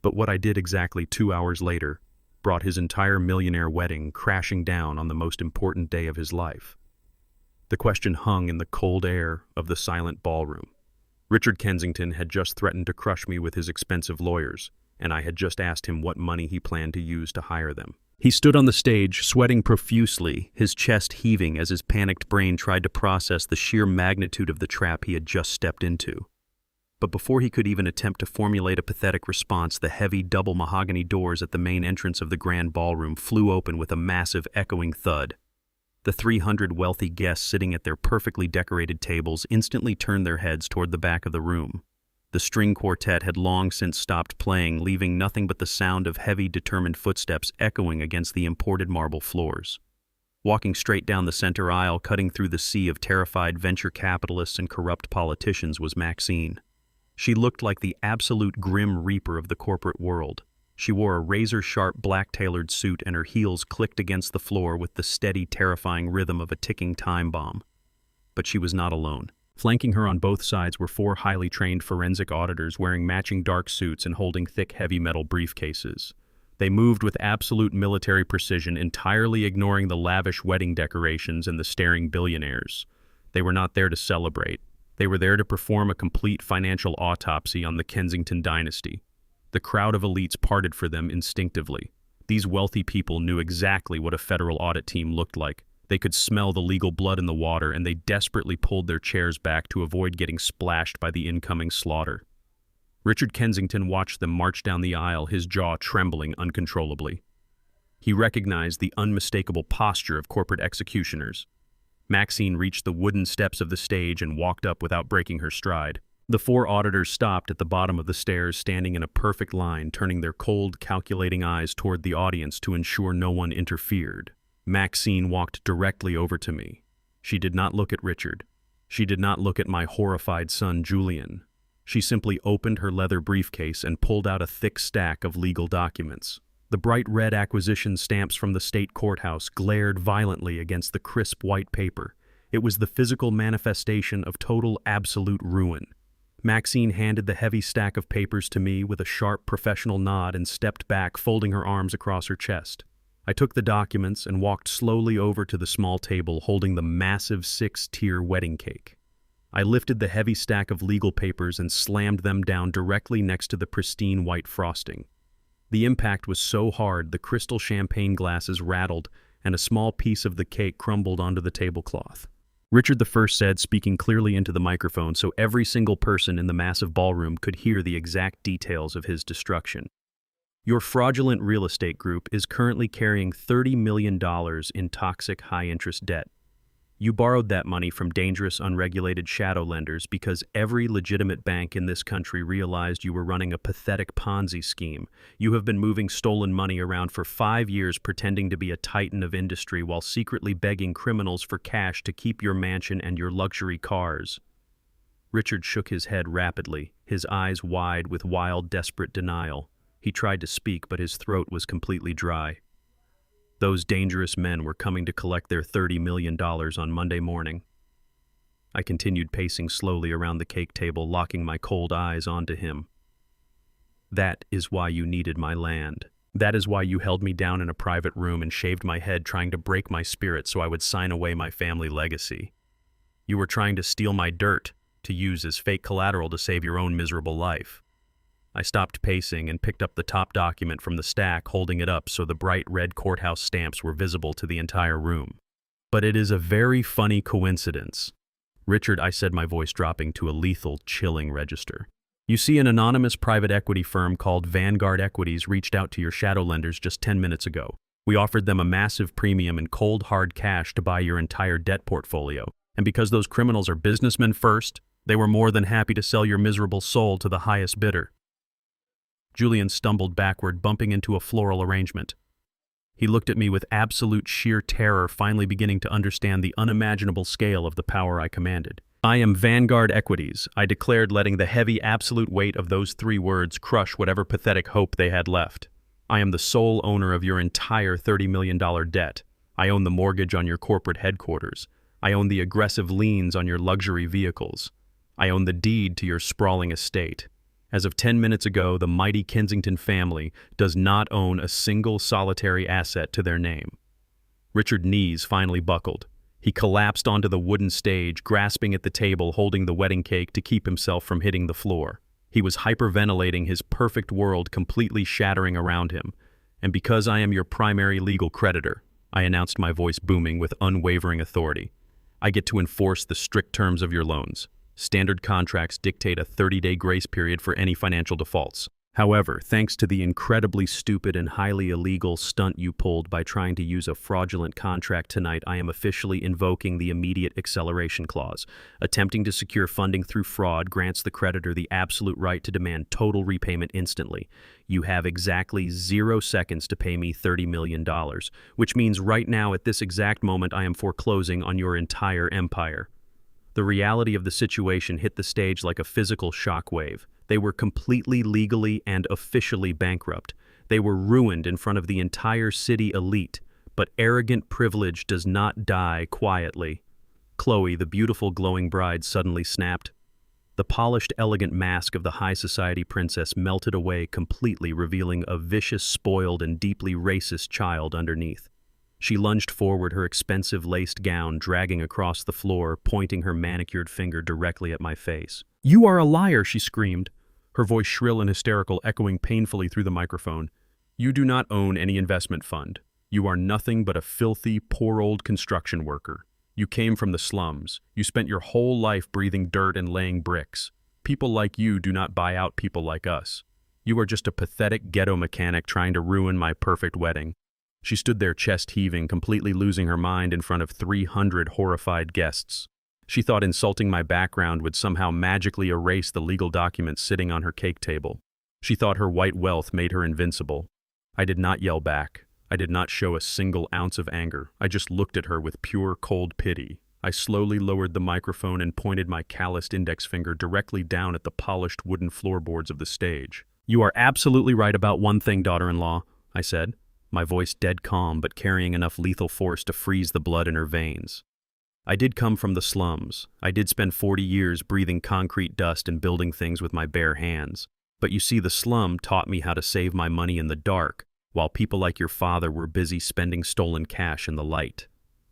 But what I did exactly 2 hours later brought his entire millionaire wedding crashing down on the most important day of his life. The question hung in the cold air of the silent ballroom. Richard Kensington had just threatened to crush me with his expensive lawyers, and I had just asked him what money he planned to use to hire them. He stood on the stage, sweating profusely, his chest heaving as his panicked brain tried to process the sheer magnitude of the trap he had just stepped into. But before he could even attempt to formulate a pathetic response, the heavy double mahogany doors at the main entrance of the grand ballroom flew open with a massive echoing thud. The 300 wealthy guests sitting at their perfectly decorated tables instantly turned their heads toward the back of the room. The string quartet had long since stopped playing, leaving nothing but the sound of heavy, determined footsteps echoing against the imported marble floors. Walking straight down the center aisle, cutting through the sea of terrified venture capitalists and corrupt politicians, was Maxine. She looked like the absolute grim reaper of the corporate world. She wore a razor-sharp black-tailored suit, and her heels clicked against the floor with the steady, terrifying rhythm of a ticking time bomb. But she was not alone. Flanking her on both sides were 4 highly trained forensic auditors wearing matching dark suits and holding thick, heavy metal briefcases. They moved with absolute military precision, entirely ignoring the lavish wedding decorations and the staring billionaires. They were not there to celebrate. They were there to perform a complete financial autopsy on the Kensington dynasty. The crowd of elites parted for them instinctively. These wealthy people knew exactly what a federal audit team looked like. They could smell the legal blood in the water, and they desperately pulled their chairs back to avoid getting splashed by the incoming slaughter. Richard Kensington watched them march down the aisle, his jaw trembling uncontrollably. He recognized the unmistakable posture of corporate executioners. Maxine reached the wooden steps of the stage and walked up without breaking her stride. The four auditors stopped at the bottom of the stairs, standing in a perfect line, turning their cold, calculating eyes toward the audience to ensure no one interfered. Maxine walked directly over to me. She did not look at Richard. She did not look at my horrified son, Julian. She simply opened her leather briefcase and pulled out a thick stack of legal documents. The bright red acquisition stamps from the state courthouse glared violently against the crisp white paper. It was the physical manifestation of total, absolute ruin. Maxine handed the heavy stack of papers to me with a sharp professional nod and stepped back, folding her arms across her chest. I took the documents and walked slowly over to the small table holding the massive 6-tier wedding cake. I lifted the heavy stack of legal papers and slammed them down directly next to the pristine white frosting. The impact was so hard the crystal champagne glasses rattled and a small piece of the cake crumbled onto the tablecloth. Richard I said, speaking clearly into the microphone so every single person in the massive ballroom could hear the exact details of his destruction. Your fraudulent real estate group is currently carrying $30 million in toxic high-interest debt. You borrowed that money from dangerous, unregulated shadow lenders because every legitimate bank in this country realized you were running a pathetic Ponzi scheme. You have been moving stolen money around for 5 years pretending to be a titan of industry while secretly begging criminals for cash to keep your mansion and your luxury cars. Richard shook his head rapidly, his eyes wide with wild, desperate denial. He tried to speak, but his throat was completely dry. Those dangerous men were coming to collect their $30 million on Monday morning. I continued pacing slowly around the cake table, locking my cold eyes onto him. That is why you needed my land. That is why you held me down in a private room and shaved my head, trying to break my spirit so I would sign away my family legacy. You were trying to steal my dirt to use as fake collateral to save your own miserable life. I stopped pacing and picked up the top document from the stack, holding it up so the bright red courthouse stamps were visible to the entire room. But it is a very funny coincidence. Richard, I said, my voice dropping to a lethal, chilling register. You see, an anonymous private equity firm called Vanguard Equities reached out to your shadow lenders just 10 minutes ago. We offered them a massive premium in cold, hard cash to buy your entire debt portfolio. And because those criminals are businessmen first, they were more than happy to sell your miserable soul to the highest bidder. Julian stumbled backward, bumping into a floral arrangement. He looked at me with absolute sheer terror, finally beginning to understand the unimaginable scale of the power I commanded. I am Vanguard Equities, I declared, letting the heavy absolute weight of those 3 words crush whatever pathetic hope they had left. I am the sole owner of your entire $30 million debt. I own the mortgage on your corporate headquarters. I own the aggressive liens on your luxury vehicles. I own the deed to your sprawling estate. As of 10 minutes ago, the mighty Kensington family does not own a single solitary asset to their name. Richard's knees finally buckled. He collapsed onto the wooden stage, grasping at the table, holding the wedding cake to keep himself from hitting the floor. He was hyperventilating, his perfect world completely shattering around him. And because I am your primary legal creditor, I announced, my voice booming with unwavering authority, I get to enforce the strict terms of your loans. Standard contracts dictate a 30-day grace period for any financial defaults. However, thanks to the incredibly stupid and highly illegal stunt you pulled by trying to use a fraudulent contract tonight, I am officially invoking the immediate acceleration clause. Attempting to secure funding through fraud grants the creditor the absolute right to demand total repayment instantly. You have exactly 0 seconds to pay me $30 million, which means right now, at this exact moment, I am foreclosing on your entire empire. The reality of the situation hit the stage like a physical shockwave. They were completely legally and officially bankrupt. They were ruined in front of the entire city elite. But arrogant privilege does not die quietly. Chloe, the beautiful glowing bride, suddenly snapped. The polished, elegant mask of the high society princess melted away completely, revealing a vicious, spoiled, and deeply racist child underneath. She lunged forward, her expensive laced gown dragging across the floor, pointing her manicured finger directly at my face. "You are a liar," she screamed, her voice shrill and hysterical, echoing painfully through the microphone. "You do not own any investment fund. You are nothing but a filthy, poor old construction worker. You came from the slums. You spent your whole life breathing dirt and laying bricks. People like you do not buy out people like us. You are just a pathetic ghetto mechanic trying to ruin my perfect wedding." She stood there, chest heaving, completely losing her mind in front of 300 horrified guests. She thought insulting my background would somehow magically erase the legal documents sitting on her cake table. She thought her white wealth made her invincible. I did not yell back. I did not show a single ounce of anger. I just looked at her with pure, cold pity. I slowly lowered the microphone and pointed my calloused index finger directly down at the polished wooden floorboards of the stage. "You are absolutely right about one thing, daughter-in-law," I said, my voice dead calm but carrying enough lethal force to freeze the blood in her veins. "I did come from the slums. I did spend 40 years breathing concrete dust and building things with my bare hands. But you see, the slum taught me how to save my money in the dark, while people like your father were busy spending stolen cash in the light."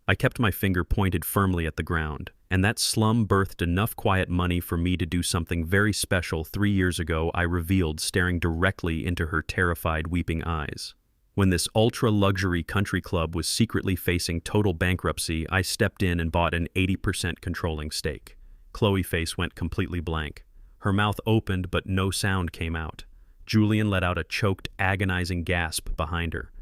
I kept my finger pointed firmly at the ground, and that slum birthed enough quiet money for me to do something very special 3 years ago, I revealed, staring directly into her terrified, weeping eyes. When this ultra-luxury country club was secretly facing total bankruptcy, I stepped in and bought an 80% controlling stake. Chloe's face went completely blank. Her mouth opened, but no sound came out. Julian let out a choked, agonizing gasp behind her.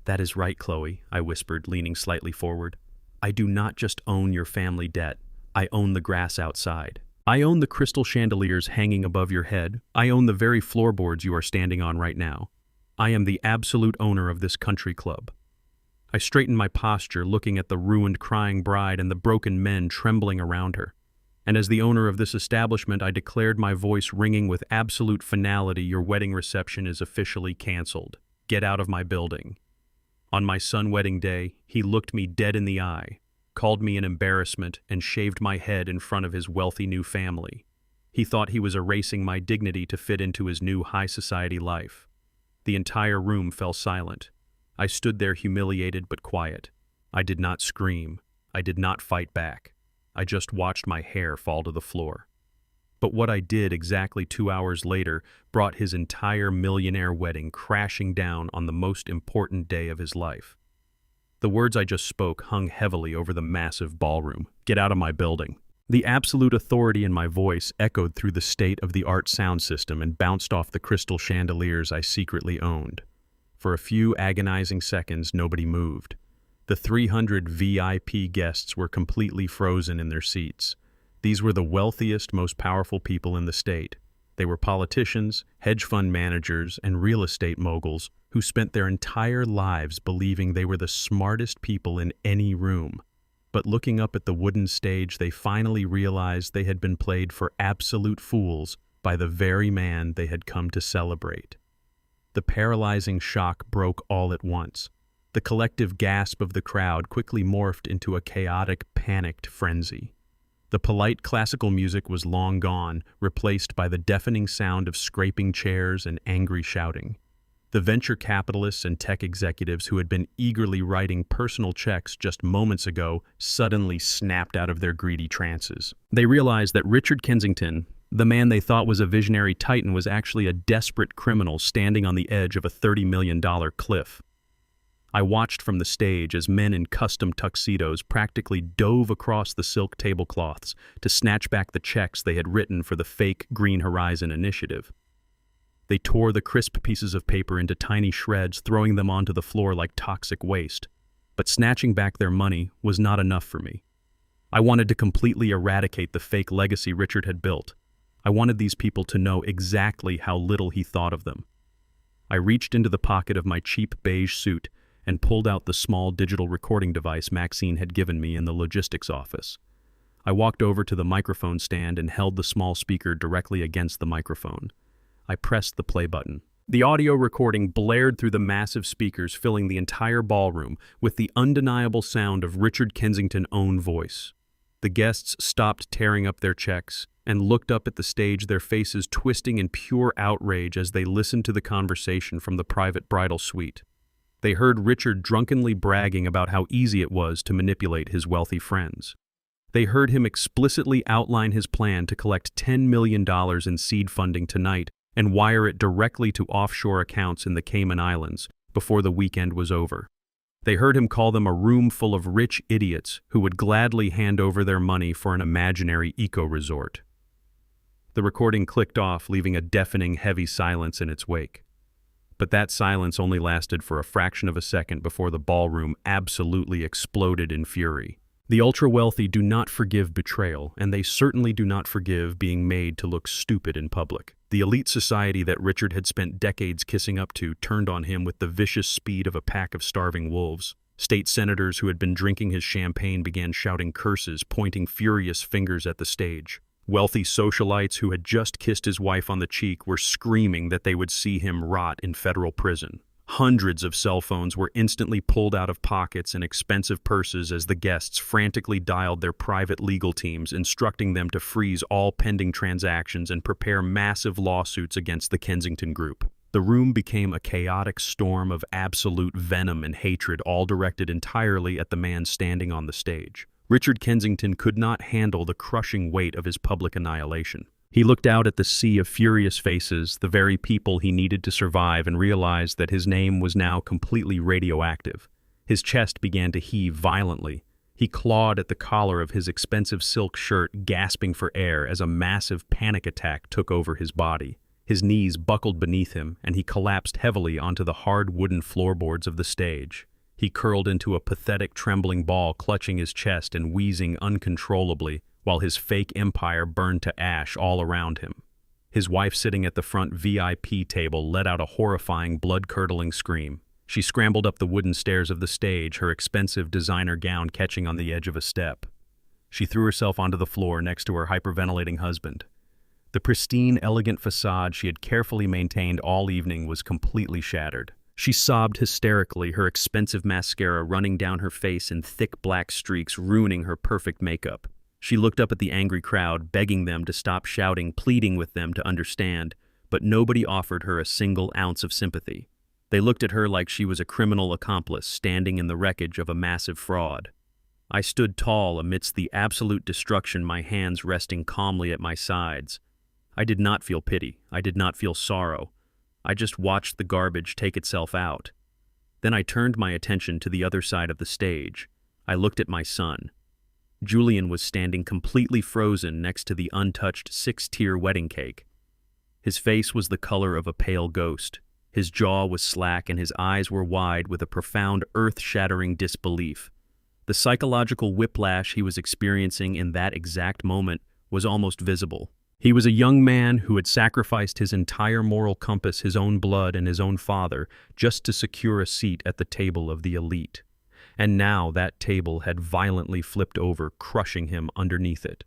"That is right, Chloe," I whispered, leaning slightly forward. "I do not just own your family debt. I own the grass outside. I own the crystal chandeliers hanging above your head. I own the very floorboards you are standing on right now. I am the absolute owner of this country club." I straightened my posture, looking at the ruined, crying bride and the broken men trembling around her. And as the owner of this establishment, I declared, my voice ringing with absolute finality, "Your wedding reception is officially canceled. Get out of my building." On my son's wedding day, he looked me dead in the eye, called me an embarrassment, and shaved my head in front of his wealthy new family. He thought he was erasing my dignity to fit into his new high society life. The entire room fell silent. I stood there, humiliated but quiet. I did not scream. I did not fight back. I just watched my hair fall to the floor. But what I did exactly 2 hours later brought his entire millionaire wedding crashing down on the most important day of his life. The words I just spoke hung heavily over the massive ballroom. "Get out of my building." The absolute authority in my voice echoed through the state-of-the-art sound system and bounced off the crystal chandeliers I secretly owned. For a few agonizing seconds, nobody moved. The 300 VIP guests were completely frozen in their seats. These were the wealthiest, most powerful people in the state. They were politicians, hedge fund managers, and real estate moguls who spent their entire lives believing they were the smartest people in any room. But looking up at the wooden stage, they finally realized they had been played for absolute fools by the very man they had come to celebrate. The paralyzing shock broke all at once. The collective gasp of the crowd quickly morphed into a chaotic, panicked frenzy. The polite classical music was long gone, replaced by the deafening sound of scraping chairs and angry shouting. The venture capitalists and tech executives who had been eagerly writing personal checks just moments ago suddenly snapped out of their greedy trances. They realized that Richard Kensington, the man they thought was a visionary titan, was actually a desperate criminal standing on the edge of a $30 million cliff. I watched from the stage as men in custom tuxedos practically dove across the silk tablecloths to snatch back the checks they had written for the fake Green Horizon initiative. They tore the crisp pieces of paper into tiny shreds, throwing them onto the floor like toxic waste. But snatching back their money was not enough for me. I wanted to completely eradicate the fake legacy Richard had built. I wanted these people to know exactly how little he thought of them. I reached into the pocket of my cheap beige suit and pulled out the small digital recording device Maxine had given me in the logistics office. I walked over to the microphone stand and held the small speaker directly against the microphone. I pressed the play button. The audio recording blared through the massive speakers, filling the entire ballroom with the undeniable sound of Richard Kensington's own voice. The guests stopped tearing up their checks, and looked up at the stage, their faces twisting in pure outrage as they listened to the conversation from the private bridal suite. They heard Richard drunkenly bragging about how easy it was to manipulate his wealthy friends. They heard him explicitly outline his plan to collect $10 million in seed funding tonight and wire it directly to offshore accounts in the Cayman Islands before the weekend was over. They heard him call them a room full of rich idiots who would gladly hand over their money for an imaginary eco-resort. The recording clicked off, leaving a deafening, heavy silence in its wake. But that silence only lasted for a fraction of a second before the ballroom absolutely exploded in fury. The ultra-wealthy do not forgive betrayal, and they certainly do not forgive being made to look stupid in public. The elite society that Richard had spent decades kissing up to turned on him with the vicious speed of a pack of starving wolves. State senators who had been drinking his champagne began shouting curses, pointing furious fingers at the stage. Wealthy socialites who had just kissed his wife on the cheek were screaming that they would see him rot in federal prison. Hundreds of cell phones were instantly pulled out of pockets and expensive purses as the guests frantically dialed their private legal teams, instructing them to freeze all pending transactions and prepare massive lawsuits against the Kensington Group. The room became a chaotic storm of absolute venom and hatred, all directed entirely at the man standing on the stage. Richard Kensington could not handle the crushing weight of his public annihilation. He looked out at the sea of furious faces, the very people he needed to survive, and realized that his name was now completely radioactive. His chest began to heave violently. He clawed at the collar of his expensive silk shirt, gasping for air as a massive panic attack took over his body. His knees buckled beneath him, and he collapsed heavily onto the hard wooden floorboards of the stage. He curled into a pathetic, trembling ball, clutching his chest and wheezing uncontrollably, while his fake empire burned to ash all around him. His wife, sitting at the front VIP table, let out a horrifying, blood-curdling scream. She scrambled up the wooden stairs of the stage, her expensive designer gown catching on the edge of a step. She threw herself onto the floor next to her hyperventilating husband. The pristine, elegant facade she had carefully maintained all evening was completely shattered. She sobbed hysterically, her expensive mascara running down her face in thick black streaks, ruining her perfect makeup. She looked up at the angry crowd, begging them to stop shouting, pleading with them to understand, but nobody offered her a single ounce of sympathy. They looked at her like she was a criminal accomplice standing in the wreckage of a massive fraud. I stood tall amidst the absolute destruction, my hands resting calmly at my sides. I did not feel pity. I did not feel sorrow. I just watched the garbage take itself out. Then I turned my attention to the other side of the stage. I looked at my son. Julian was standing completely frozen next to the untouched 6-tier wedding cake. His face was the color of a pale ghost. His jaw was slack and his eyes were wide with a profound, earth-shattering disbelief. The psychological whiplash he was experiencing in that exact moment was almost visible. He was a young man who had sacrificed his entire moral compass, his own blood and his own father, just to secure a seat at the table of the elite. And now that table had violently flipped over, crushing him underneath it.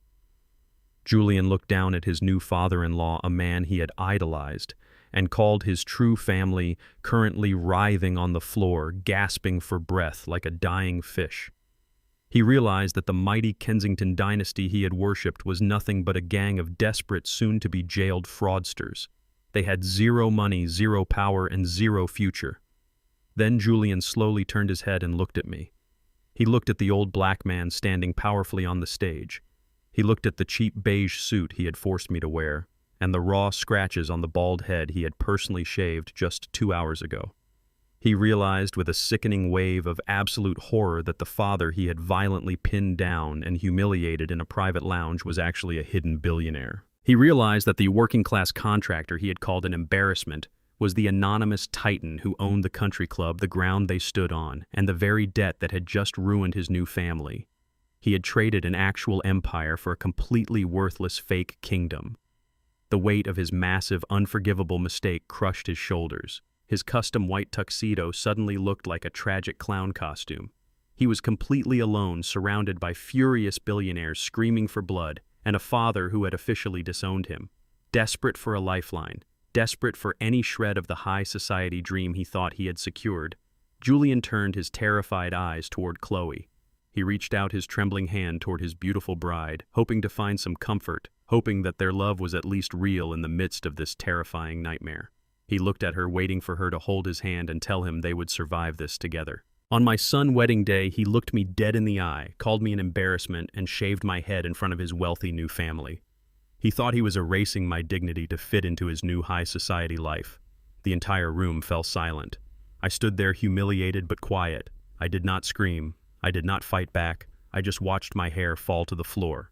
Julian looked down at his new father-in-law, a man he had idolized, and called his true family, currently writhing on the floor, gasping for breath like a dying fish. He realized that the mighty Kensington dynasty he had worshipped was nothing but a gang of desperate, soon-to-be jailed fraudsters. They had zero money, zero power, and zero future. Then Julian slowly turned his head and looked at me. He looked at the old black man standing powerfully on the stage. He looked at the cheap beige suit he had forced me to wear, and the raw scratches on the bald head he had personally shaved just 2 hours ago. He realized with a sickening wave of absolute horror that the father he had violently pinned down and humiliated in a private lounge was actually a hidden billionaire. He realized that the working-class contractor he had called an embarrassment was the anonymous titan who owned the country club, the ground they stood on, and the very debt that had just ruined his new family. He had traded an actual empire for a completely worthless fake kingdom. The weight of his massive, unforgivable mistake crushed his shoulders. His custom white tuxedo suddenly looked like a tragic clown costume. He was completely alone, surrounded by furious billionaires screaming for blood, and a father who had officially disowned him. Desperate for a lifeline, desperate for any shred of the high society dream he thought he had secured, Julian turned his terrified eyes toward Chloe. He reached out his trembling hand toward his beautiful bride, hoping to find some comfort, hoping that their love was at least real in the midst of this terrifying nightmare. He looked at her, waiting for her to hold his hand and tell him they would survive this together. On my son's wedding day, he looked me dead in the eye, called me an embarrassment, and shaved my head in front of his wealthy new family. He thought he was erasing my dignity to fit into his new high society life. The entire room fell silent. I stood there humiliated but quiet. I did not scream. I did not fight back. I just watched my hair fall to the floor.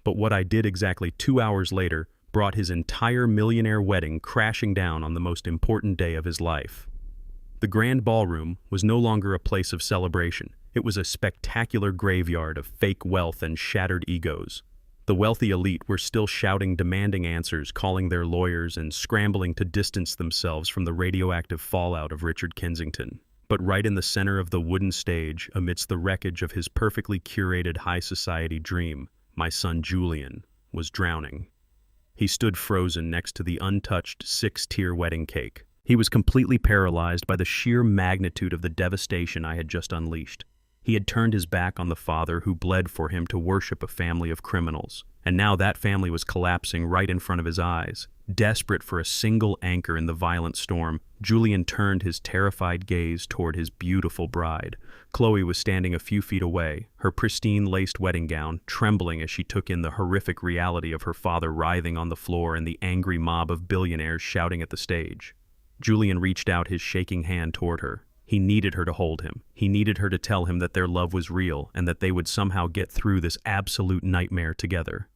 But what I did exactly 2 hours later brought his entire millionaire wedding crashing down on the most important day of his life. The grand ballroom was no longer a place of celebration. It was a spectacular graveyard of fake wealth and shattered egos. The wealthy elite were still shouting demanding answers, calling their lawyers, and scrambling to distance themselves from the radioactive fallout of Richard Kensington. But right in the center of the wooden stage, amidst the wreckage of his perfectly curated high society dream, my son Julian was drowning. He stood frozen next to the untouched 6-tier wedding cake. He was completely paralyzed by the sheer magnitude of the devastation I had just unleashed. He had turned his back on the father who bled for him to worship a family of criminals, and now that family was collapsing right in front of his eyes. Desperate for a single anchor in the violent storm, Julian turned his terrified gaze toward his beautiful bride. Chloe was standing a few feet away, her pristine laced wedding gown trembling as she took in the horrific reality of her father writhing on the floor and the angry mob of billionaires shouting at the stage. Julian reached out his shaking hand toward her. He needed her to hold him. He needed her to tell him that their love was real and that they would somehow get through this absolute nightmare together.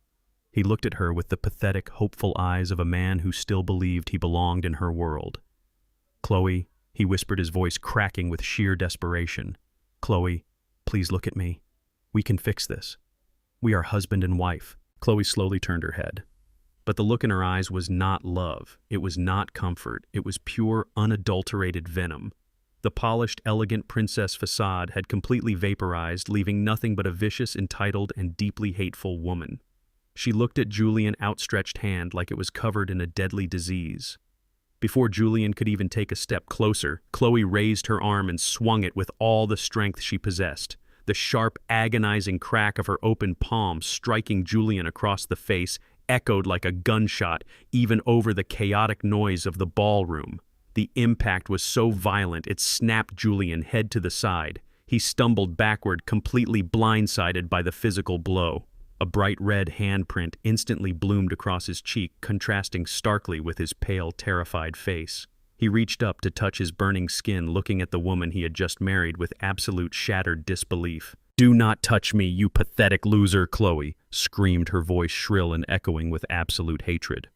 He looked at her with the pathetic, hopeful eyes of a man who still believed he belonged in her world. "Chloe," he whispered, his voice cracking with sheer desperation. "Chloe, please look at me. We can fix this. We are husband and wife." Chloe slowly turned her head. But the look in her eyes was not love. It was not comfort. It was pure, unadulterated venom. The polished, elegant princess facade had completely vaporized, leaving nothing but a vicious, entitled, and deeply hateful woman. She looked at Julian's outstretched hand like it was covered in a deadly disease. Before Julian could even take a step closer, Chloe raised her arm and swung it with all the strength she possessed. The sharp, agonizing crack of her open palm striking Julian across the face echoed like a gunshot, even over the chaotic noise of the ballroom. The impact was so violent it snapped Julian head to the side. He stumbled backward, completely blindsided by the physical blow. A bright red handprint instantly bloomed across his cheek, contrasting starkly with his pale, terrified face. He reached up to touch his burning skin, looking at the woman he had just married with absolute shattered disbelief. "Do not touch me, you pathetic loser," Chloe screamed, her voice shrill and echoing with absolute hatred.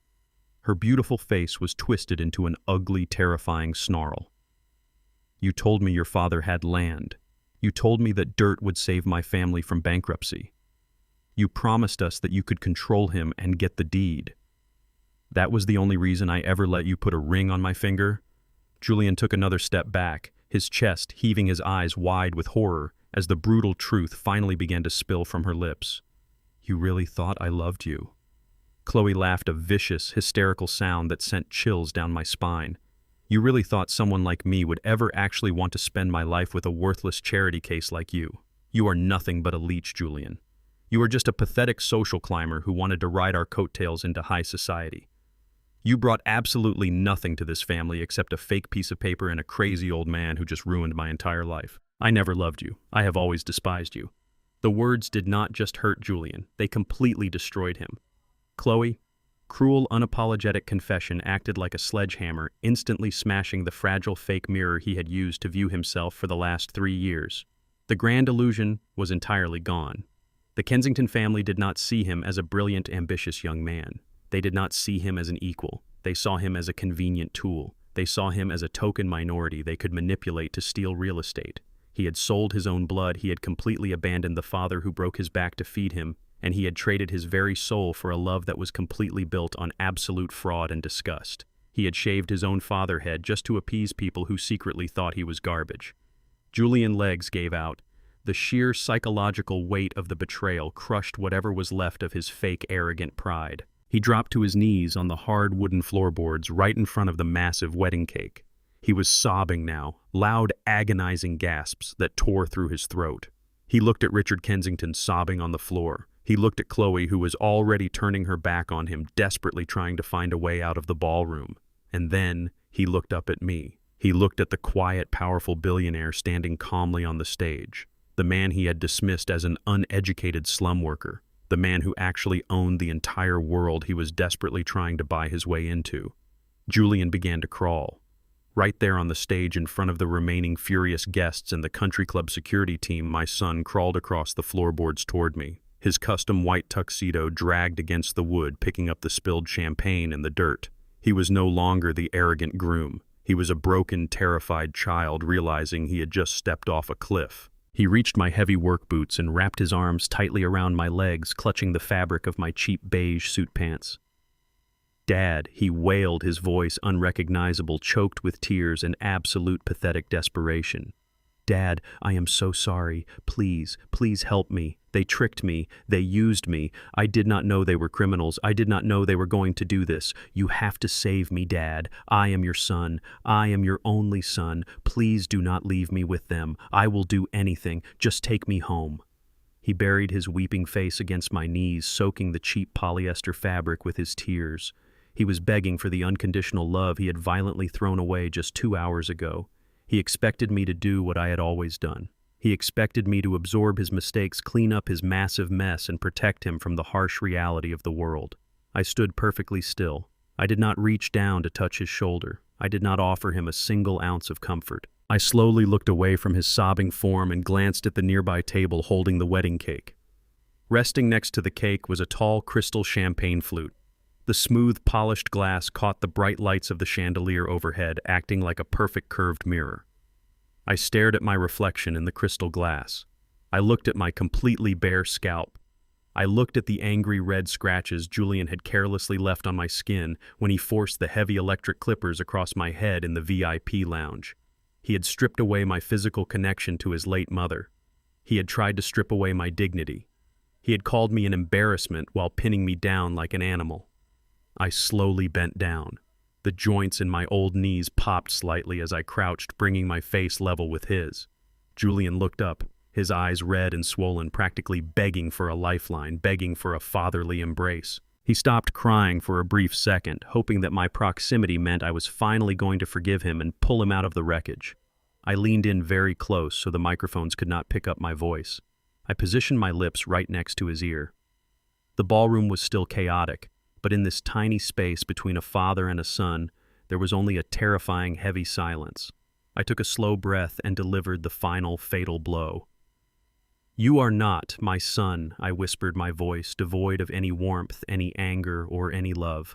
Her beautiful face was twisted into an ugly, terrifying snarl. "You told me your father had land. You told me that dirt would save my family from bankruptcy. You promised us that you could control him and get the deed. That was the only reason I ever let you put a ring on my finger?" Julian took another step back, his chest heaving, his eyes wide with horror, as the brutal truth finally began to spill from her lips. "You really thought I loved you?" Chloe laughed, a vicious, hysterical sound that sent chills down my spine. "You really thought someone like me would ever actually want to spend my life with a worthless charity case like you? You are nothing but a leech, Julian. You are just a pathetic social climber who wanted to ride our coattails into high society. You brought absolutely nothing to this family except a fake piece of paper and a crazy old man who just ruined my entire life. I never loved you. I have always despised you." The words did not just hurt Julian, they completely destroyed him. Chloe, cruel, unapologetic confession acted like a sledgehammer, instantly smashing the fragile fake mirror he had used to view himself for the last 3 years. The grand illusion was entirely gone. The Kensington family did not see him as a brilliant, ambitious young man. They did not see him as an equal. They saw him as a convenient tool. They saw him as a token minority they could manipulate to steal real estate. He had sold his own blood, he had completely abandoned the father who broke his back to feed him, and he had traded his very soul for a love that was completely built on absolute fraud and disgust. He had shaved his own father head just to appease people who secretly thought he was garbage. Julian's legs gave out. The sheer psychological weight of the betrayal crushed whatever was left of his fake, arrogant pride. He dropped to his knees on the hard wooden floorboards right in front of the massive wedding cake. He was sobbing now, loud, agonizing gasps that tore through his throat. He looked at Richard Kensington sobbing on the floor. He looked at Chloe, who was already turning her back on him, desperately trying to find a way out of the ballroom. And then he looked up at me. He looked at the quiet, powerful billionaire standing calmly on the stage, the man he had dismissed as an uneducated slum worker, the man who actually owned the entire world he was desperately trying to buy his way into. Julian began to crawl. Right there on the stage in front of the remaining furious guests and the country club security team, my son crawled across the floorboards toward me. His custom white tuxedo dragged against the wood, picking up the spilled champagne and the dirt. He was no longer the arrogant groom. He was a broken, terrified child realizing he had just stepped off a cliff. He reached my heavy work boots and wrapped his arms tightly around my legs, clutching the fabric of my cheap beige suit pants. "Dad," he wailed, his voice unrecognizable, choked with tears and absolute pathetic desperation. "Dad, I am so sorry. Please, please help me. They tricked me. They used me. I did not know they were criminals. I did not know they were going to do this. You have to save me, Dad. I am your son. I am your only son. Please do not leave me with them. I will do anything. Just take me home." He buried his weeping face against my knees, soaking the cheap polyester fabric with his tears. He was begging for the unconditional love he had violently thrown away just 2 hours ago. He expected me to do what I had always done. He expected me to absorb his mistakes, clean up his massive mess, and protect him from the harsh reality of the world. I stood perfectly still. I did not reach down to touch his shoulder. I did not offer him a single ounce of comfort. I slowly looked away from his sobbing form and glanced at the nearby table holding the wedding cake. Resting next to the cake was a tall crystal champagne flute. The smooth, polished glass caught the bright lights of the chandelier overhead, acting like a perfect curved mirror. I stared at my reflection in the crystal glass. I looked at my completely bare scalp. I looked at the angry red scratches Julian had carelessly left on my skin when he forced the heavy electric clippers across my head in the VIP lounge. He had stripped away my physical connection to his late mother. He had tried to strip away my dignity. He had called me an embarrassment while pinning me down like an animal. I slowly bent down. The joints in my old knees popped slightly as I crouched, bringing my face level with his. Julian looked up, his eyes red and swollen, practically begging for a lifeline, begging for a fatherly embrace. He stopped crying for a brief second, hoping that my proximity meant I was finally going to forgive him and pull him out of the wreckage. I leaned in very close so the microphones could not pick up my voice. I positioned my lips right next to his ear. The ballroom was still chaotic, but in this tiny space between a father and a son, there was only a terrifying, heavy silence. I took a slow breath and delivered the final, fatal blow. "You are not my son," I whispered, my voice devoid of any warmth, any anger, or any love.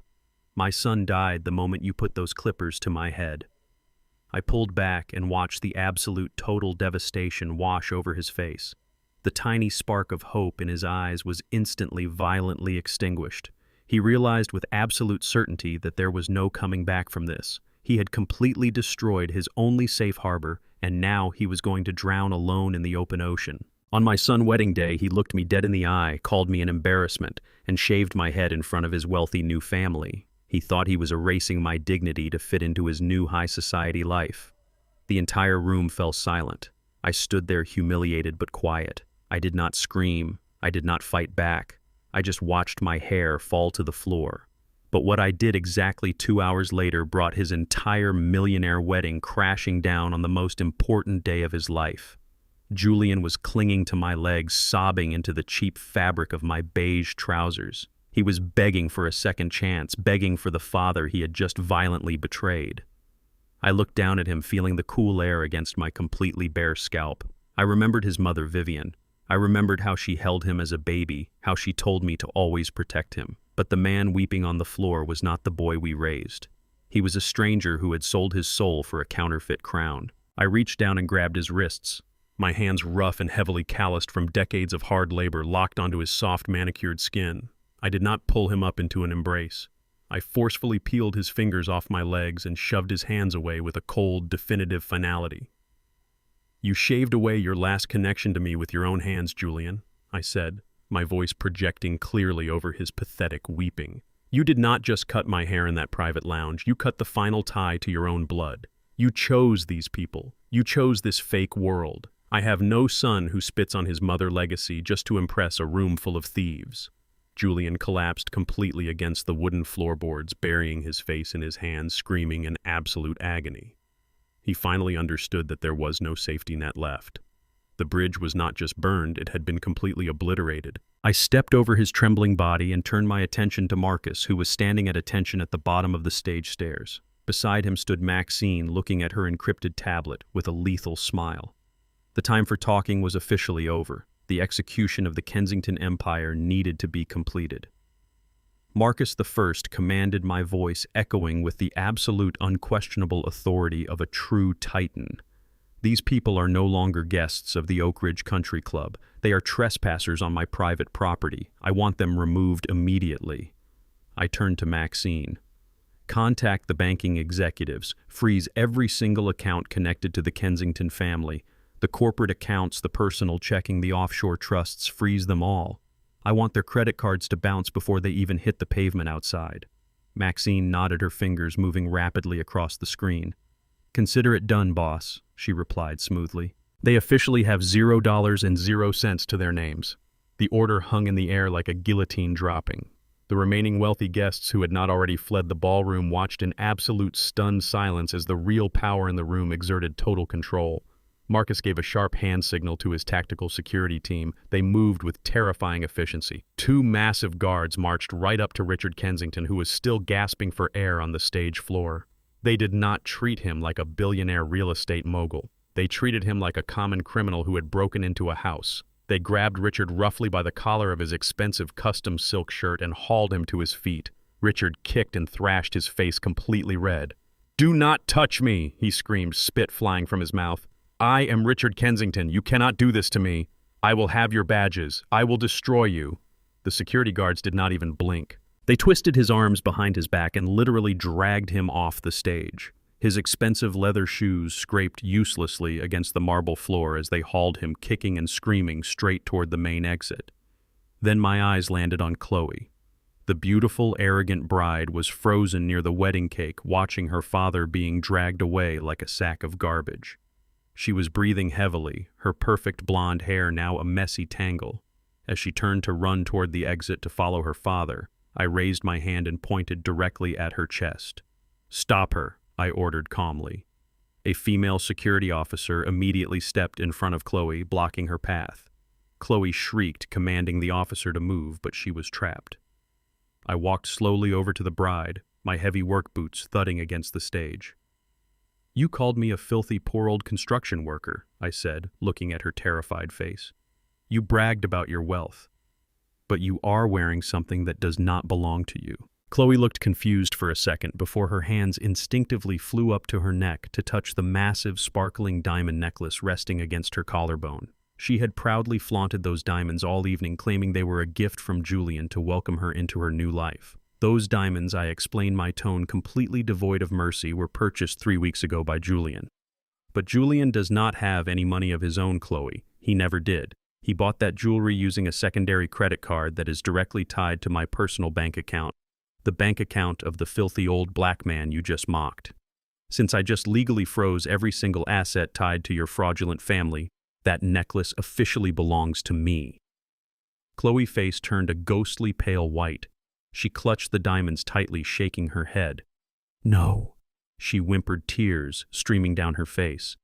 "My son died the moment you put those clippers to my head." I pulled back and watched the absolute total devastation wash over his face. The tiny spark of hope in his eyes was instantly violently extinguished. He realized with absolute certainty that there was no coming back from this. He had completely destroyed his only safe harbor, and now he was going to drown alone in the open ocean. On my son's wedding day, he looked me dead in the eye, called me an embarrassment, and shaved my head in front of his wealthy new family. He thought he was erasing my dignity to fit into his new high society life. The entire room fell silent. I stood there humiliated but quiet. I did not scream. I did not fight back. I just watched my hair fall to the floor. But what I did exactly 2 hours later brought his entire millionaire wedding crashing down on the most important day of his life. Julian was clinging to my legs, sobbing into the cheap fabric of my beige trousers. He was begging for a second chance, begging for the father he had just violently betrayed. I looked down at him, feeling the cool air against my completely bare scalp. I remembered his mother, Vivian. I remembered how she held him as a baby, how she told me to always protect him. But the man weeping on the floor was not the boy we raised. He was a stranger who had sold his soul for a counterfeit crown. I reached down and grabbed his wrists. My hands, rough and heavily calloused from decades of hard labor, locked onto his soft, manicured skin. I did not pull him up into an embrace. I forcefully peeled his fingers off my legs and shoved his hands away with a cold, definitive finality. "You shaved away your last connection to me with your own hands, Julian," I said, my voice projecting clearly over his pathetic weeping. "You did not just cut my hair in that private lounge. You cut the final tie to your own blood. You chose these people. You chose this fake world. I have no son who spits on his mother legacy just to impress a room full of thieves. Julian collapsed completely against the wooden floorboards, burying his face in his hands, screaming in absolute agony. He finally understood that there was no safety net left. The bridge was not just burned, it had been completely obliterated. I stepped over his trembling body and turned my attention to Marcus, who was standing at attention at the bottom of the stage stairs. Beside him stood Maxine, looking at her encrypted tablet with a lethal smile. The time for talking was officially over. The execution of the Kensington Empire needed to be completed. Marcus I commanded my voice, echoing with the absolute unquestionable authority of a true titan. These people are no longer guests of the Oak Ridge Country Club. They are trespassers on my private property. I want them removed immediately. I turned to Maxine. Contact the banking executives. Freeze every single account connected to the Kensington family. The corporate accounts, the personal checking, the offshore trusts, freeze them all. I want their credit cards to bounce before they even hit the pavement outside. Maxine nodded her fingers, moving rapidly across the screen. Consider it done, boss, she replied smoothly. They officially have $0 and 0 cents to their names. The order hung in the air like a guillotine dropping. The remaining wealthy guests who had not already fled the ballroom watched in absolute stunned silence as the real power in the room exerted total control. Marcus gave a sharp hand signal to his tactical security team. They moved with terrifying efficiency. 2 massive guards marched right up to Richard Kensington, who was still gasping for air on the stage floor. They did not treat him like a billionaire real estate mogul. They treated him like a common criminal who had broken into a house. They grabbed Richard roughly by the collar of his expensive custom silk shirt and hauled him to his feet. Richard kicked and thrashed, his face completely red. "Do not touch me," he screamed, spit flying from his mouth. "I am Richard Kensington. You cannot do this to me. I will have your badges. I will destroy you." The security guards did not even blink. They twisted his arms behind his back and literally dragged him off the stage. His expensive leather shoes scraped uselessly against the marble floor as they hauled him, kicking and screaming, straight toward the main exit. Then my eyes landed on Chloe. The beautiful, arrogant bride was frozen near the wedding cake, watching her father being dragged away like a sack of garbage. She was breathing heavily, her perfect blonde hair now a messy tangle. As she turned to run toward the exit to follow her father, I raised my hand and pointed directly at her chest. "Stop her," I ordered calmly. A female security officer immediately stepped in front of Chloe, blocking her path. Chloe shrieked, commanding the officer to move, but she was trapped. I walked slowly over to the bride, my heavy work boots thudding against the stage. "You called me a filthy, poor old construction worker," I said, looking at her terrified face. "You bragged about your wealth. But you are wearing something that does not belong to you." Chloe looked confused for a second before her hands instinctively flew up to her neck to touch the massive, sparkling diamond necklace resting against her collarbone. She had proudly flaunted those diamonds all evening, claiming they were a gift from Julian to welcome her into her new life. "Those diamonds," I explained, my tone completely devoid of mercy, "were purchased 3 weeks ago by Julian." "But Julian does not have any money of his own, Chloe. He never did. He bought that jewelry using a secondary credit card that is directly tied to my personal bank account, the bank account of the filthy old black man you just mocked. Since I just legally froze every single asset tied to your fraudulent family, that necklace officially belongs to me." Chloe's face turned a ghostly pale white. She clutched the diamonds tightly, shaking her head. "No," she whimpered, tears streaming down her face.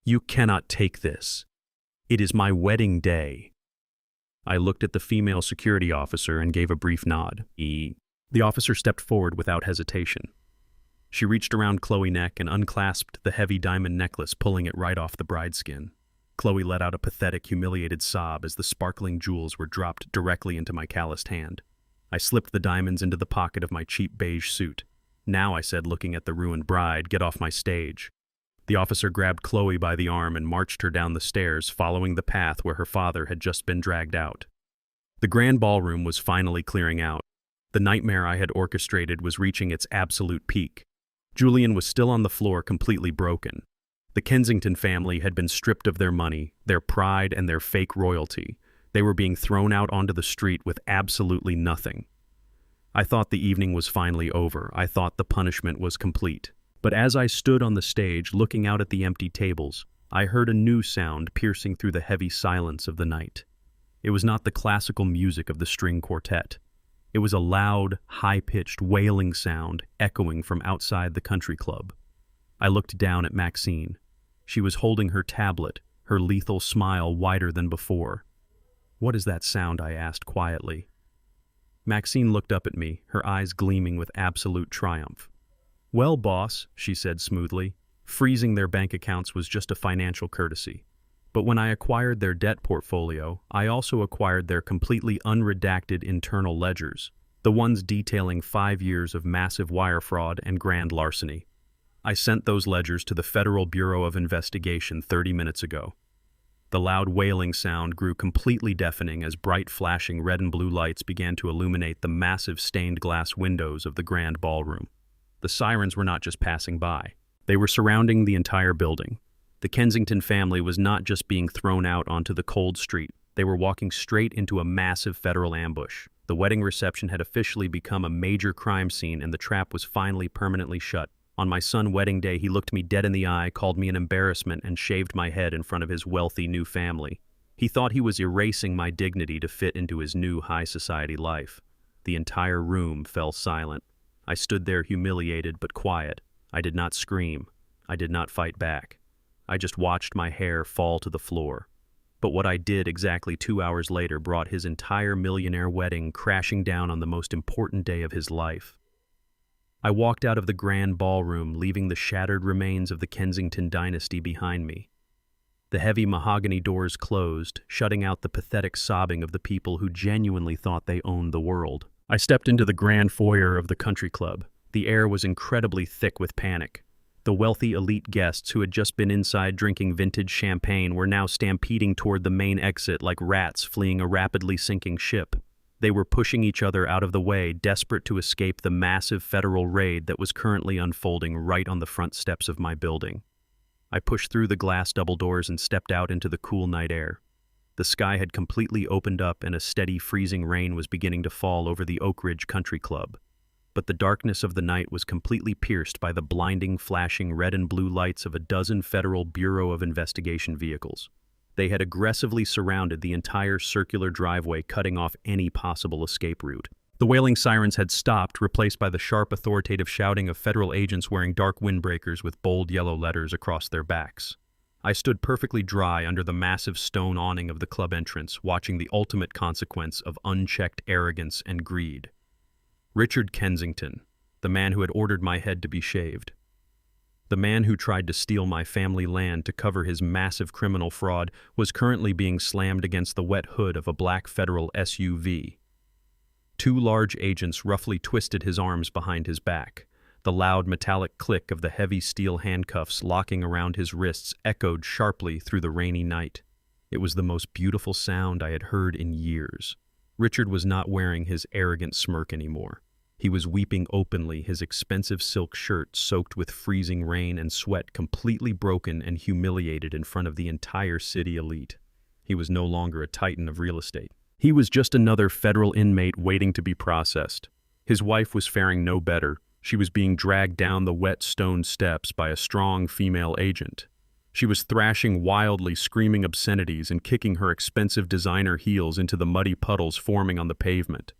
"You cannot take this. It is my wedding day." I looked at the female security officer and gave a brief nod. The officer stepped forward without hesitation. She reached around Chloe's neck and unclasped the heavy diamond necklace, pulling it right off the bride's skin. Chloe let out a pathetic, humiliated sob as the sparkling jewels were dropped directly into my calloused hand. I slipped the diamonds into the pocket of my cheap beige suit. "Now," I said, looking at the ruined bride, "get off my stage." The officer grabbed Chloe by the arm and marched her down the stairs, following the path where her father had just been dragged out. The grand ballroom was finally clearing out. The nightmare I had orchestrated was reaching its absolute peak. Julian was still on the floor, completely broken. The Kensington family had been stripped of their money, their pride, and their fake royalty. They were being thrown out onto the street with absolutely nothing. I thought the evening was finally over. I thought the punishment was complete. But as I stood on the stage looking out at the empty tables, I heard a new sound piercing through the heavy silence of the night. It was not the classical music of the string quartet. It was a loud, high-pitched, wailing sound echoing from outside the country club. I looked down at Maxine. She was holding her tablet, her lethal smile wider than before. "What is that sound?" I asked quietly. Maxine looked up at me, her eyes gleaming with absolute triumph. "Well, boss," she said smoothly, "freezing their bank accounts was just a financial courtesy. But when I acquired their debt portfolio, I also acquired their completely unredacted internal ledgers, the ones detailing 5 years of massive wire fraud and grand larceny. I sent those ledgers to the Federal Bureau of Investigation 30 minutes ago." The loud wailing sound grew completely deafening as bright flashing red and blue lights began to illuminate the massive stained glass windows of the grand ballroom. The sirens were not just passing by. They were surrounding the entire building. The Kensington family was not just being thrown out onto the cold street. They were walking straight into a massive federal ambush. The wedding reception had officially become a major crime scene, and the trap was finally permanently shut. On my son's wedding day, he looked me dead in the eye, called me an embarrassment, and shaved my head in front of his wealthy new family. He thought he was erasing my dignity to fit into his new high society life. The entire room fell silent. I stood there humiliated but quiet. I did not scream. I did not fight back. I just watched my hair fall to the floor. But what I did exactly 2 hours later brought his entire millionaire wedding crashing down on the most important day of his life. I walked out of the grand ballroom, leaving the shattered remains of the Kensington dynasty behind me. The heavy mahogany doors closed, shutting out the pathetic sobbing of the people who genuinely thought they owned the world. I stepped into the grand foyer of the country club. The air was incredibly thick with panic. The wealthy elite guests who had just been inside drinking vintage champagne were now stampeding toward the main exit like rats fleeing a rapidly sinking ship. They were pushing each other out of the way, desperate to escape the massive federal raid that was currently unfolding right on the front steps of my building. I pushed through the glass double doors and stepped out into the cool night air. The sky had completely opened up and a steady freezing rain was beginning to fall over the Oak Ridge Country Club. But the darkness of the night was completely pierced by the blinding, flashing red and blue lights of a dozen Federal Bureau of Investigation vehicles. They had aggressively surrounded the entire circular driveway, cutting off any possible escape route. The wailing sirens had stopped, replaced by the sharp, authoritative shouting of federal agents wearing dark windbreakers with bold yellow letters across their backs. I stood perfectly dry under the massive stone awning of the club entrance, watching the ultimate consequence of unchecked arrogance and greed. Richard Kensington, the man who had ordered my head to be shaved. The man who tried to steal my family land to cover his massive criminal fraud was currently being slammed against the wet hood of a black federal SUV. 2 large agents roughly twisted his arms behind his back. The loud metallic click of the heavy steel handcuffs locking around his wrists echoed sharply through the rainy night. It was the most beautiful sound I had heard in years. Richard was not wearing his arrogant smirk anymore. He was weeping openly, his expensive silk shirt soaked with freezing rain and sweat completely broken and humiliated in front of the entire city elite. He was no longer a titan of real estate. He was just another federal inmate waiting to be processed. His wife was faring no better. She was being dragged down the wet stone steps by a strong female agent. She was thrashing wildly, screaming obscenities and kicking her expensive designer heels into the muddy puddles forming on the pavement.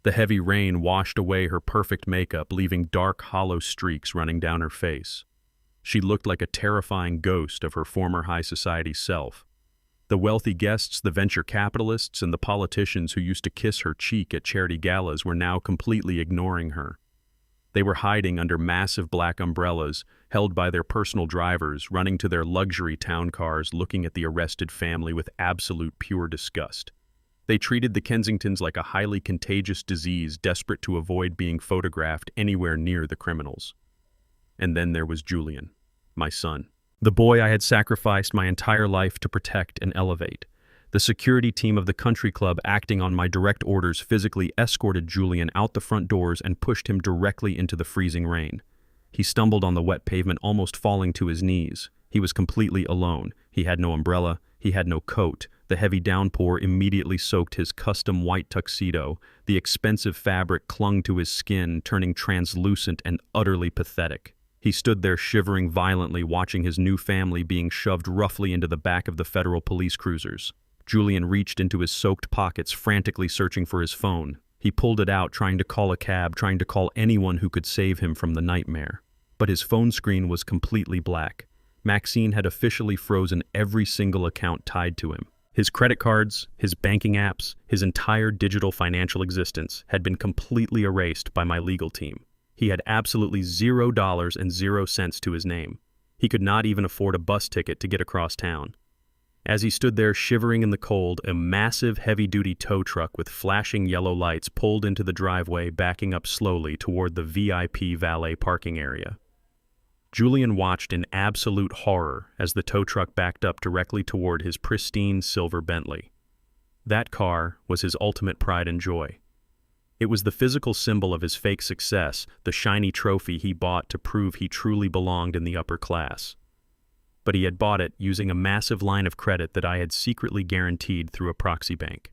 The heavy rain washed away her perfect makeup, leaving dark, hollow streaks running down her face. She looked like a terrifying ghost of her former high society self. The wealthy guests, the venture capitalists, and the politicians who used to kiss her cheek at charity galas were now completely ignoring her. They were hiding under massive black umbrellas, held by their personal drivers, running to their luxury town cars, looking at the arrested family with absolute pure disgust. They treated the Kensingtons like a highly contagious disease, desperate to avoid being photographed anywhere near the criminals. And then there was Julian, my son. The boy I had sacrificed my entire life to protect and elevate. The security team of the country club, acting on my direct orders, physically escorted Julian out the front doors and pushed him directly into the freezing rain. He stumbled on the wet pavement, almost falling to his knees. He was completely alone. He had no umbrella. He had no coat. The heavy downpour immediately soaked his custom white tuxedo. The expensive fabric clung to his skin, turning translucent and utterly pathetic. He stood there shivering violently, watching his new family being shoved roughly into the back of the federal police cruisers. Julian reached into his soaked pockets, frantically searching for his phone. He pulled it out, trying to call a cab, trying to call anyone who could save him from the nightmare. But his phone screen was completely black. Maxine had officially frozen every single account tied to him. His credit cards, his banking apps, his entire digital financial existence had been completely erased by my legal team. He had absolutely $0 and 0 cents to his name. He could not even afford a bus ticket to get across town. As he stood there shivering in the cold, a massive heavy-duty tow truck with flashing yellow lights pulled into the driveway, backing up slowly toward the VIP valet parking area. Julian watched in absolute horror as the tow truck backed up directly toward his pristine silver Bentley. That car was his ultimate pride and joy. It was the physical symbol of his fake success, the shiny trophy he bought to prove he truly belonged in the upper class. But he had bought it using a massive line of credit that I had secretly guaranteed through a proxy bank.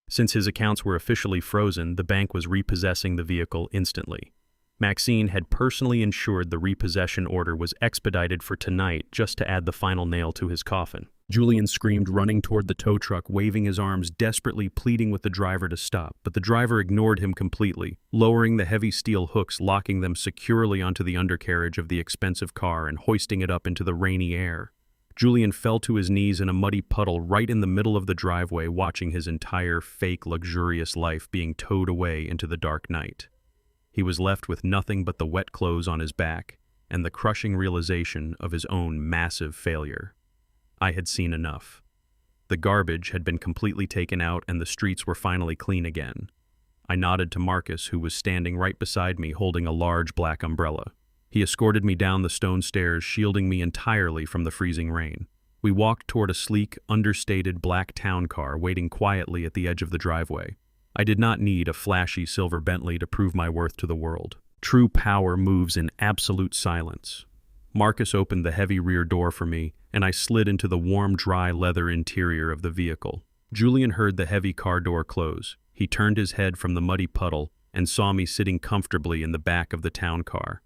Since his accounts were officially frozen, the bank was repossessing the vehicle instantly. Maxine had personally ensured the repossession order was expedited for tonight just to add the final nail to his coffin. Julian screamed, running toward the tow truck, waving his arms, desperately pleading with the driver to stop, but the driver ignored him completely, lowering the heavy steel hooks, locking them securely onto the undercarriage of the expensive car and hoisting it up into the rainy air. Julian fell to his knees in a muddy puddle right in the middle of the driveway, watching his entire fake, luxurious life being towed away into the dark night. He was left with nothing but the wet clothes on his back and the crushing realization of his own massive failure. I had seen enough. The garbage had been completely taken out and the streets were finally clean again. I nodded to Marcus, who was standing right beside me holding a large black umbrella. He escorted me down the stone stairs, shielding me entirely from the freezing rain. We walked toward a sleek, understated black town car waiting quietly at the edge of the driveway. I did not need a flashy silver Bentley to prove my worth to the world. True power moves in absolute silence. Marcus opened the heavy rear door for me, and I slid into the warm, dry leather interior of the vehicle. Julian heard the heavy car door close. He turned his head from the muddy puddle and saw me sitting comfortably in the back of the town car.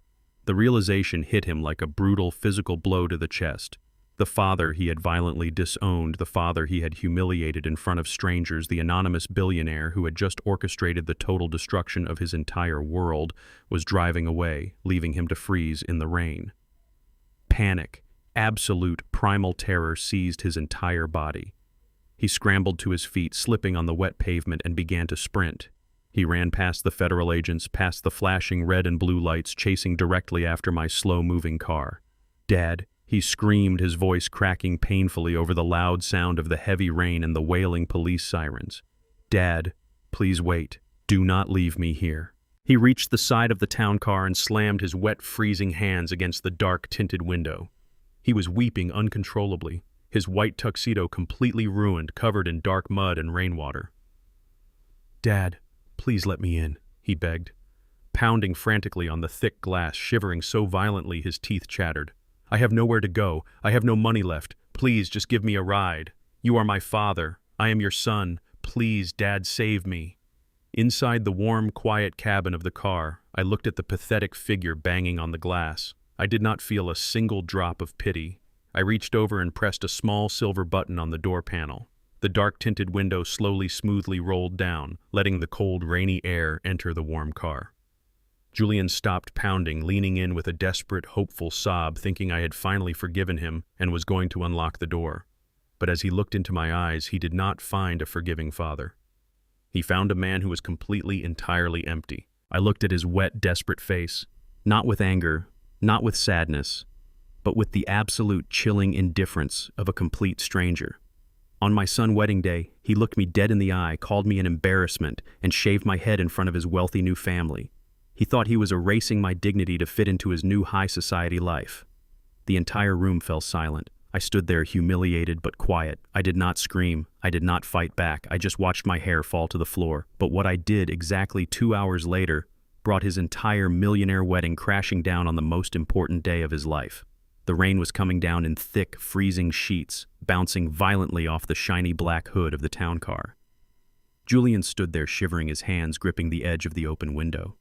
The realization hit him like a brutal physical blow to the chest. The father he had violently disowned, the father he had humiliated in front of strangers, the anonymous billionaire who had just orchestrated the total destruction of his entire world, was driving away, leaving him to freeze in the rain. Panic, absolute primal terror seized his entire body. He scrambled to his feet, slipping on the wet pavement, and began to sprint. He ran past the federal agents, past the flashing red and blue lights, chasing directly after my slow-moving car. "Dad," he screamed, his voice cracking painfully over the loud sound of the heavy rain and the wailing police sirens. "Dad, please wait. Do not leave me here." He reached the side of the town car and slammed his wet, freezing hands against the dark, tinted window. He was weeping uncontrollably, his white tuxedo completely ruined, covered in dark mud and rainwater. "Dad, please let me in," he begged, pounding frantically on the thick glass, shivering so violently his teeth chattered. "I have nowhere to go. I have no money left. Please, just give me a ride. You are my father. I am your son. Please, Dad, save me." Inside the warm, quiet cabin of the car, I looked at the pathetic figure banging on the glass. I did not feel a single drop of pity. I reached over and pressed a small silver button on the door panel. The dark-tinted window smoothly rolled down, letting the cold, rainy air enter the warm car. Julian stopped pounding, leaning in with a desperate, hopeful sob, thinking I had finally forgiven him and was going to unlock the door. But as he looked into my eyes, he did not find a forgiving father. He found a man who was completely, entirely empty. I looked at his wet, desperate face, not with anger, not with sadness, but with the absolute, chilling indifference of a complete stranger. On my son's wedding day, he looked me dead in the eye, called me an embarrassment, and shaved my head in front of his wealthy new family. He thought he was erasing my dignity to fit into his new high society life. The entire room fell silent. I stood there humiliated but quiet. I did not scream. I did not fight back. I just watched my hair fall to the floor. But what I did exactly 2 hours later brought his entire millionaire wedding crashing down on the most important day of his life. The rain was coming down in thick, freezing sheets, bouncing violently off the shiny black hood of the town car. Julian stood there shivering, his hands gripping the edge of the open window.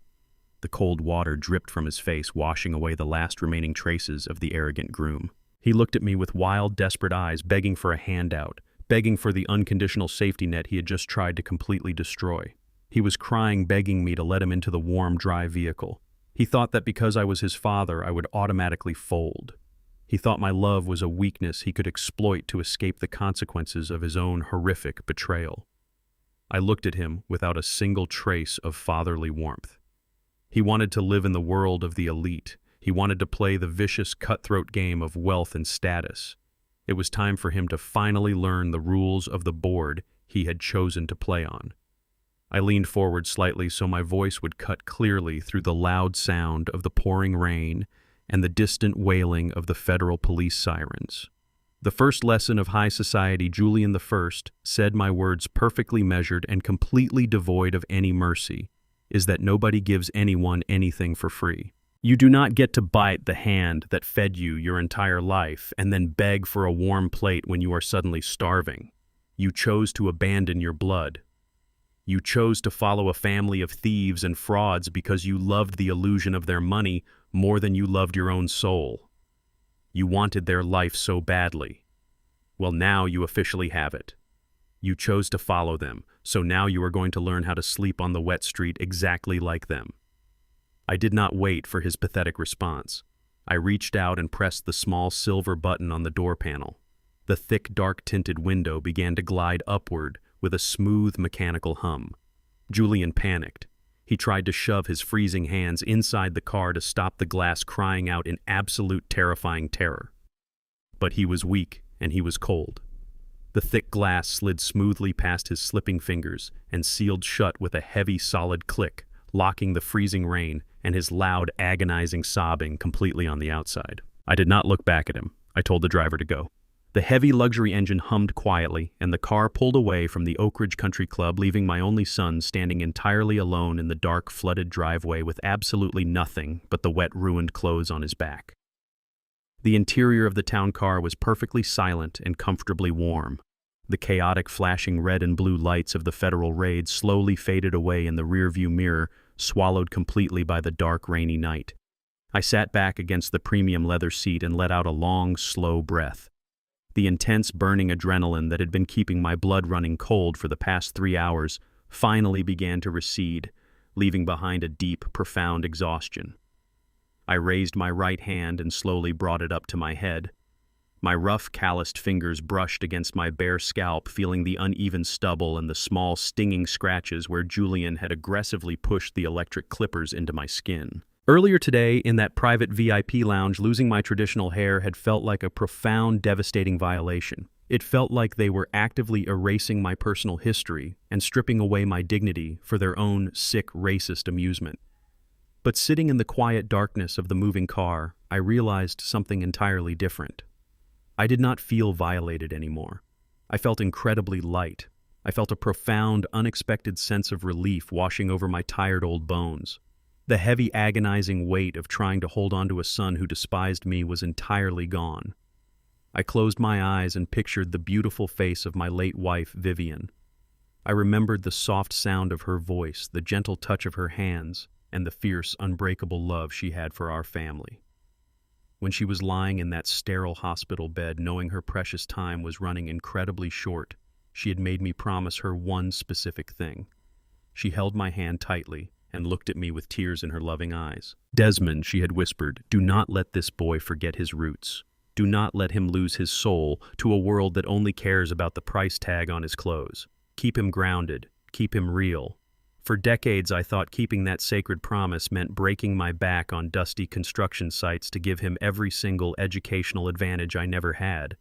The cold water dripped from his face, washing away the last remaining traces of the arrogant groom. He looked at me with wild, desperate eyes, begging for a handout, begging for the unconditional safety net he had just tried to completely destroy. He was crying, begging me to let him into the warm, dry vehicle. He thought that because I was his father, I would automatically fold. He thought my love was a weakness he could exploit to escape the consequences of his own horrific betrayal. I looked at him without a single trace of fatherly warmth. He wanted to live in the world of the elite. He wanted to play the vicious, cutthroat game of wealth and status. It was time for him to finally learn the rules of the board he had chosen to play on. I leaned forward slightly so my voice would cut clearly through the loud sound of the pouring rain and the distant wailing of the federal police sirens. The first lesson of high society, Julian I, said my words perfectly measured and completely devoid of any mercy, is that nobody gives anyone anything for free. You do not get to bite the hand that fed you your entire life and then beg for a warm plate when you are suddenly starving. You chose to abandon your blood. You chose to follow a family of thieves and frauds because you loved the illusion of their money more than you loved your own soul. You wanted their life so badly. Well, now you officially have it. You chose to follow them, so now you are going to learn how to sleep on the wet street exactly like them. I did not wait for his pathetic response. I reached out and pressed the small silver button on the door panel. The thick, dark-tinted window began to glide upward with a smooth mechanical hum. Julian panicked. He tried to shove his freezing hands inside the car to stop the glass, crying out in absolute terrifying terror. But he was weak and he was cold. The thick glass slid smoothly past his slipping fingers and sealed shut with a heavy, solid click, locking the freezing rain and his loud, agonizing sobbing completely on the outside. I did not look back at him. I told the driver to go. The heavy luxury engine hummed quietly, and the car pulled away from the Oak Ridge Country Club, leaving my only son standing entirely alone in the dark, flooded driveway with absolutely nothing but the wet, ruined clothes on his back. The interior of the town car was perfectly silent and comfortably warm. The chaotic, flashing red and blue lights of the federal raid slowly faded away in the rearview mirror, swallowed completely by the dark, rainy night. I sat back against the premium leather seat and let out a long, slow breath. The intense burning adrenaline that had been keeping my blood running cold for the past 3 hours finally began to recede, leaving behind a deep, profound exhaustion. I raised my right hand and slowly brought it up to my head. My rough, calloused fingers brushed against my bare scalp, feeling the uneven stubble and the small, stinging scratches where Julian had aggressively pushed the electric clippers into my skin. Earlier today, in that private VIP lounge, losing my traditional hair had felt like a profound, devastating violation. It felt like they were actively erasing my personal history and stripping away my dignity for their own sick, racist amusement. But sitting in the quiet darkness of the moving car, I realized something entirely different. I did not feel violated anymore. I felt incredibly light. I felt a profound, unexpected sense of relief washing over my tired old bones. The heavy, agonizing weight of trying to hold on to a son who despised me was entirely gone. I closed my eyes and pictured the beautiful face of my late wife, Vivian. I remembered the soft sound of her voice, the gentle touch of her hands, and the fierce, unbreakable love she had for our family. When she was lying in that sterile hospital bed, knowing her precious time was running incredibly short, she had made me promise her one specific thing. She held my hand tightly and looked at me with tears in her loving eyes. "Desmond," she had whispered, "do not let this boy forget his roots. Do not let him lose his soul to a world that only cares about the price tag on his clothes. Keep him grounded. Keep him real." For decades, I thought keeping that sacred promise meant breaking my back on dusty construction sites to give him every single educational advantage I never had.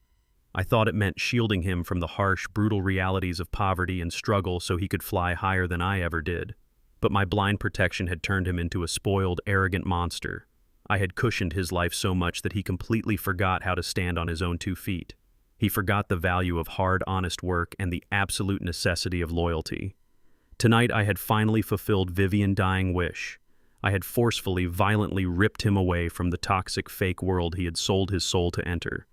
I thought it meant shielding him from the harsh, brutal realities of poverty and struggle so he could fly higher than I ever did. But my blind protection had turned him into a spoiled, arrogant monster. I had cushioned his life so much that he completely forgot how to stand on his own 2 feet. He forgot the value of hard, honest work and the absolute necessity of loyalty. Tonight I had finally fulfilled Vivian's dying wish. I had forcefully, violently ripped him away from the toxic, fake world he had sold his soul to enter.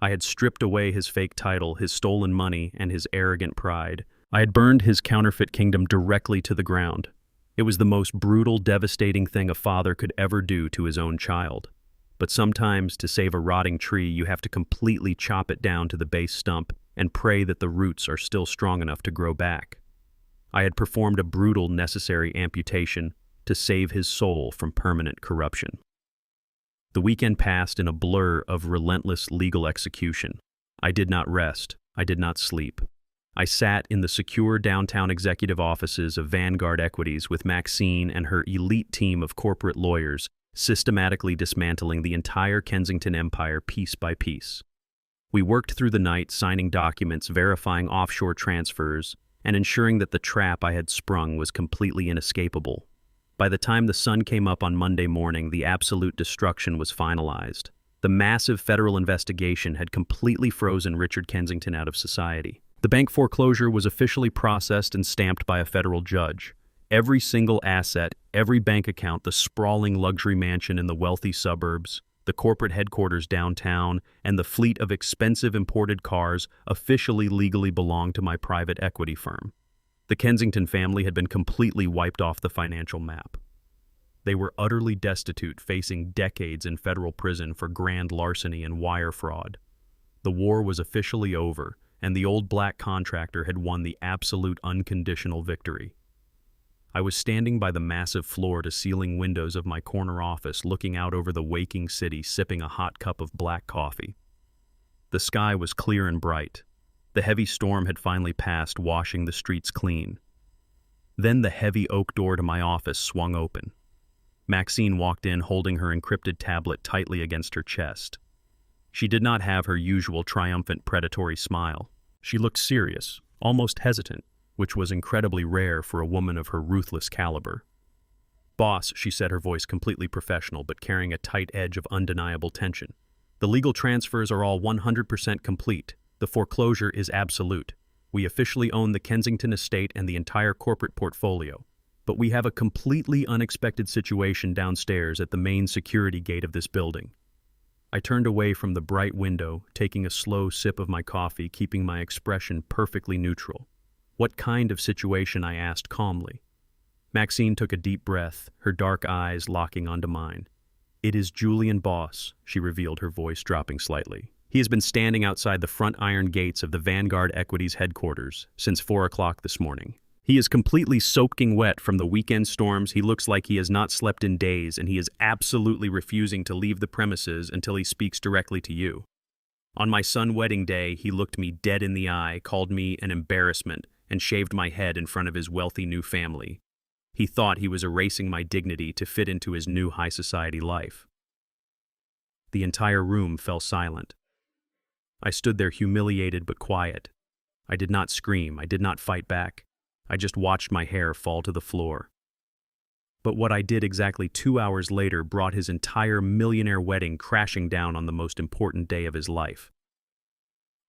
I had stripped away his fake title, his stolen money, and his arrogant pride. I had burned his counterfeit kingdom directly to the ground. It was the most brutal, devastating thing a father could ever do to his own child. But sometimes, to save a rotting tree, you have to completely chop it down to the base stump and pray that the roots are still strong enough to grow back. I had performed a brutal, necessary amputation to save his soul from permanent corruption. The weekend passed in a blur of relentless legal execution. I did not rest. I did not sleep. I sat in the secure downtown executive offices of Vanguard Equities with Maxine and her elite team of corporate lawyers, systematically dismantling the entire Kensington empire piece by piece. We worked through the night signing documents, verifying offshore transfers, and ensuring that the trap I had sprung was completely inescapable. By the time the sun came up on Monday morning, the absolute destruction was finalized. The massive federal investigation had completely frozen Richard Kensington out of society. The bank foreclosure was officially processed and stamped by a federal judge. Every single asset, every bank account, the sprawling luxury mansion in the wealthy suburbs, the corporate headquarters downtown, and the fleet of expensive imported cars officially legally belonged to my private equity firm. The Kensington family had been completely wiped off the financial map. They were utterly destitute, facing decades in federal prison for grand larceny and wire fraud. The war was officially over, and the old black contractor had won the absolute unconditional victory. I was standing by the massive floor-to-ceiling windows of my corner office, looking out over the waking city, sipping a hot cup of black coffee. The sky was clear and bright. The heavy storm had finally passed, washing the streets clean. Then the heavy oak door to my office swung open. Maxine walked in, holding her encrypted tablet tightly against her chest. She did not have her usual triumphant, predatory smile. She looked serious, almost hesitant, which was incredibly rare for a woman of her ruthless caliber. "Boss," she said, her voice completely professional but carrying a tight edge of undeniable tension. "The legal transfers are all 100% complete. The foreclosure is absolute. We officially own the Kensington estate and the entire corporate portfolio. But we have a completely unexpected situation downstairs at the main security gate of this building." I turned away from the bright window, taking a slow sip of my coffee, keeping my expression perfectly neutral. "What kind of situation?" I asked calmly. Maxine took a deep breath, her dark eyes locking onto mine. "It is Julian, boss," she revealed, her voice dropping slightly. "He has been standing outside the front iron gates of the Vanguard Equities headquarters since 4 o'clock this morning. He is completely soaking wet from the weekend storms. He looks like he has not slept in days, and he is absolutely refusing to leave the premises until he speaks directly to you. On my son's wedding day, he looked me dead in the eye, called me an embarrassment, and shaved my head in front of his wealthy new family. He thought he was erasing my dignity to fit into his new high society life." The entire room fell silent. I stood there humiliated but quiet. I did not scream. I did not fight back. I just watched my hair fall to the floor. But what I did exactly 2 hours later brought his entire millionaire wedding crashing down on the most important day of his life.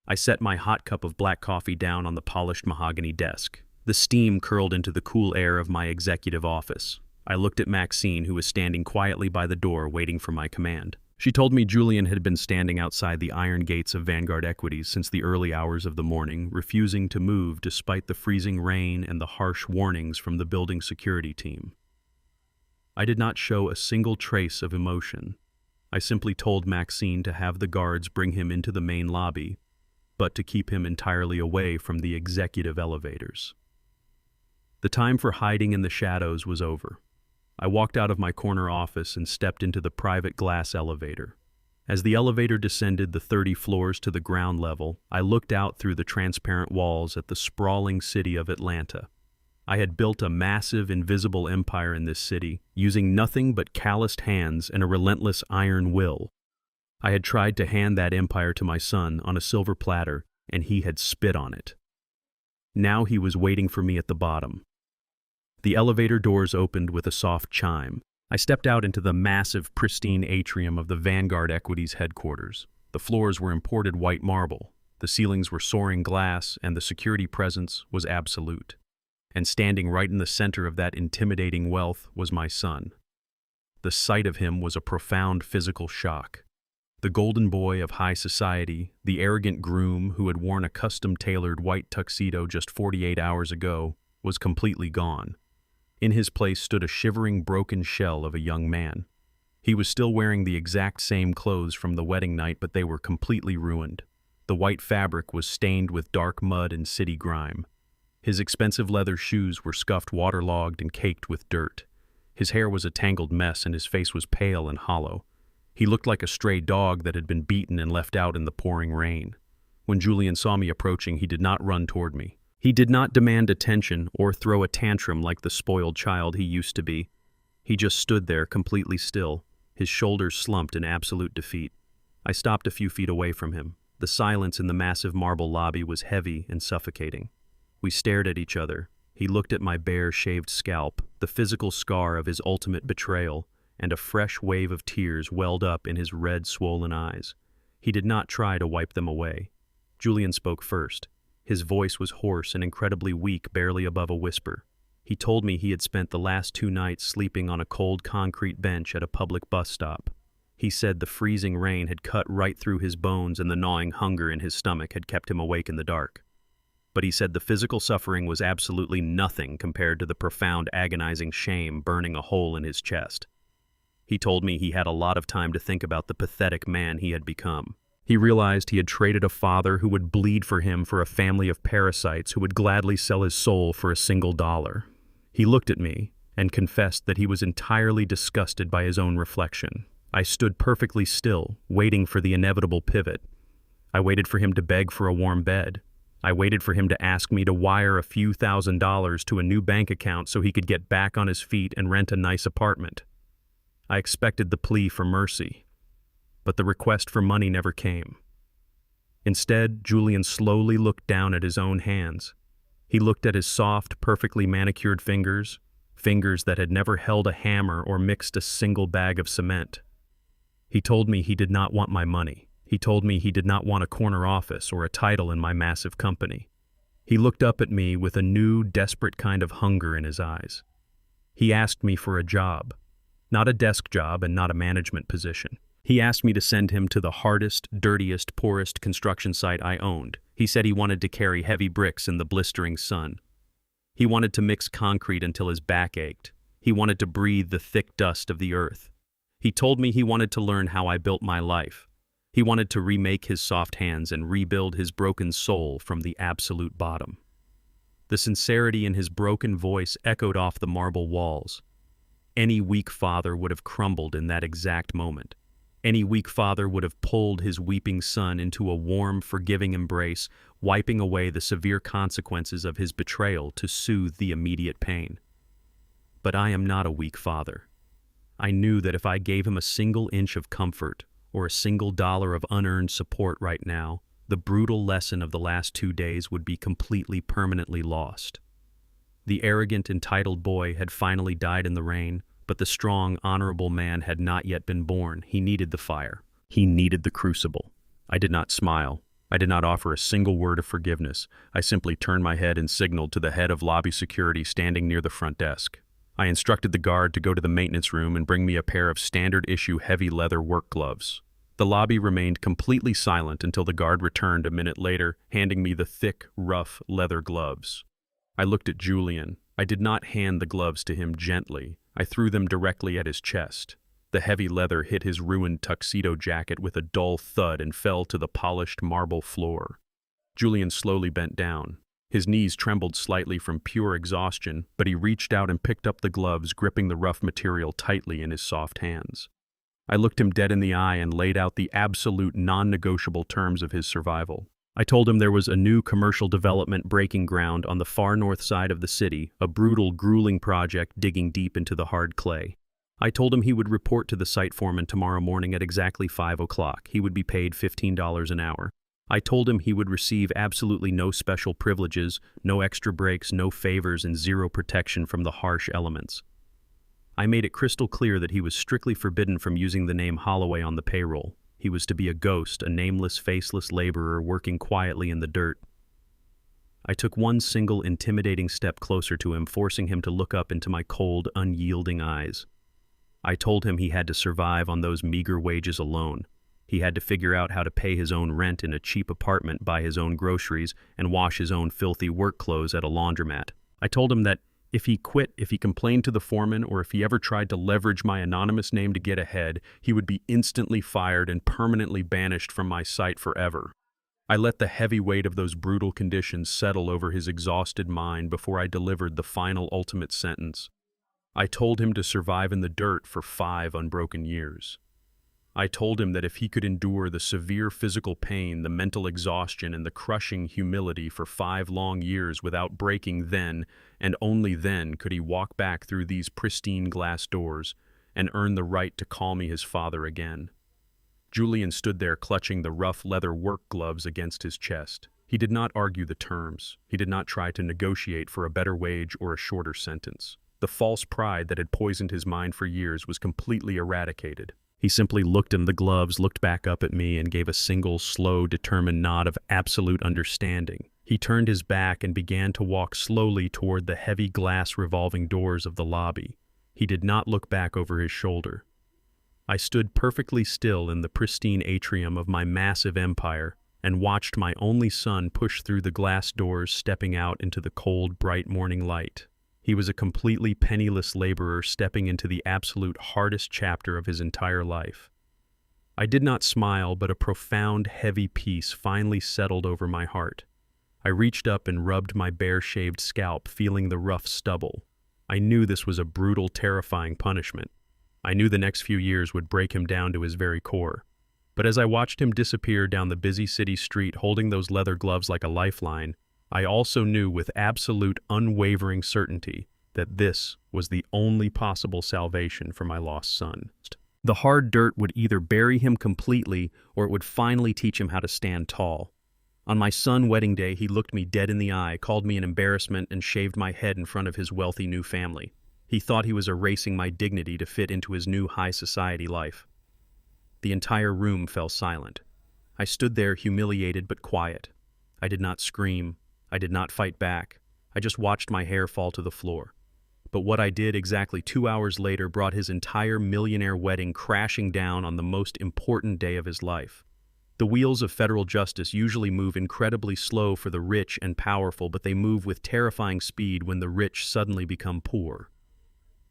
I set my hot cup of black coffee down on the polished mahogany desk. The steam curled into the cool air of my executive office. I looked at Maxine, who was standing quietly by the door waiting for my command. She told me Julian had been standing outside the iron gates of Vanguard Equities since the early hours of the morning, refusing to move despite the freezing rain and the harsh warnings from the building security team. I did not show a single trace of emotion. I simply told Maxine to have the guards bring him into the main lobby, but to keep him entirely away from the executive elevators. The time for hiding in the shadows was over. I walked out of my corner office and stepped into the private glass elevator. As the elevator descended the 30 floors to the ground level, I looked out through the transparent walls at the sprawling city of Atlanta. I had built a massive, invisible empire in this city, using nothing but calloused hands and a relentless iron will. I had tried to hand that empire to my son on a silver platter, and he had spit on it. Now he was waiting for me at the bottom. The elevator doors opened with a soft chime. I stepped out into the massive, pristine atrium of the Vanguard Equities headquarters. The floors were imported white marble, the ceilings were soaring glass, and the security presence was absolute. And standing right in the center of that intimidating wealth was my son. The sight of him was a profound physical shock. The golden boy of high society, the arrogant groom who had worn a custom-tailored white tuxedo just 48 hours ago, was completely gone. In his place stood a shivering, broken shell of a young man. He was still wearing the exact same clothes from the wedding night, but they were completely ruined. The white fabric was stained with dark mud and city grime. His expensive leather shoes were scuffed, waterlogged, and caked with dirt. His hair was a tangled mess, and his face was pale and hollow. He looked like a stray dog that had been beaten and left out in the pouring rain. When Julian saw me approaching, he did not run toward me. He did not demand attention or throw a tantrum like the spoiled child he used to be. He just stood there completely still, his shoulders slumped in absolute defeat. I stopped a few feet away from him. The silence in the massive marble lobby was heavy and suffocating. We stared at each other. He looked at my bare, shaved scalp, the physical scar of his ultimate betrayal, and a fresh wave of tears welled up in his red, swollen eyes. He did not try to wipe them away. Julian spoke first. His voice was hoarse and incredibly weak, barely above a whisper. He told me he had spent the last 2 nights sleeping on a cold concrete bench at a public bus stop. He said the freezing rain had cut right through his bones and the gnawing hunger in his stomach had kept him awake in the dark. But he said the physical suffering was absolutely nothing compared to the profound, agonizing shame burning a hole in his chest. He told me he had a lot of time to think about the pathetic man he had become. He realized he had traded a father who would bleed for him for a family of parasites who would gladly sell his soul for a single dollar. He looked at me and confessed that he was entirely disgusted by his own reflection. I stood perfectly still, waiting for the inevitable pivot. I waited for him to beg for a warm bed. I waited for him to ask me to wire a few $1,000s to a new bank account so he could get back on his feet and rent a nice apartment. I expected the plea for mercy, but the request for money never came. Instead, Julian slowly looked down at his own hands. He looked at his soft, perfectly manicured fingers, fingers that had never held a hammer or mixed a single bag of cement. He told me he did not want my money. He told me he did not want a corner office or a title in my massive company. He looked up at me with a new, desperate kind of hunger in his eyes. He asked me for a job, not a desk job and not a management position. He asked me to send him to the hardest, dirtiest, poorest construction site I owned. He said he wanted to carry heavy bricks in the blistering sun. He wanted to mix concrete until his back ached. He wanted to breathe the thick dust of the earth. He told me he wanted to learn how I built my life. He wanted to remake his soft hands and rebuild his broken soul from the absolute bottom. The sincerity in his broken voice echoed off the marble walls. Any weak father would have crumbled in that exact moment. Any weak father would have pulled his weeping son into a warm, forgiving embrace, wiping away the severe consequences of his betrayal to soothe the immediate pain. But I am not a weak father. I knew that if I gave him a single inch of comfort or a single dollar of unearned support right now, the brutal lesson of the last 2 days would be completely, permanently lost. The arrogant, entitled boy had finally died in the rain, but the strong, honorable man had not yet been born. He needed the fire. He needed the crucible. I did not smile. I did not offer a single word of forgiveness. I simply turned my head and signaled to the head of lobby security standing near the front desk. I instructed the guard to go to the maintenance room and bring me a pair of standard-issue heavy leather work gloves. The lobby remained completely silent until the guard returned a minute later, handing me the thick, rough leather gloves. I looked at Julian. I did not hand the gloves to him gently. I threw them directly at his chest. The heavy leather hit his ruined tuxedo jacket with a dull thud and fell to the polished marble floor. Julian slowly bent down. His knees trembled slightly from pure exhaustion, but he reached out and picked up the gloves, gripping the rough material tightly in his soft hands. I looked him dead in the eye and laid out the absolute non-negotiable terms of his survival. I told him there was a new commercial development breaking ground on the far north side of the city, a brutal, grueling project digging deep into the hard clay. I told him he would report to the site foreman tomorrow morning at exactly 5 o'clock. He would be paid $15 an hour. I told him he would receive absolutely no special privileges, no extra breaks, no favors, and zero protection from the harsh elements. I made it crystal clear that he was strictly forbidden from using the name Holloway on the payroll. He was to be a ghost, a nameless, faceless laborer working quietly in the dirt. I took one single intimidating step closer to him, forcing him to look up into my cold, unyielding eyes. I told him he had to survive on those meager wages alone. He had to figure out how to pay his own rent in a cheap apartment, buy his own groceries, and wash his own filthy work clothes at a laundromat. I told him that If he quit, if he complained to the foreman, or if he ever tried to leverage my anonymous name to get ahead, he would be instantly fired and permanently banished from my sight forever. I let the heavy weight of those brutal conditions settle over his exhausted mind before I delivered the final ultimate sentence. I told him to survive in the dirt for 5 unbroken years. I told him that if he could endure the severe physical pain, the mental exhaustion, and the crushing humility for 5 long years without breaking, then, and only then, could he walk back through these pristine glass doors and earn the right to call me his father again. Julian stood there clutching the rough leather work gloves against his chest. He did not argue the terms. He did not try to negotiate for a better wage or a shorter sentence. The false pride that had poisoned his mind for years was completely eradicated. He simply looked in the gloves, looked back up at me, and gave a single, slow, determined nod of absolute understanding. He turned his back and began to walk slowly toward the heavy glass revolving doors of the lobby. He did not look back over his shoulder. I stood perfectly still in the pristine atrium of my massive empire and watched my only son push through the glass doors, stepping out into the cold, bright morning light. He was a completely penniless laborer stepping into the absolute hardest chapter of his entire life. I did not smile, but a profound, heavy peace finally settled over my heart. I reached up and rubbed my bare-shaved scalp, feeling the rough stubble. I knew this was a brutal, terrifying punishment. I knew the next few years would break him down to his very core. But as I watched him disappear down the busy city street holding those leather gloves like a lifeline, I also knew with absolute, unwavering certainty that this was the only possible salvation for my lost son. The hard dirt would either bury him completely or it would finally teach him how to stand tall. On my son's wedding day, he looked me dead in the eye, called me an embarrassment, and shaved my head in front of his wealthy new family. He thought he was erasing my dignity to fit into his new high society life. The entire room fell silent. I stood there humiliated but quiet. I did not scream. I did not fight back. I just watched my hair fall to the floor. But what I did exactly 2 hours later brought his entire millionaire wedding crashing down on the most important day of his life. The wheels of federal justice usually move incredibly slow for the rich and powerful, but they move with terrifying speed when the rich suddenly become poor.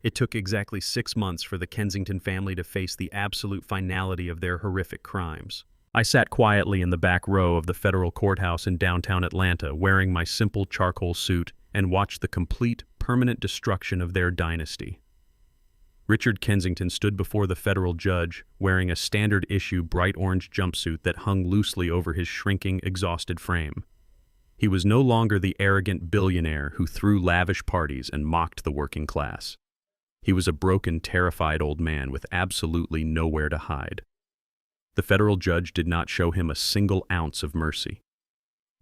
It took exactly 6 months for the Kensington family to face the absolute finality of their horrific crimes. I sat quietly in the back row of the federal courthouse in downtown Atlanta, wearing my simple charcoal suit, and watched the complete, permanent destruction of their dynasty. Richard Kensington stood before the federal judge, wearing a standard-issue bright orange jumpsuit that hung loosely over his shrinking, exhausted frame. He was no longer the arrogant billionaire who threw lavish parties and mocked the working class. He was a broken, terrified old man with absolutely nowhere to hide. The federal judge did not show him a single ounce of mercy.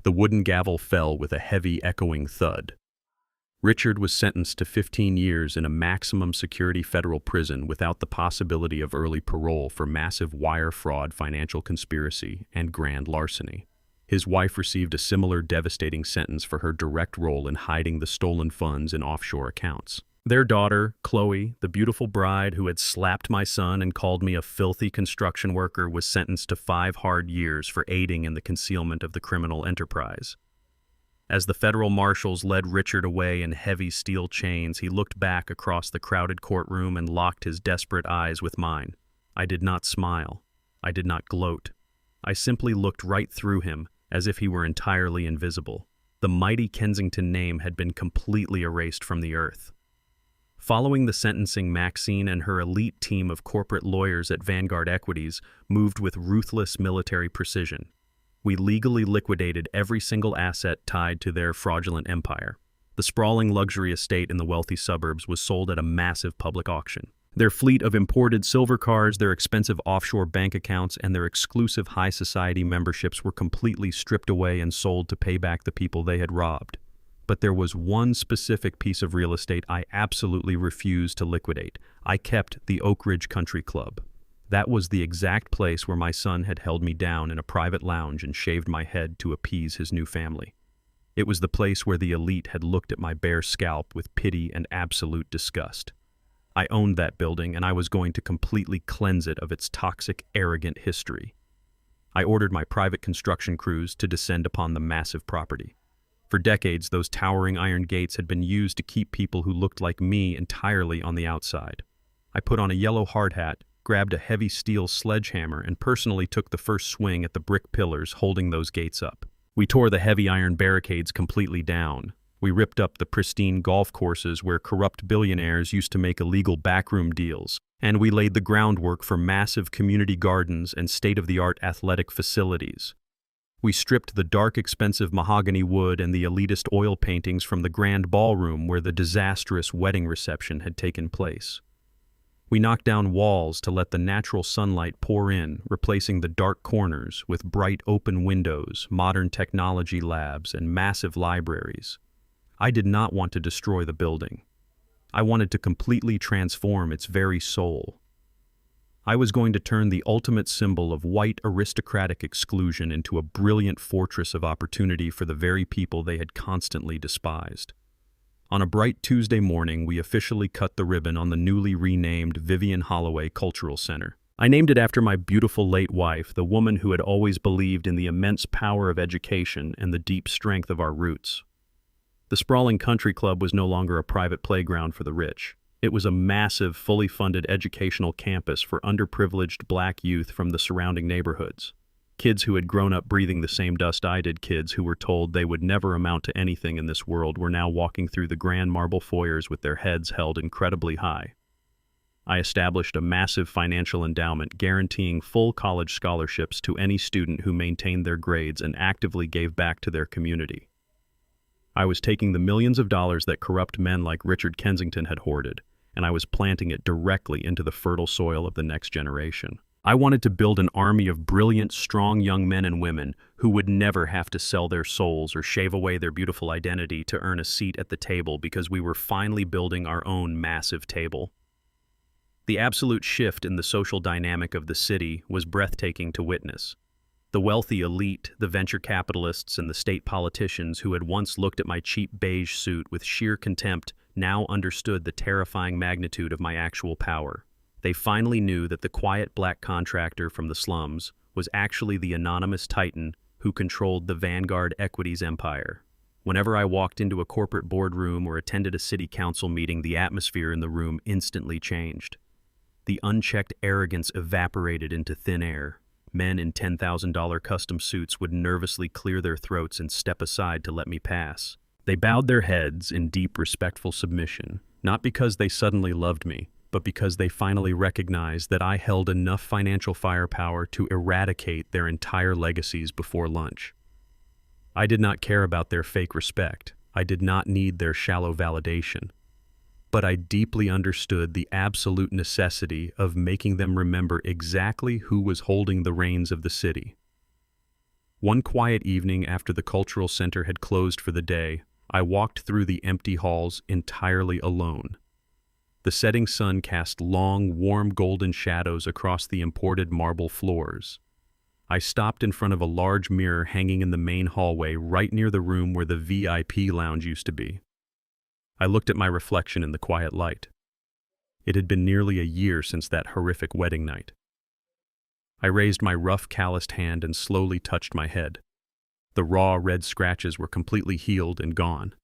The wooden gavel fell with a heavy, echoing thud. Richard was sentenced to 15 years in a maximum security federal prison without the possibility of early parole for massive wire fraud, financial conspiracy, and grand larceny. His wife received a similar devastating sentence for her direct role in hiding the stolen funds in offshore accounts. Their daughter, Chloe, the beautiful bride who had slapped my son and called me a filthy construction worker, was sentenced to 5 hard years for aiding in the concealment of the criminal enterprise. As the federal marshals led Richard away in heavy steel chains, he looked back across the crowded courtroom and locked his desperate eyes with mine. I did not smile. I did not gloat. I simply looked right through him, as if he were entirely invisible. The mighty Kensington name had been completely erased from the earth. Following the sentencing, Maxine and her elite team of corporate lawyers at Vanguard Equities moved with ruthless military precision. We legally liquidated every single asset tied to their fraudulent empire. The sprawling luxury estate in the wealthy suburbs was sold at a massive public auction. Their fleet of imported silver cars, their expensive offshore bank accounts, and their exclusive high society memberships were completely stripped away and sold to pay back the people they had robbed. But there was one specific piece of real estate I absolutely refused to liquidate. I kept the Oak Ridge Country Club. That was the exact place where my son had held me down in a private lounge and shaved my head to appease his new family. It was the place where the elite had looked at my bare scalp with pity and absolute disgust. I owned that building, and I was going to completely cleanse it of its toxic, arrogant history. I ordered my private construction crews to descend upon the massive property. For decades, those towering iron gates had been used to keep people who looked like me entirely on the outside. I put on a yellow hard hat, grabbed a heavy steel sledgehammer, and personally took the first swing at the brick pillars holding those gates up. We tore the heavy iron barricades completely down. We ripped up the pristine golf courses where corrupt billionaires used to make illegal backroom deals, and we laid the groundwork for massive community gardens and state-of-the-art athletic facilities. We stripped the dark, expensive mahogany wood and the elitist oil paintings from the grand ballroom where the disastrous wedding reception had taken place. We knocked down walls to let the natural sunlight pour in, replacing the dark corners with bright open windows, modern technology labs, and massive libraries. I did not want to destroy the building. I wanted to completely transform its very soul. I was going to turn the ultimate symbol of white aristocratic exclusion into a brilliant fortress of opportunity for the very people they had constantly despised. On a bright Tuesday morning, we officially cut the ribbon on the newly renamed Vivian Holloway Cultural Center. I named it after my beautiful late wife, the woman who had always believed in the immense power of education and the deep strength of our roots. The sprawling country club was no longer a private playground for the rich. It was a massive, fully funded educational campus for underprivileged black youth from the surrounding neighborhoods. Kids who had grown up breathing the same dust I did, kids who were told they would never amount to anything in this world, were now walking through the grand marble foyers with their heads held incredibly high. I established a massive financial endowment guaranteeing full college scholarships to any student who maintained their grades and actively gave back to their community. I was taking the millions of dollars that corrupt men like Richard Kensington had hoarded, and I was planting it directly into the fertile soil of the next generation. I wanted to build an army of brilliant, strong young men and women who would never have to sell their souls or shave away their beautiful identity to earn a seat at the table, because we were finally building our own massive table. The absolute shift in the social dynamic of the city was breathtaking to witness. The wealthy elite, the venture capitalists, and the state politicians who had once looked at my cheap beige suit with sheer contempt now understood the terrifying magnitude of my actual power. They finally knew that the quiet black contractor from the slums was actually the anonymous titan who controlled the Vanguard Equities empire. Whenever I walked into a corporate boardroom or attended a city council meeting, the atmosphere in the room instantly changed. The unchecked arrogance evaporated into thin air. Men in $10,000 custom suits would nervously clear their throats and step aside to let me pass. They bowed their heads in deep, respectful submission, not because they suddenly loved me, but because they finally recognized that I held enough financial firepower to eradicate their entire legacies before lunch. I did not care about their fake respect. I did not need their shallow validation. But I deeply understood the absolute necessity of making them remember exactly who was holding the reins of the city. One quiet evening after the cultural center had closed for the day, I walked through the empty halls entirely alone. The setting sun cast long, warm golden shadows across the imported marble floors. I stopped in front of a large mirror hanging in the main hallway right near the room where the VIP lounge used to be. I looked at my reflection in the quiet light. It had been nearly a year since that horrific wedding night. I raised my rough, calloused hand and slowly touched my head. The raw, red scratches were completely healed and gone.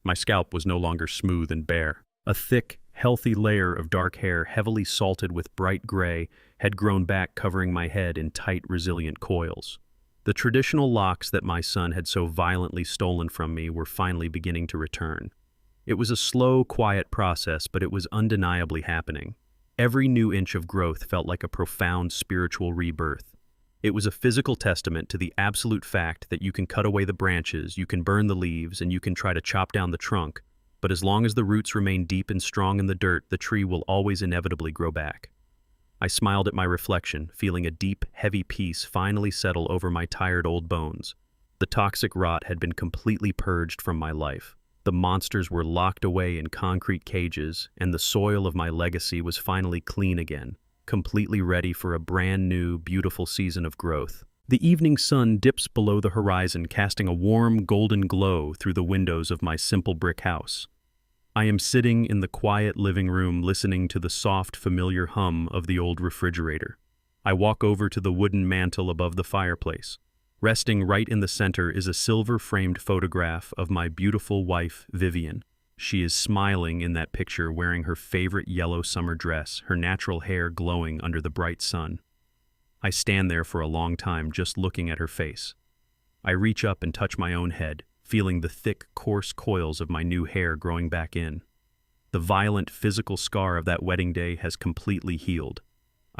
My scalp was no longer smooth and bare. A thick, healthy layer of dark hair, heavily salted with bright gray, had grown back, covering my head in tight, resilient coils. The traditional locks that my son had so violently stolen from me were finally beginning to return. It was a slow, quiet process, but it was undeniably happening. Every new inch of growth felt like a profound spiritual rebirth. It was a physical testament to the absolute fact that you can cut away the branches, you can burn the leaves, and you can try to chop down the trunk, but as long as the roots remain deep and strong in the dirt, the tree will always inevitably grow back. I smiled at my reflection, feeling a deep, heavy peace finally settle over my tired old bones. The toxic rot had been completely purged from my life. The monsters were locked away in concrete cages, and the soil of my legacy was finally clean again, completely ready for a brand new, beautiful season of growth. The evening sun dips below the horizon, casting a warm, golden glow through the windows of my simple brick house. I am sitting in the quiet living room listening to the soft, familiar hum of the old refrigerator. I walk over to the wooden mantel above the fireplace. Resting right in the center is a silver-framed photograph of my beautiful wife, Vivian. She is smiling in that picture, wearing her favorite yellow summer dress, her natural hair glowing under the bright sun. I stand there for a long time just looking at her face. I reach up and touch my own head, feeling the thick, coarse coils of my new hair growing back in. The violent physical scar of that wedding day has completely healed.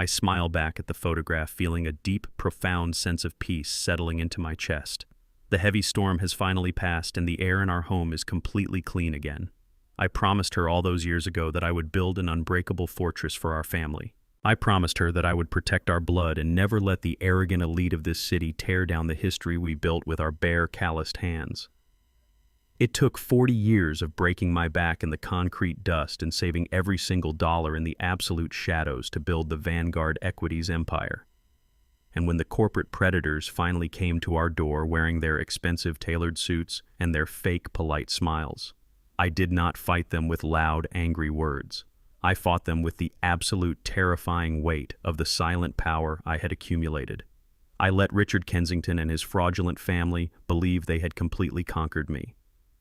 I smile back at the photograph, feeling a deep, profound sense of peace settling into my chest. The heavy storm has finally passed and the air in our home is completely clean again. I promised her all those years ago that I would build an unbreakable fortress for our family. I promised her that I would protect our blood and never let the arrogant elite of this city tear down the history we built with our bare, calloused hands. It took 40 years of breaking my back in the concrete dust and saving every single dollar in the absolute shadows to build the Vanguard Equities empire. And when the corporate predators finally came to our door wearing their expensive tailored suits and their fake polite smiles, I did not fight them with loud, angry words. I fought them with the absolute terrifying weight of the silent power I had accumulated. I let Richard Kensington and his fraudulent family believe they had completely conquered me.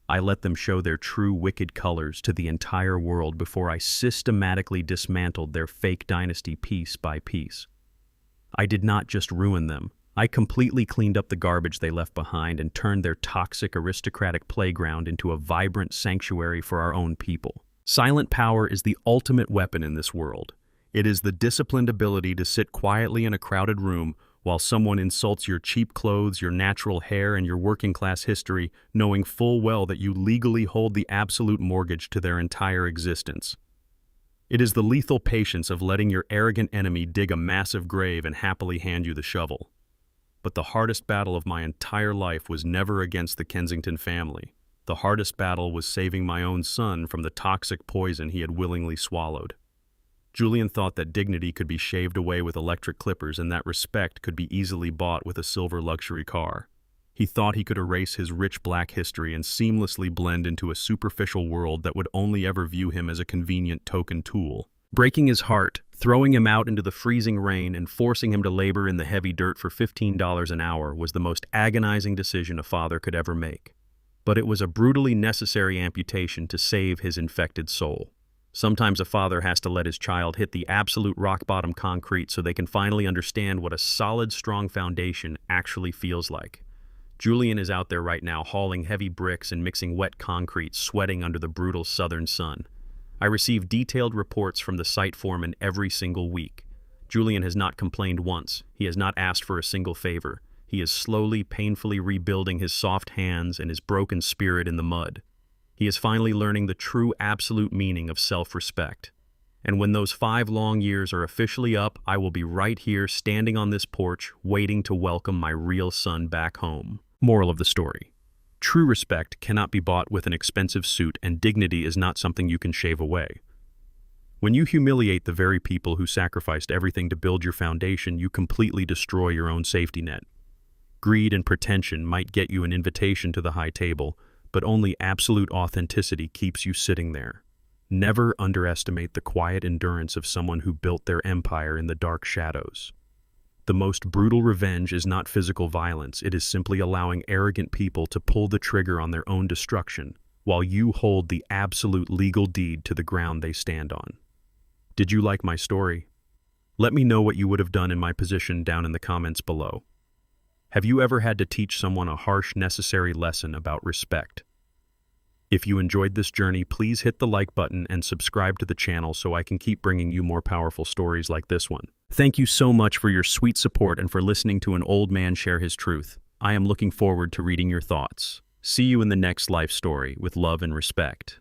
I let them show their true wicked colors to the entire world before I systematically dismantled their fake dynasty piece by piece. I did not just ruin them. I completely cleaned up the garbage they left behind and turned their toxic aristocratic playground into a vibrant sanctuary for our own people. Silent power is the ultimate weapon in this world. It is the disciplined ability to sit quietly in a crowded room while someone insults your cheap clothes, your natural hair, and your working-class history, knowing full well that you legally hold the absolute mortgage to their entire existence. It is the lethal patience of letting your arrogant enemy dig a massive grave and happily hand you the shovel. But the hardest battle of my entire life was never against the Kensington family. The hardest battle was saving my own son from the toxic poison he had willingly swallowed. Julian thought that dignity could be shaved away with electric clippers and that respect could be easily bought with a silver luxury car. He thought he could erase his rich black history and seamlessly blend into a superficial world that would only ever view him as a convenient token tool. Breaking his heart, throwing him out into the freezing rain, and forcing him to labor in the heavy dirt for $15 an hour was the most agonizing decision a father could ever make. But it was a brutally necessary amputation to save his infected soul. Sometimes a father has to let his child hit the absolute rock-bottom concrete so they can finally understand what a solid, strong foundation actually feels like. Julian is out there right now hauling heavy bricks and mixing wet concrete, sweating under the brutal southern sun. I receive detailed reports from the site foreman every single week. Julian has not complained once. He has not asked for a single favor. He is slowly, painfully rebuilding his soft hands and his broken spirit in the mud. He is finally learning the true absolute meaning of self-respect. And when those 5 long years are officially up, I will be right here standing on this porch, waiting to welcome my real son back home. Moral of the story: true respect cannot be bought with an expensive suit, and dignity is not something you can shave away. When you humiliate the very people who sacrificed everything to build your foundation, you completely destroy your own safety net. Greed and pretension might get you an invitation to the high table, but only absolute authenticity keeps you sitting there. Never underestimate the quiet endurance of someone who built their empire in the dark shadows. The most brutal revenge is not physical violence, it is simply allowing arrogant people to pull the trigger on their own destruction, while you hold the absolute legal deed to the ground they stand on. Did you like my story? Let me know what you would have done in my position down in the comments below. Have you ever had to teach someone a harsh, necessary lesson about respect? If you enjoyed this journey, please hit the like button and subscribe to the channel so I can keep bringing you more powerful stories like this one. Thank you so much for your sweet support and for listening to an old man share his truth. I am looking forward to reading your thoughts. See you in the next life story with love and respect.